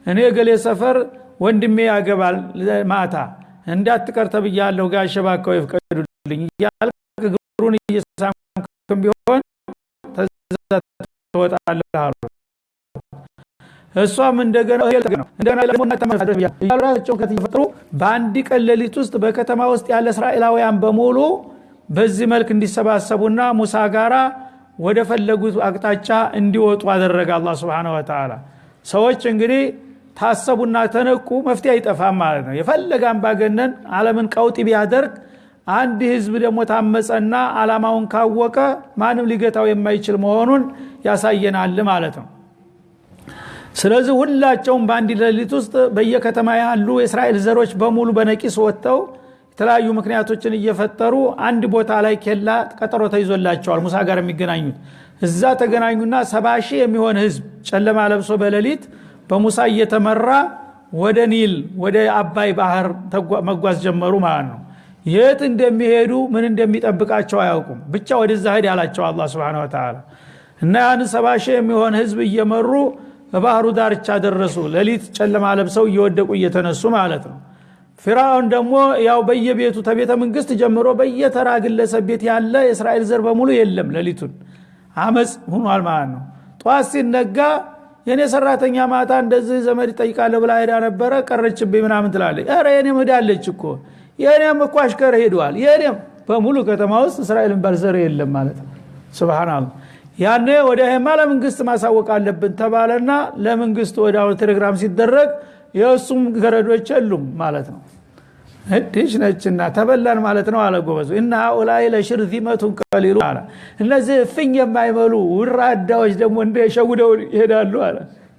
እኔ ገሌ ሰፈር ወንድሜ ያገባል ማታ እንዳትቀር ተብያለሁ ጋሼ ባካው ይፍቀዱልኝ እያልክ ግሩን እየሳምክም ቢሆን ተወጣለህ አሉ። እሷም እንደገና ለሞና ተመፈደር ያላቸው ከተፈጠሩ በአንድ ቀን ሌሊት ውስጥ በከተማ ውስጥ ያለ እስራኤላውያን በሙሉ በዚህ መልክ እንዲሰባሰቡና ሙሳ ጋራ ወደ ፈለጉት አቅጣጫ እንዲወጡ አደረገ አላህ Subhanahu Wa Ta'ala። ሰዎች እንግዲህ ታሰቡና ተነቁ መፍትሄ አይጠፋም ማለት ነው። የፈለጋም ባገነን ዓለምን ቀውጢ ቢያደርግ አንድ ህዝብ ደግሞ ታመፀና አላማውን ካወቀ ማንም ሊገታው የማይችል መሆኑን ያሳየናል ማለት ነው። ስለዚህ ሁላቸውም በአንድ ሌሊት ውስጥ በየከተማ ያሉ የእስራኤል ዘሮች በሙሉ በነቂስ ወጥተው የተለያዩ ምክንያቶችን እየፈጠሩ አንድ ቦታ ላይ ኬላ ቀጠሮ ተይዞላቸዋል ሙሳ ጋር የሚገናኙት። እዛ ተገናኙና 70 ሺህ የሚሆን ህዝብ ጨለማ ለብሶ በሌሊት በሙሳ እየተመራ ወደ ኒል ወደ አባይ ባህር መጓዝ ጀመሩ ማለት ነው። የት እንደሚሄዱ ምን እንደሚጠብቃቸው አያውቁም። ብቻ ወደዛ ሄድ ያላቸው አላህ Subhanahu Wa Ta'ala እና ያን 70 ሺህ የሚሆን ህዝብ እየመሩ በባህሩ ዳርቻ ደረሱ። ሌሊት ጨለማ ለብሰው እየወደቁ እየተነሱ ማለት ነው። ፊራውን ደግሞ ያው በየቤቱ ተቤተ መንግስት ጀምሮ በየተራ ግለሰብ ቤት ያለ የእስራኤል ዘር በሙሉ የለም። ሌሊቱን አመጽ ሆኗል ማለት ነው። ጧት ሲነጋ የኔ ሰራተኛ ማታ እንደዚህ ዘመድ ይጠይቃለሁ ብላ ሄዳ ነበረ ቀረችብኝ ምናምን ትላለች። ኧረ የኔም ሄዳለች እኮ የኔም እኮ አሽከር ሄዷል። የኔም በሙሉ ከተማ ውስጥ እስራኤልን ባልዘር የለም ማለት ነው። ሱብሃንአላህ። ያኔ ወደ ሄማላ መንግስት ማሳወቅ አለብን ተባለና ለመንግስት ወዳው ቴሌግራም ሲደረግ የሱም ገረዶች የሉም ማለት ነው። እዲሽ ነችና ተበላን ማለት ነው አለ ጎበዙ። እና ኡላይ ለሽርዚመቱን ቀሊሉ አለ። እነዚህ ፍኝ የማይመሉ ወራዳዎች ደግሞ እንደሸውደው ይሄዳሉ አለ።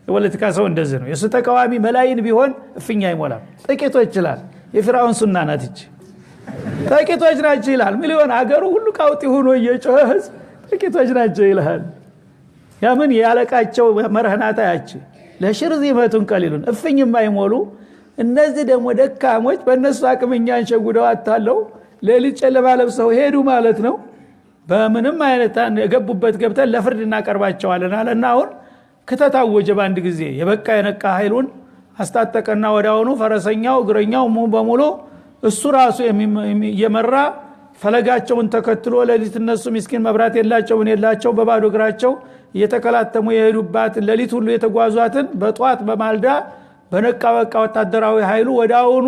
የፖለቲካ ሰው እንደዚህ ነው። የሱ ተቃዋሚ መላይን ቢሆን ፍኝ አይሞላም። ጥቂቶች ይችላል። የፍራውን ሱና ናት እቺ ጥቂቶች ናቸው ይላል። ሚሊዮን አገሩ ሁሉ ቃውጢ ሆኖ እየጮኸ ጥቂቶች ናቸው ይላል። ያምን ያለቃቸው መርህናታ ያቺ ለሽርዚመቱን ቀሊሉን እፍኝ የማይሞሉ እነዚህ ደግሞ ደካሞች በእነሱ አቅምኛን ሸጉደው አታለው ሌሊት ጨለማ ለብሰው ሄዱ ማለት ነው። በምንም አይነት የገቡበት ገብተን ለፍርድ እናቀርባቸዋለን አለና አሁን ከተታወጀ በአንድ ጊዜ የበቃ የነቃ ኃይሉን አስታጠቀና ወዳውኑ ፈረሰኛው እግረኛው በሙሉ እሱ ራሱ የመራ ፈለጋቸውን ተከትሎ ሌሊት እነሱ ምስኪን መብራት የላቸው በባዶ እግራቸው እየተከላተሙ የሄዱባት ሌሊት ሁሉ የተጓዟትን በጧት በማልዳ በነቃ በቃ ወታደራዊ ኃይሉ ወዳውኑ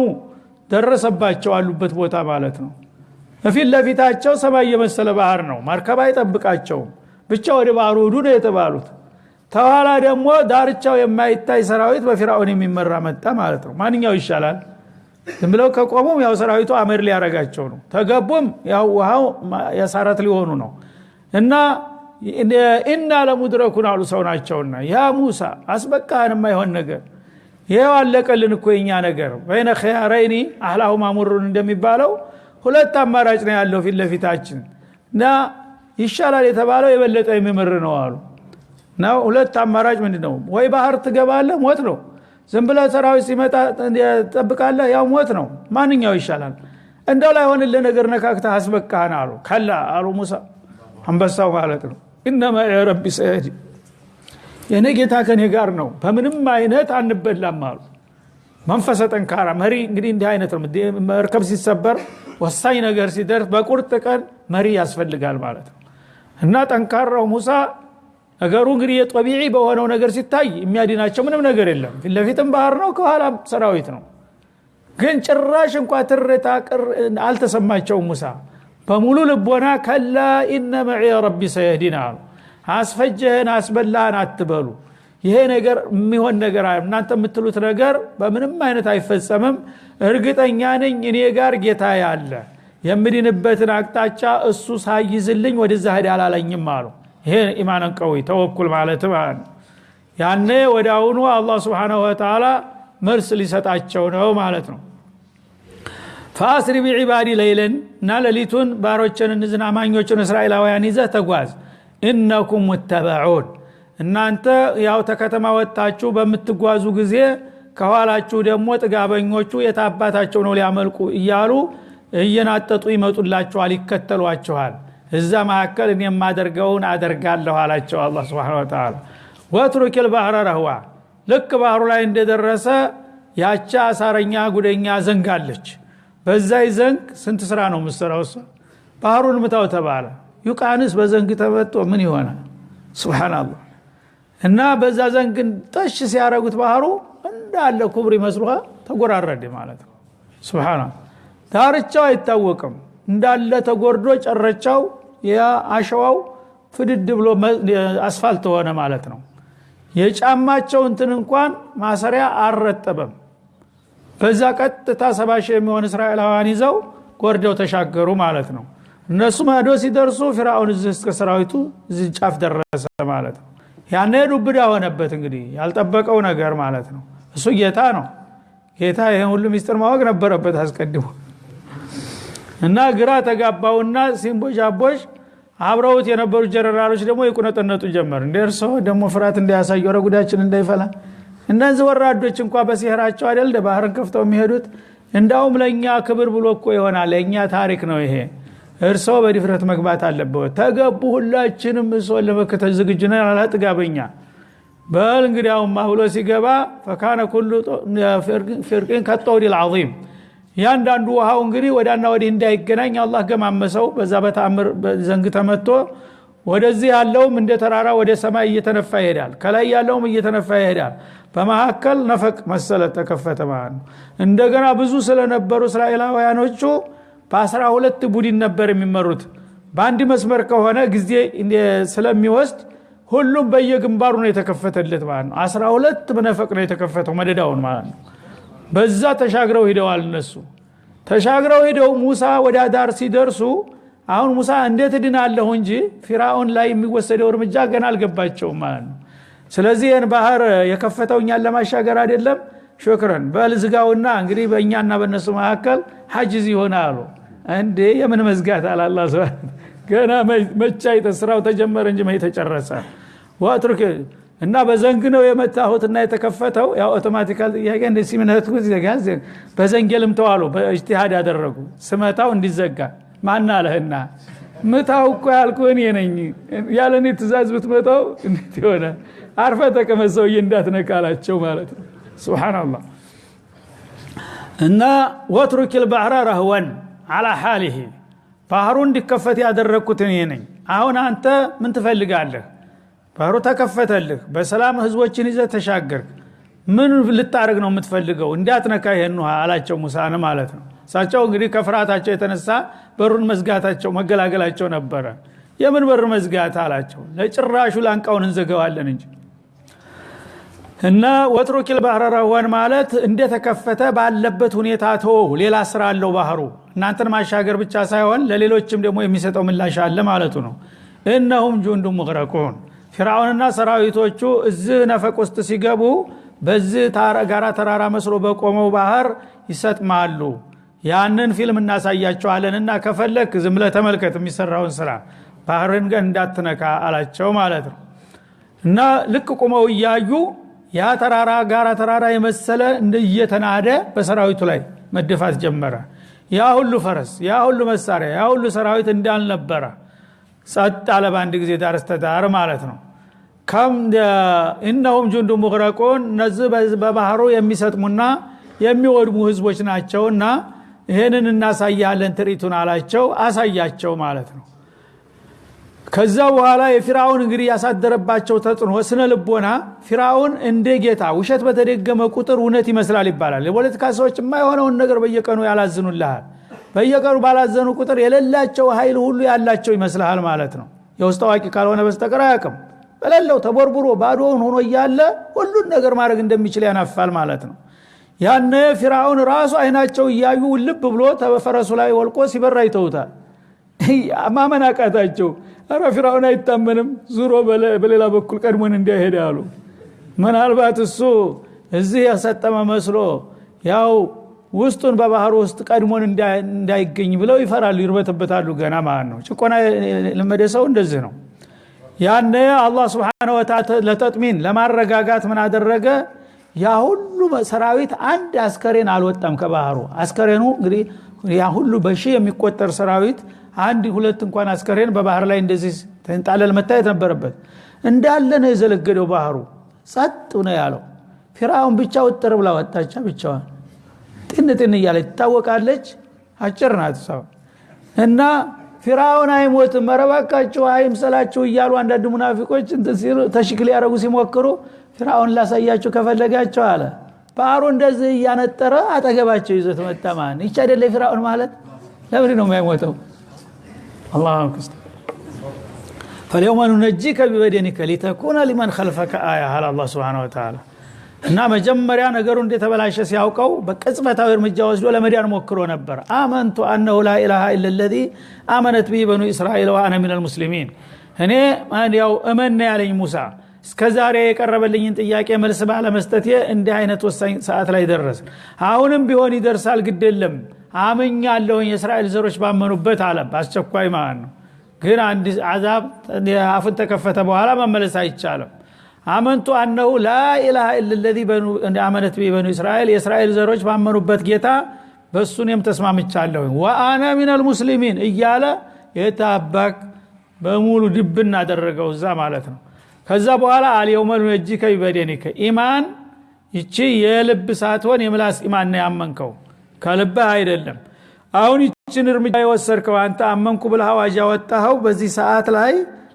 ደረሰባቸው አሉበት ቦታ ማለት ነው። በፊት ለፊታቸው ሰማይ የመሰለ ባህር ነው። ማርከባ አይጠብቃቸው ብቻ ወደ ባህሩ ሄዱ ነው የተባሉት። ተኋላ ደግሞ ዳርቻው የማይታይ ሰራዊት በፊራውን የሚመራ መጣ ማለት ነው። ማንኛው ይሻላል? ዝም ብለው ከቆሙም ያው ሰራዊቱ አመር ሊያረጋቸው ነው። ተገቡም ያው ውሃው ያሳራት ሊሆኑ ነው። እና ኢና ለሙድረኩን አሉ ሰው ናቸውና ያ ሙሳ አስበቃህን የማይሆን ነገር ይሄው አለቀልን እኮ የኛ ነገር በእነ ኺያረይኒ አህላሁማ ሙሩን እንደሚባለው ሁለት አማራጭ ነው ያለው ፊት ለፊታችን እና ይሻላል የተባለው የበለጠ የሚመር ነው አሉ። ነው ሁለት አማራጭ ምንድነው? ወይ ባህር ትገባለህ ሞት ነው። ዝም ብለህ ሰራዊት ሲመጣ ተጠብቃለህ ያው ሞት ነው። ማንኛው ይሻላል? እንደው ላይ ሆነልህ ነገር ነካክተህ አስበቃህን አሉ። ከላ አሉ ሙሳ አንበሳው ማለት ነው። ኢነማ ረቢ ሰይዲ የኔ ጌታ ከኔ ጋር ነው በምንም አይነት አንበላም አሉ። መንፈሰ ጠንካራ መሪ እንግዲህ እንዲህ አይነት ነው። መርከብ ሲሰበር ወሳኝ ነገር ሲደርስ በቁርጥ ቀን መሪ ያስፈልጋል ማለት ነው። እና ጠንካራው ሙሳ ነገሩ እንግዲህ የጠቢዒ በሆነው ነገር ሲታይ የሚያድናቸው ምንም ነገር የለም። ለፊትም ባህር ነው ከኋላም ሰራዊት ነው። ግን ጭራሽ እንኳን ትርታ አልተሰማቸውም። ሙሳ በሙሉ ልቦና ከላ ኢነ መዒ ረቢ ሰየህዲን አሉ። አስፈጀህን አስበላህን አትበሉ። ይሄ ነገር የሚሆን ነገር እናንተ የምትሉት ነገር በምንም አይነት አይፈጸምም። እርግጠኛ ነኝ እኔ ጋር ጌታ ያለ የምድንበትን አቅጣጫ እሱ ሳይዝልኝ ወደዛ ሄድ አላለኝም አሉ። ይሄ ኢማንን ቀዊ ተወኩል ማለት ነው። ያኔ ወዳውኑ አላህ Subhanahu Wa Ta'ala መልስ ሊሰጣቸው ነው ማለት ነው። فاسر بعبادي ليلا نالليتون باሮችን እነዚህን አማኞችን እስራኤላውያን ይዘህ ተጓዝ انكم متبعون እናንተ ያው ተከተማ ወጣችሁ በምትጓዙ ጊዜ ከኋላችሁ ደግሞ ጥጋበኞቹ የታባታቸው ነው ሊያመልኩ እያሉ እየናጠጡ ይመጡላችኋል ይከተሏችኋል እዛ ማከል እኔ ማደርገውን አደርጋለሁ አላቸው አላህ Subhanahu Wa Ta'ala ወትሩክ البحر رهوا ልክ ባህሩ ላይ እንደደረሰ ያቻ አሳረኛ ጉደኛ ዘንጋለች በዛይ ዘንግ ስንት ስራ ነው መስራው ባህሩን ምታው ተባለ ዩቃንስ በዘንግ ተመቶ ምን ይሆናል ሱብሃንአላህ እና በዛ ዘንግ ጠሽ ሲያረጉት ባህሩ እንዳለ ኩብሪ መስሉሃ ተጎራረደ ማለት ነው ሱብሃንአላህ ዳርቻው አይታወቅም እንዳለ ተጎርዶ ጨረቻው ያ አሸዋው ፍድድ ብሎ አስፋልት ሆነ ማለት ነው የጫማቸው እንትን እንኳን ማሰሪያ አረጠበም በዛ ቀጥታ 70 ሺህ የሚሆን እስራኤላውያን ይዘው ጎርደው ተሻገሩ ማለት ነው እነሱ ማዶ ሲደርሱ ፍራውን እስከ ሰራዊቱ እዚህ ጫፍ ደረሰ ማለት ነው ያኔ ዱብዳ ሆነበት እንግዲህ ያልጠበቀው ነገር ማለት ነው እሱ ጌታ ነው ጌታ ይሄን ሁሉ ሚስጥር ማወቅ ነበረበት አስቀድሞ እና ግራ ተጋባውና ሲምቦጃቦሽ አብረውት የነበሩ ጀነራሎች ደግሞ ይቁነጠነጡ ጀመር እንደርሶ ደግሞ ፍራት እንዲያሳዩ ረጉዳችን እንዳይፈላ እነዚህ ወራዶች እንኳን በሲህራቸው አይደል ባህርን ከፍተው የሚሄዱት እንዳውም ለኛ ክብር ብሎ እኮ ይሆናል ለኛ ታሪክ ነው ይሄ እርሶ በድፍረት መግባት አለበት ተገቡ ሁላችንም እሶ ለመከተል ዝግጁ ነን አላጥጋበኛ በል እንግዲያውማ ብሎ ሲገባ فكان كل فرق كالطود العظيم ያንዳንዱ ውሃው እንግዲህ ወዳና ወዲህ እንዳይገናኝ አላህ ገማመሰው በዛ በተአምር ዘንግ ተመቶ ወደዚህ ያለውም እንደ ተራራ ወደ ሰማይ እየተነፋ ይሄዳል ከላይ ያለውም እየተነፋ ይሄዳል በመሐከል ነፈቅ መሰለ ተከፈተ ማለት ነው እንደገና ብዙ ስለነበሩ እስራኤላውያኖቹ በ12 ቡድን ነበር የሚመሩት በአንድ መስመር ከሆነ ጊዜ ስለሚወስድ ሁሉም በየግንባሩ ነው የተከፈተለት ማለት ነው 12 በነፈቅ ነው የተከፈተው መደዳውን ማለት ነው በዛ ተሻግረው ሄደዋል እነሱ ተሻግረው ሄደው ሙሳ ወደ ዳር ሲደርሱ አሁን ሙሳ እንዴት ድናለሁ እንጂ ፊራውን ላይ የሚወሰደው እርምጃ ገና አልገባቸውም ማለት ነው ስለዚህ የን ባህር የከፈተውኛል ለማሻገር አይደለም ሹክራን በልዝጋውና እንግዲህ በእኛና በእነሱ መሐከል ሐጅዝ ይሆናሉ እንዴ የምን መዝጋት አላህ Subhanahu ገና መቻይ ተስራው ተጀመረ እንጂ ተጨረሰ ወትሩክ እና በዘንግ ነው የመታሁትና የተከፈተው ያው አውቶማቲካሊ ያገ እንደ ሲመነቱ ዘጋዝ በዘንገልም ተዋሉ በእጅቲሃድ ያደረጉ ስመታው እንዲዘጋ ማን አለህና መታው እኮ ያልኩህ እኔ ነኝ ያለኔ ትእዛዝ ብትመታው እንዴት ይሆናል አርፈ ተቀመሰው እንዳትነካላቸው ማለት ነው ሱብሃንአላህ እና ወትሩክ البحر رهوا على حاله ባህሩን እንዲከፈት ያደረኩት እኔ ነኝ አሁን አንተ ምን ትፈልጋለህ ባህሩ ተከፈተልህ በሰላም ህዝቦችን ይዘህ ተሻገርክ ምን ልታረግ ነው የምትፈልገው እንዳትነካ ይሄን ነው አላቸው ሙሳን ማለት ነው ሳቸው እንግዲህ ከፍራታቸው የተነሳ በሩን መዝጋታቸው መገላገላቸው ነበረ የምን በር መዝጋት አላቸው ለጭራሹ ላንቃውን እንዘጋዋለን እንጂ እና ወትሩክ البحر رهوا ማለት እንደተከፈተ ባለበት ሁኔታ ተው ሌላ ስራ አለው ባህሩ እናንተን ማሻገር ብቻ ሳይሆን ለሌሎችም ደግሞ የሚሰጠው ምላሽ አለ ማለቱ ነው انهم جند مغرقون ፍራውንና ሰራዊቶቹ እዚህ ነፈቅ ውስጥ ሲገቡ በዚህ ጋራ ተራራ መስሎ በቆመው ባህር ይሰጥማሉ ያንን ፊልም እናሳያቸዋለንና ከፈለክ ዝም ብለህ ተመልከት የሚሰራውን ስራ ባህርን ግን እንዳትነካ አላቸው ማለት ነው እና ልክ ቆመው ያዩ ያ ተራራ ጋራ ተራራ የመሰለ እንደየተናደ በሰራዊቱ ላይ መደፋት ጀመረ ያ ሁሉ ፈረስ ያ ሁሉ መሳሪያ ያ ሁሉ ሰራዊት እንዳልነበረ ጸጥ አለ ባንድ ጊዜ ዳርስተዳር ማለት ነው ከም انهم جند مغرقون ነዚህ በባህሩ የሚሰጥሙና የሚወድሙ ህዝቦች ናቸውና ይሄንን እናሳያለን ትሪቱን አላቸው አሳያቸው ማለት ነው ከዛ በኋላ የፊራውን እንግዲህ ያሳደረባቸው ተጽዕኖ ስነ ልቦና ፊራውን እንደ ጌታ ውሸት በተደገመ ቁጥር እውነት ይመስላል ይባላል የፖለቲካ ሰዎች የማይሆነውን ነገር በየቀኑ ያላዝኑልሃል በየቀኑ ባላዘኑ ቁጥር የሌላቸው ኃይል ሁሉ ያላቸው ይመስላል ማለት ነው የውስጥ አዋቂ ካልሆነ በስተቀር አያውቅም በሌለው ተቦርቡሮ ባዶውን ሆኖ ያለ ሁሉን ነገር ማድረግ እንደሚችል ያናፋል ማለት ነው ያነ ፊርዓውን ራሱ አይናቸው እያዩ ልብ ብሎ ተፈረሱ ላይ ወልቆ ሲበራ ይተውታል ማመን አቃታቸው አረ ፊርዓውን አይታመንም ዙሮ በሌላ በኩል ቀድሞን እንዲያሄድ አሉ ምናልባት እሱ እዚህ ያሰጠመ መስሎ ያው ውስጡን በባህር ውስጥ ቀድሞን እንዳይገኝ ብለው ይፈራሉ ይርበተበታሉ ገና ማለት ነው ጭቆና ለመደሰው እንደዚህ ነው ያነ አላህ Subhanahu Wa Ta'ala ለተጥሚን ለማረጋጋት ምን አደረገ ያ ሁሉ ሰራዊት አንድ አስከሬን አልወጣም ከባህሩ አስከሬኑ እንግዲህ ያ ሁሉ በሺ የሚቆጠር ሰራዊት አንድ ሁለት እንኳን አስከሬን በባህር ላይ እንደዚህ ተንጣለል መታየት ነበረበት እንዳለ ነው የዘለገደው ባህሩ ጸጥ ነው ያለው ፊርዓውን ብቻው ጥር ብላ ወጣቻ ብቻዋን ጥንጥን እያለች ታወቃለች አጭር ናት ሰው እና ፊርዓውን አይሞትም መረባካቸው አይምሰላቸው እያሉ አንዳንድ ሙናፊቆች ተሽክል ያረጉ ሲሞክሩ ፊርዓውን ላሳያቸው ከፈለጋቸው አለ ባህሩ እንደዚህ ያነጠረ አጠገባቸው ይዘት መጣማን ይቻ አይደለ ፊርዓውን ማለት ለምን ነው የማይሞተው الله أكبر فاليوم ننجيك ببدنك لتكون لمن خلفك آية على الله سبحانه وتعالى እና መጀመሪያ ነገሩ እንደተበላሸ ሲያውቀው በቅጽበታዊ እርምጃ ወስዶ ለመዳን ሞክሮ ነበር አመንቱ انه لا اله الا الذي امنت به بنو اسرائيل وانا من المسلمين እኔ ያው እመን ያለኝ ሙሳ እስከዛሬ የቀረበልኝን ጥያቄ መልስ ባለመስጠት እንዲህ አይነት ወሳኝ ሰዓት ላይ ደረስ አሁንም ቢሆን ይደርሳል ግድለም አመኛለሁ የእስራኤል ዘሮች ባመኑበት ዓለም አስቸኳይ ማለት ነው ግን አንድ አዛብ አፍን ተከፈተ በኋላ መመለስ አይቻልም አመንቱ انه لا اله الا الذي امنت به بنو اسرائيل የእስራኤል ዘሮች ባመኑበት ጌታ በሱንም ተስማምቻለሁ وانا من المسلمين እያለ የታባክ በሙሉ ድብና አደረገው እዛ ማለት ነው ከዛ በኋላ اليوم ننجيك ببدنك ኢማን ይቺ የልብ ሳትሆን የምላስ ኢማን ነው ያመንከው ከልብ አይደለም አሁን ይችን እርምጃ የወሰድከው አንተ አመንኩ ብለህ አዋጅ ያወጣኸው በዚህ ሰዓት ላይ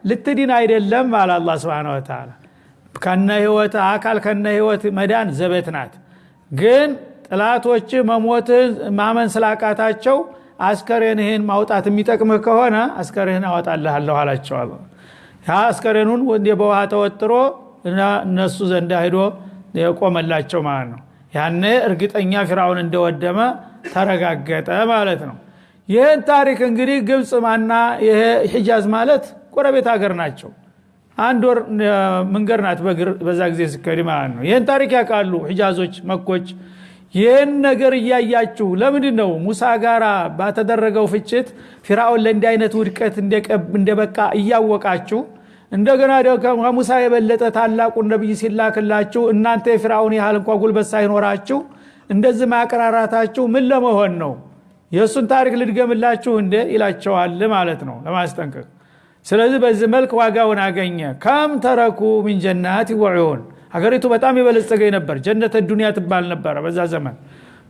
ልትድን አይደለም አለ አላህ Subhanahu Wa Ta'ala ከነ ህይወት አካል ከነ ህይወት መዳን ዘበትናት ግን ጥላቶች መሞት ማመን ስላቃታቸው አስከሬንህን ማውጣት የሚጠቅምህ ከሆነ አስከሬንህን አወጣልሃለሁ አላቸው አላህ ያ አስከሬኑን ወንደ በውሃ ተወጥሮ እነሱ ዘንድ ሄዶ የቆመላቸው ማለት ነው ያኔ እርግጠኛ ፊርዓውን እንደወደመ ተረጋገጠ ማለት ነው ይሄን ታሪክ እንግዲህ ግብጽ ማና ይሄ ሒጃዝ ማለት ጎረቤት ሀገር ናቸው አንድ ወር መንገር ናት በዛ ጊዜ ሲከዲ ማለት ነው ይሄን ታሪክ ያውቃሉ ሒጃዞች መኮች ይሄን ነገር ያያያችሁ ለምንድን ነው ሙሳ ጋራ ባተደረገው ፍጭት ፊርዓውን ለእንዲህ አይነት ውድቀት እንደበቃ እያወቃችሁ እንደገና ደግሞ ሙሳ የበለጠ ታላቁ ነብይ ሲላክላችሁ እናንተ የፊርዓውን ያህል እንኳን ጉልበት ሳይኖራችሁ እንደዚህ ማቀራራታችሁ ምን ለመሆን ነው የሱን ታሪክ ልድገምላችሁ እንደ ይላቸዋል ማለት ነው ለማስጠንቀቅ ስለዚህ በዚህ መልክ ዋጋውን አገኘ ከም ተረኩ من جنات وعيون ሀገሪቱ በጣም የበለጸገች ነበር ጀነተ ዱንያ ትባል ነበር በዛ ዘመን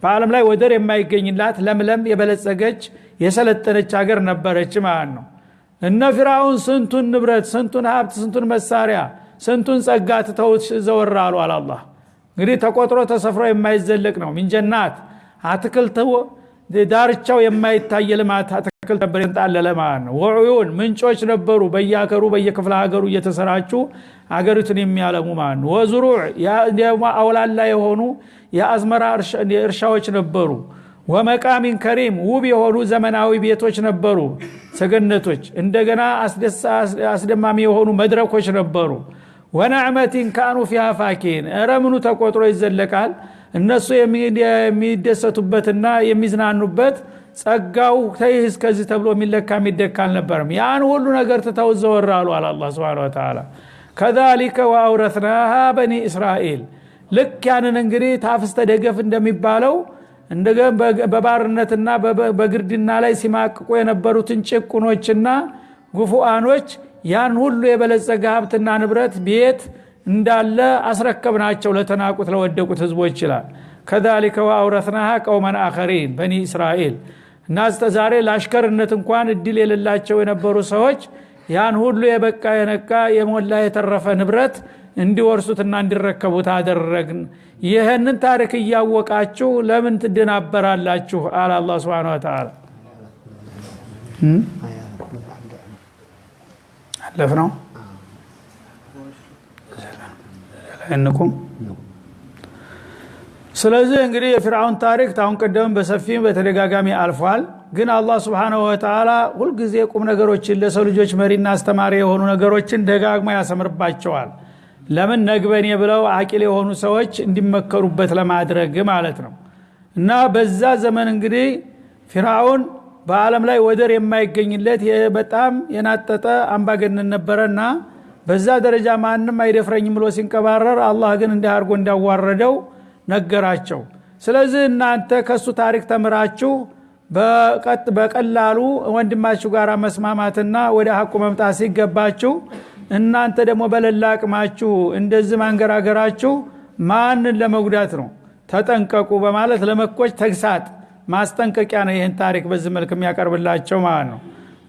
በአለም ላይ ወደር የማይገኝላት ለምለም የበለጸገች የሰለጠነች ሀገር ነበረች ማለት ነው እነ ፊርዓውን ስንቱን ንብረት ስንቱን ሀብት ስንቱን መሳሪያ ስንቱን ጸጋ ተተውት ዘወራሉ አላህ እንግዲህ ተቆጥሮ ተሰፍሮ የማይዘለቅ ነው من جنات አትክልት ዳርቻው የማይታይ ልማት አትክልት ነበር እንጣለለ ማለት ነው ወዑዩን ምንጮች ነበሩ በየሀገሩ በየክፍለ ሀገሩ እየተሰራጩ ሀገሪቱን የሚያለሙ ማለት ነው ወዝሩዕ አውላላ የሆኑ የአዝመራ እርሻዎች ነበሩ ወመቃሚን ከሪም ውብ የሆኑ ዘመናዊ ቤቶች ነበሩ ሰገነቶች እንደገና አስደማሚ የሆኑ መድረኮች ነበሩ ወነዕመቲን ካኑ ፊሃ ፋኪን ረምኑ ተቆጥሮ ይዘለቃል እነሱ የሚደሰቱበትና የሚዝናኑበት ጸጋው ተይስ ከዚህ ተብሎ የሚለካ የሚደካ አልነበረም ያን ሁሉ ነገር ተተውዘወራሉ አለ አላህ Subhanahu Wa Ta'ala كذلك واورثناها بني اسرائيل ልክ ያንን እንግዲህ ታፍስተ ደገፍ እንደሚባለው እንደገና በባርነትና በግርድና ላይ ሲማቅቁ የነበሩትን ጭቁኖችና ጉፉአኖች ያን ሁሉ የበለጸገ ሀብትና ንብረት ቤት እንዳለ አስረከብናቸው ለተናቁት ለወደቁት ህዝቦች ይችላል كذلك واورثناها قوما اخرين بني اسرائيل الناس ተዛሬ ለአሽከርነት እንኳን እድል የሌላቸው የነበሩ ሰዎች ያን ሁሉ የበቃ የነካ የሞላ የተረፈ ንብረት እንዲወርሱትና እንዲረከቡት አደረግን ይሄንን ታሪክ ያወቃችሁ ለምን ትደናበራላችሁ አለ አላህ Subhanahu Wa Ta'ala አለፈነው እንኩም ስለዚህ እንግዲህ የፊርዓውን ታሪክ ታውን ቀደም በሰፊው በተደጋጋሚ አልፏል። ግን አላህ Subhanahu Wa Ta'ala ሁሉ ጊዜ ቁም ነገሮችን ለሰው ልጆች መሪና አስተማሪ የሆኑ ነገሮችን ደጋግሞ ያሰምርባቸዋል። ለምን ነግበኔ ብለው አቂል የሆኑ ሰዎች እንዲመከሩበት ለማድረግ ማለት ነው። እና በዛ ዘመን እንግዲህ ፊርዓውን በአለም ላይ ወደር የማይገኝለት በጣም የናጠጠ አምባገነን ነበርና በዛ ደረጃ ማንንም አይደፍረኝም ብሎ ሲንቀባረር አላህ ግን እንዲያርጎ እንዳዋረደው ነገራቸው። ስለዚህ እናንተ ከሱ ታሪክ ተምራችሁ በቀላሉ ወንድማችሁ ጋር መስማማትና ወደ ሐቁ መምጣት ሲገባችሁ እናንተ ደግሞ በለላቅማችሁ እንደዚህ ማንገራገራችሁ ማንን ለመጉዳት ነው? ተጠንቀቁ በማለት ለመኮች ተግሳጥ ማስጠንቀቂያ ነው ይህን ታሪክ በዚህ መልኩ የሚያቀርብላቸው ማለት ነው።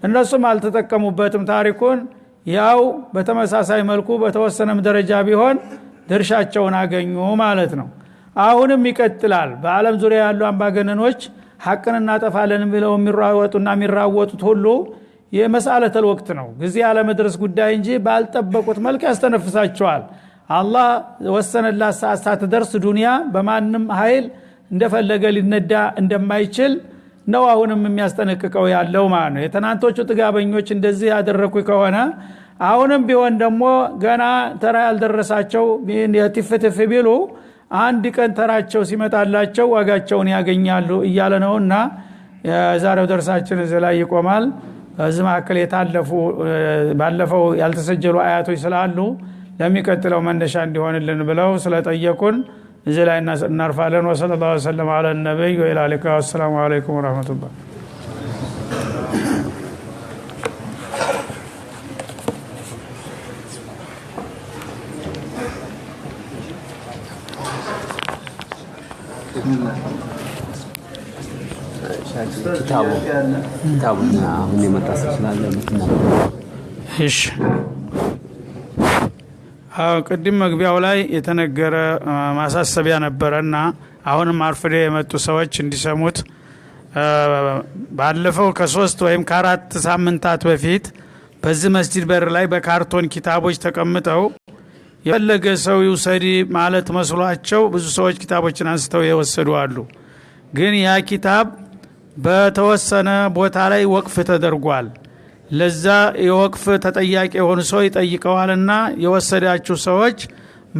እነሱም አልተጠቀሙበትም ታሪኩን። ያው በተመሳሳይ መልኩ በተወሰነም ደረጃ ቢሆን ድርሻቸውን አገኙ ማለት ነው። አሁንም ይቀጥላል። በአለም ዙሪያ ያሉ አምባገነኖች ሐቅን እናጠፋለን ብለው የሚራወጡና የሚራወጡት ሁሉ የመስአለተል ወቅት ነው፣ ጊዜ ያለ መድረስ ጉዳይ እንጂ ባልጠበቁት መልኩ ያስተነፍሳቸዋል። አላህ ወሰነላት ሰዓት ሳትደርስ ዱንያ በማንም ኃይል እንደፈለገ ሊነዳ እንደማይችል ነው አሁንም የሚያስጠነቅቀው ያለው ማለት ነው። የተናንቶቹ ጥጋበኞች እንደዚህ ያደረኩ ከሆነ አሁንም ቢሆን ደግሞ ገና ተራ ያልደረሳቸው የትፍትፍ ቢሉ አንድ ቀን ተራቸው ሲመጣላቸው ዋጋቸውን ያገኛሉ እያለ ነውና የዛሬው ደርሳችን እዚህ ላይ ይቆማል። በዚህ መካከል የታለፉ ባለፈው ያልተሰጀሉ አያቶች ስላሉ ለሚቀጥለው መነሻ እንዲሆንልን ብለው ስለጠየቁን እዚህ ላይ እናርፋለን። ወሰለላሁ ዐለይሂ ወሰለም ዐለ ነብይ ወኢላ ሊቃ ወሰላሙ ዐለይኩም ወራህመቱላህ። كتابنا አሁን የመጣስ ይችላል ለምትናገሩ እሺ ቅድም መግቢያው ላይ የተነገረ ማሳሰቢያ ነበርና አሁንም አርፍደ የመጡ ሰዎች እንዲሰሙት ባለፈው ከ3 ወይም ከ4 ሳምንታት በፊት በዚህ መስጂድ በር ላይ በካርቶን ኪታቦች ተቀምጠው የፈለገ ሰው ይውሰድ ማለት መስሏቸው ብዙ ሰዎች ኪታቦችን አንስተው የወሰዱ አሉ። ግን ያ ኪታብ በተወሰነ ቦታ ላይ ወቅፍ ተደርጓል። ለዛ የወቅፍ ተጠያቂ የሆኑ ሰው ይጠይቀዋልና የወሰዳችሁ ሰዎች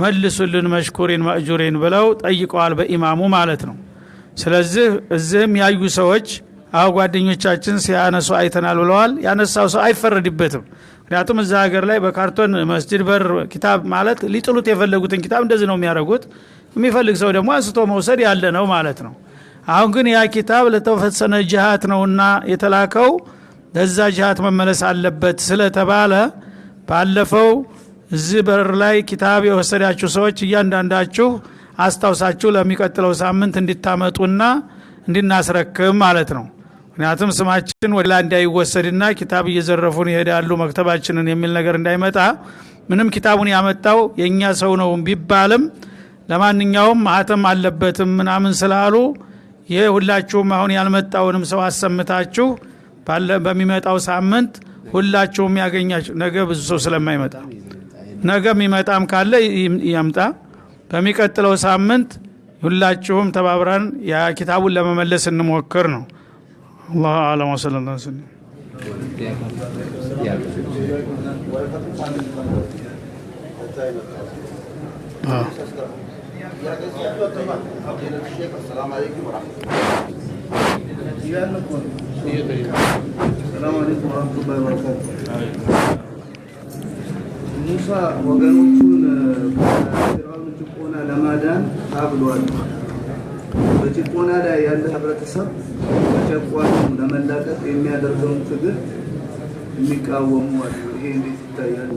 መልሱልን መሽኩሪን ማእጁሪን ብለው ጠይቀዋል በኢማሙ ማለት ነው። ስለዚህ እዚህም ያዩ ሰዎች ጓደኞቻችን ሲያነሱ አይተናል ብለዋል። ያነሳው ሰው አይፈረድበትም። ምክንያቱም እዛ ሀገር ላይ በካርቶን መስጂድ በር ኪታብ ማለት ሊጥሉት የፈለጉትን ኪታብ እንደዚህ ነው የሚያደርጉት። የሚፈልግ ሰው ደግሞ አንስቶ መውሰድ ያለ ነው ማለት ነው። አሁን ግን ያ ኪታብ ለተፈሰነ ጂሃት ነውና የተላከው ለዛ ጂሃት መመለስ አለበት ስለተባለ ባለፈው እዚህ በር ላይ ኪታብ የወሰዳችሁ ሰዎች እያንዳንዳችሁ አስታውሳችሁ ለሚቀጥለው ሳምንት እንድታመጡና እንድናስረክም ማለት ነው። ምክንያቱም ስማችን ወደ ላይ እንዳይወሰድና ኪታብ እየዘረፉን ይሄዳሉ መክተባችንን የሚል ነገር እንዳይመጣ ምንም ኪታቡን ያመጣው የኛ ሰው ነው ቢባልም ለማንኛውም ማህተም አለበትም ምናምን ስላሉ የሁላችሁም አሁን ያልመጣውንም ሰው አሰምታችሁ በሚመጣው ሳምንት ሁላችሁም ያገኛችሁ ነገ ብዙ ሰው ስለማይመጣ ነገ የሚመጣም ካለ ያምጣ። በሚቀጥለው ሳምንት ሁላችሁም ተባብረን ያ ኪታቡን ለመመለስ እንሞክር ነው። አላሁ አለም ወሰለላሁ ዐለይሂ ወሰለም السلام عليكم ورحمة الله وبركاته. موسى وغنوچون فرعون ጭቆና ለማዳን ታብሏል። በጭቆና ላይ ያለ ህብረተሰብ በጭቆና ለመላቀቅ የሚያደርገውን ትግል የሚቃወሙ አሉ። ይሄ እንዴት ይታያል?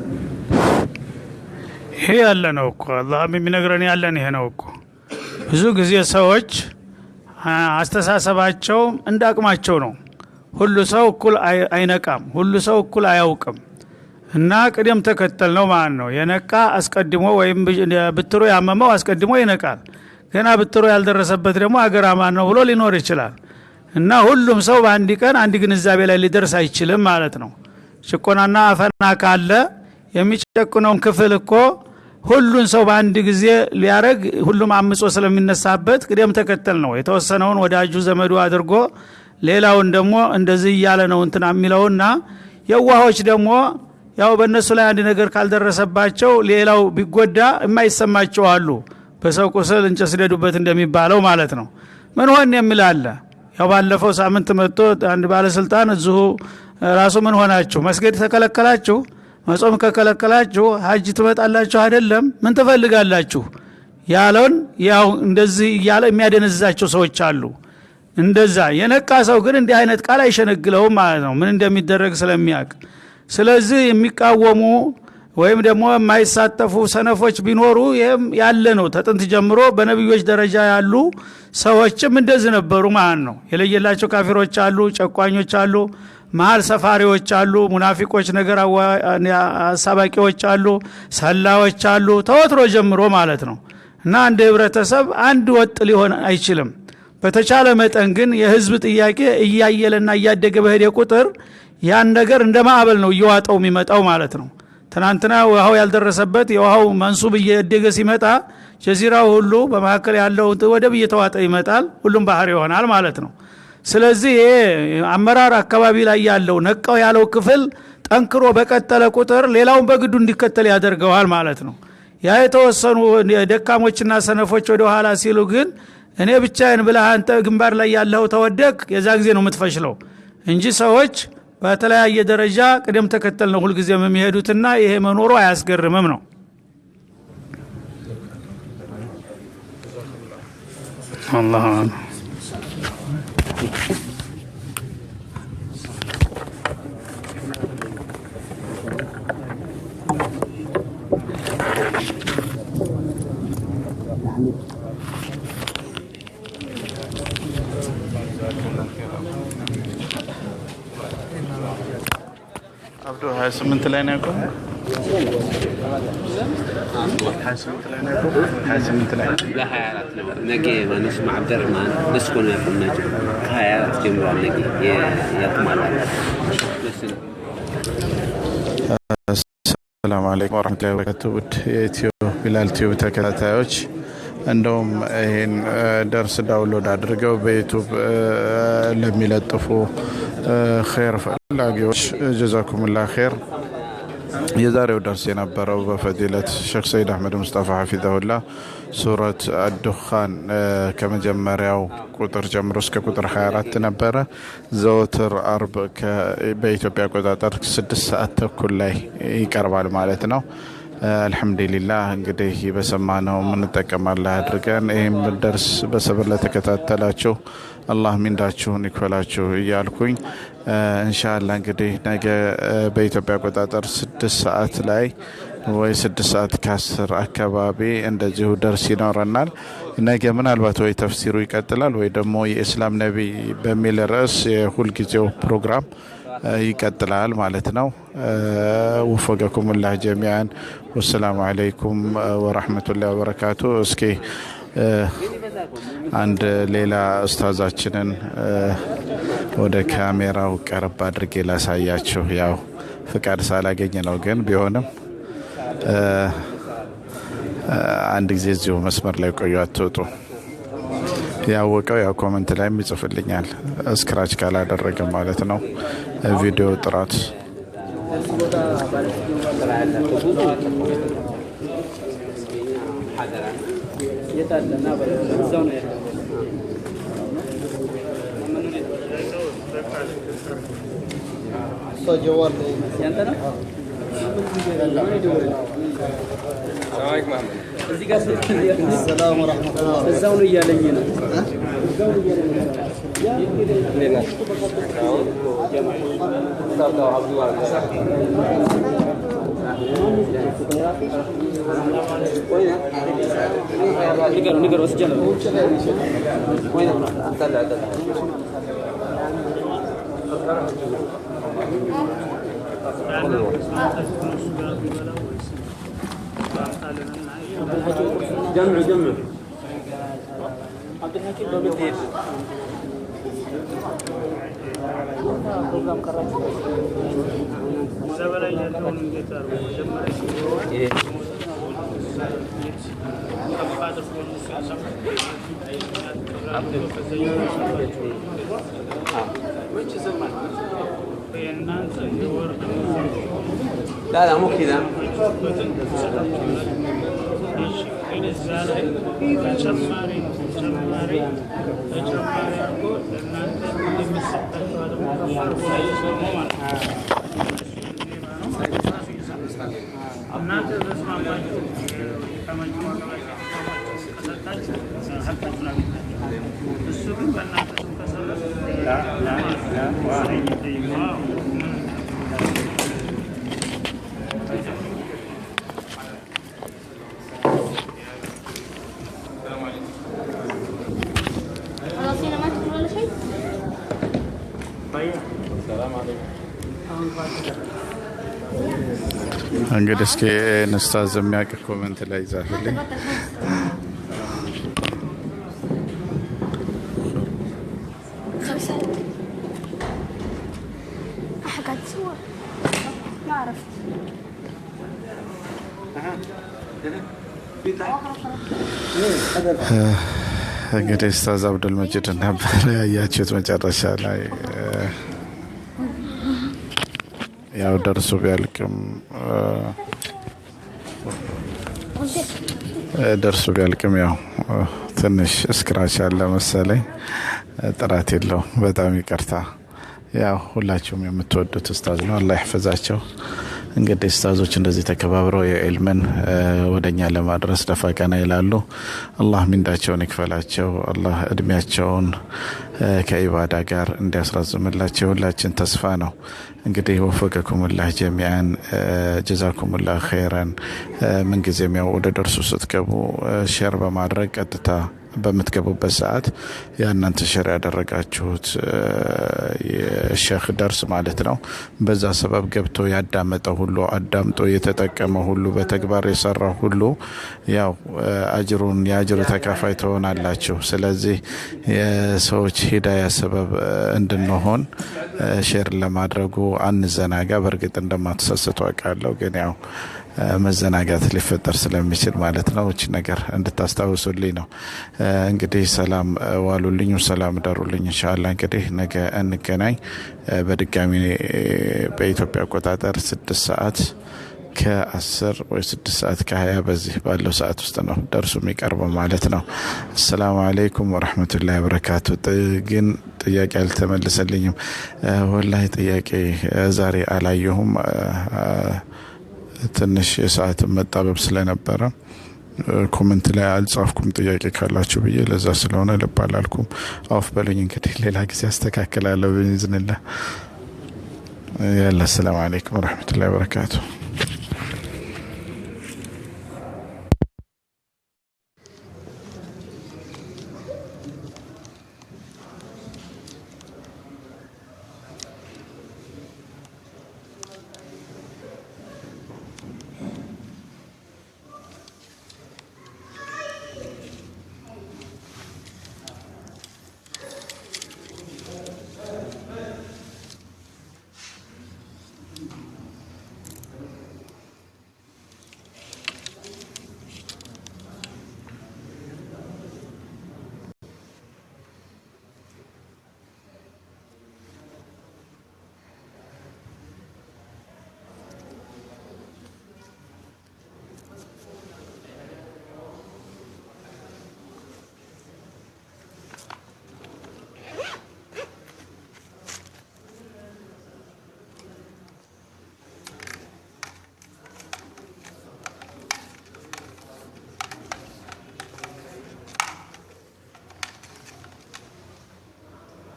ይሄ ያለ ነው እኮ አላህ የሚነግረን ያለን ይሄ ነው እኮ። ብዙ ጊዜ ሰዎች አስተሳሰባቸው እንዳቅማቸው ነው። ሁሉ ሰው እኩል አይነቃም፣ ሁሉ ሰው እኩል አያውቅም። እና ቅደም ተከተል ነው ማለት ነው። የነቃ አስቀድሞ ወይም ብትሮ ያመመው አስቀድሞ ይነቃል። ገና ብትሮ ያልደረሰበት ደግሞ አገር አማን ነው ብሎ ሊኖር ይችላል። እና ሁሉም ሰው በአንድ ቀን አንድ ግንዛቤ ላይ ሊደርስ አይችልም ማለት ነው። ጭቆናና አፈና ካለ የሚጨቁነውን ክፍል እኮ ሁሉን ሰው በአንድ ጊዜ ሊያረግ ሁሉም አምጾ ስለሚነሳበት ቅደም ተከተል ነው የተወሰነውን ወዳጁ ዘመዱ አድርጎ ሌላውን ደግሞ እንደዚህ ያለ ነው እንትና የሚለውና የዋሆች ደግሞ ያው በእነሱ ላይ አንድ ነገር ካልደረሰባቸው ሌላው ቢጎዳ የማይሰማቸው አሉ በሰው ቁስል እንጨት ሲደዱበት እንደሚባለው ማለት ነው ምን ሆነ የሚላለ ያው ባለፈው ሳምንት መጥቶ አንድ ባለስልጣን እዚሁ ራሱ ምን ሆናችሁ መስገድ ተከለከላችሁ መጾም ከከለከላችሁ ሀጅ ትመጣላችሁ አይደለም ምን ትፈልጋላችሁ ያለውን ያው እንደዚህ ያለ የሚያደነዝዛቸው ሰዎች አሉ እንደዛ የነቃ ሰው ግን እንዲህ አይነት ቃል አይሸነግለውም ማለት ነው ምን እንደሚደረግ ስለሚያውቅ ስለዚህ የሚቃወሙ ወይም ደግሞ የማይሳተፉ ሰነፎች ቢኖሩ ይሄም ያለ ነው ተጥንት ጀምሮ በነብዮች ደረጃ ያሉ ሰዎችም እንደዚህ ነበሩ ማለት ነው የለየላቸው ካፊሮች አሉ ጨቋኞች አሉ መሃል ሰፋሪዎች አሉ ሙናፊቆች ነገር አሳባቂዎች አሉ ሰላዎች አሉ ተወትሮ ጀምሮ ማለት ነው እና አንድ ህብረተሰብ አንድ ወጥ ሊሆን አይችልም በተቻለ መጠን ግን የህዝብ ጥያቄ እያየለና እያደገ በሄደ ቁጥር ያን ነገር እንደማዕበል ነው እየዋጠው የሚመጣው ማለት ነው ትናንትና ውሃው ያልደረሰበት የውሃው መንሱብ እየደገ ሲመጣ ጀዚራው ሁሉ በመካከል ያለው ወደብ እየተዋጠ ይመጣል ሁሉም ባህር ይሆናል ማለት ነው ስለዚህ አመራር አካባቢ ላይ ያለው ነቃው ያለው ክፍል ጠንክሮ በቀጠለ ቁጥር ሌላውን በግዱ እንዲከተል ያደርገዋል ማለት ነው ያ የተወሰኑ ደካሞችና ሰነፎች ወደ ኋላ ሲሉ ግን እኔ ብቻዬን ብለህ አንተ ግንባር ላይ ያለው ተወደቅ የዛ ጊዜ ነው የምትፈሽለው እንጂ ሰዎች በተለያየ ደረጃ ቅደም ተከተል ነው ሁሉ ጊዜ የሚሄዱትና ይሄ መኖሩ አያስገርምም ነው አላህ አብዱ 28 ላይ ነው ያቆመው 28 ላይ ነው ያቆመው 28 ላይ لا 24 ነበር ነገ ማንስ ማዕብደርማን ለስኮን ያቆምናቸው 24 ጀምሮ ነገ ያጥማላል ሰላም አለይኩም ወራህመቱላሂ ወበረካቱሁ የኢትዮ ቢላል ቲዩብ ተከታታዮች እንደውም ይሄን ደርስ ዳውንሎድ አድርገው በዩቲዩብ ለሚለጥፉ ኸይር ፈላጊዎች ጀዛኩሙላህ ኸይር የዛሬው ደርስ የነበረው በፈዲለት ሼክ ሰይድ አህመድ ሙስጠፋ ሐፊዘሁላህ ሱረት አዱኻን ከመጀመሪያው ቁጥር ጀምሮ እስከ ቁጥር 24 ነበረ ዘወትር አርብ በኢትዮጵያ አቆጣጠር 6 ሰዓት ተኩል ላይ ይቀርባል ማለት ነው አልহামዱሊላህ እንግዲህ በሰማነው ምን ተጠቀማለህ አድርገን ይሄን ደርስ በሰብር ለተከታተላችሁ አላህ ሚንዳችሁን ይክፈላችሁ እያልኩኝ ኢንሻአላህ እንግዲህ ነገ በኢትዮጵያ አቆጣጠር 6 ሰዓት ላይ ወይ 6 ሰዓት ከ10 አካባቢ እንደዚሁ ደርስ ይኖረናል ነገ ምናልባት ወይ ተፍሲሩ ይቀጥላል ወይ ደግሞ የእስላም ነብይ በሚል ርዕስ የሁል ጊዜው ፕሮግራም ይቀጥላል ማለት ነው ወፈቀኩሙላህ ጀሚዓን ወሰላሙ አለይኩም ወራህመቱላሂ ወበረካቱ እስኪ አንድ ሌላ ኡስታዛችንን ወደ ካሜራው ቀርብ አድርጌ ላሳያችሁ ያው ፍቃድ ሳላገኝ ነው ግን ቢሆንም አንድ ጊዜ እዚሁ መስመር ላይ ቆዩ አትወጡ ያወቀው ያው ኮሜንት ላይ ይጽፍልኛል ስክራች ካላደረገ ማለት ነው ቪዲዮ ጥራት የታለና በዛው ነው ጀዋል ያንተ ነው እዚህ ጋር ሰላም ወራህመቱላህ እዛው ነው እያለኝ ነው እዛው ነው እያለኝ ነው ያ ታው አብዱ ንገር ወስጀለ ወይ ነው አንተ جمع عبد الحكيم بمتير program keras saya balai jatuh mengetar لا مو كذا እንግዲህ እስኪ ኡስታዝ የሚያውቅ ኮሜንት ላይ ጻፉልኝ። እንግዲህ ኡስታዝ አብዱል መጂድ ነበር ያያችሁት መጨረሻ ላይ ያው ደርሶ ቢያልቅም ያው ትንሽ ስክራች አለ መሰለኝ፣ ጥራት የለው። በጣም ይቅርታ። ያው ሁላችሁም የምትወዱት ኡስታዝ ነው፣ አላህ ይحفظቸው። እንግዲህ ኡስታዞች እንደዚህ ተከባብረው የዕልምን ወደኛ ለማድረስ ደፋ ቀና ይላሉ። አላህ ሚንዳቸውን ይክፈላቸው። አላህ እድሜያቸውን ከኢባዳ ጋር እንዲያስረዝምላቸው ሁላችን ተስፋ ነው። እንግዲህ ወፈቀኩሙላህ ጀሚዓን ጀዛኩሙላህ ኸይራን። ምን ጊዜም ያው ወደ ደርሱ ስትገቡ ሼር በማድረግ ቀጥታ በምትገቡበት ሰዓት ያንተ ሸር ያደረጋችሁት የሼክ ደርስ ማለት ነው። በዛ ሰበብ ገብቶ ያዳመጠው ሁሉ አዳምጦ የተጠቀመ ሁሉ በተግባር የሰራው ሁሉ ያው አጅሩን የአጅሩ ተካፋይ ትሆናላችሁ። ስለዚህ የሰዎች ሂዳያ ሰበብ እንድንሆን ሼር ለማድረጉ አንዘናጋ። በእርግጥ እንደማትሰስቱ አውቃለሁ፣ ግን ያው መዘናጋት ሊፈጠር ስለሚችል ማለት ነው። እቺ ነገር እንድታስታውሱልኝ ነው። እንግዲህ ሰላም ዋሉልኝ፣ ሰላም ደሩልኝ። ኢንሻአላህ እንግዲህ ነገ እንገናኝ። በድጋሚ በኢትዮጵያ አቆጣጠር 6 ሰዓት ከ10 ወይ 6 ሰዓት ከ20 በዚህ ባለው ሰዓት ውስጥ ነው ደርሱ የሚቀርበው ማለት ነው። አሰላሙ አለይኩም ወራህመቱላሂ ወበረካቱ። ግን ጥያቄ አልተመለሰልኝም። ወላሂ ጥያቄ ዛሬ አላየሁም። ትንሽ የሰዓት መጣበብ ስለነበረ ኮሜንት ላይ አልጻፍኩም። ጥያቄ ካላችሁ ብዬ ለዛ ስለሆነ ልብ አላልኩም። አውፍ በሉኝ። እንግዲህ ሌላ ጊዜ አስተካክላለሁ በኢዝኒላህ። ያላ ሰላም አለይኩም ወራህመቱላሂ ወበረካቱ።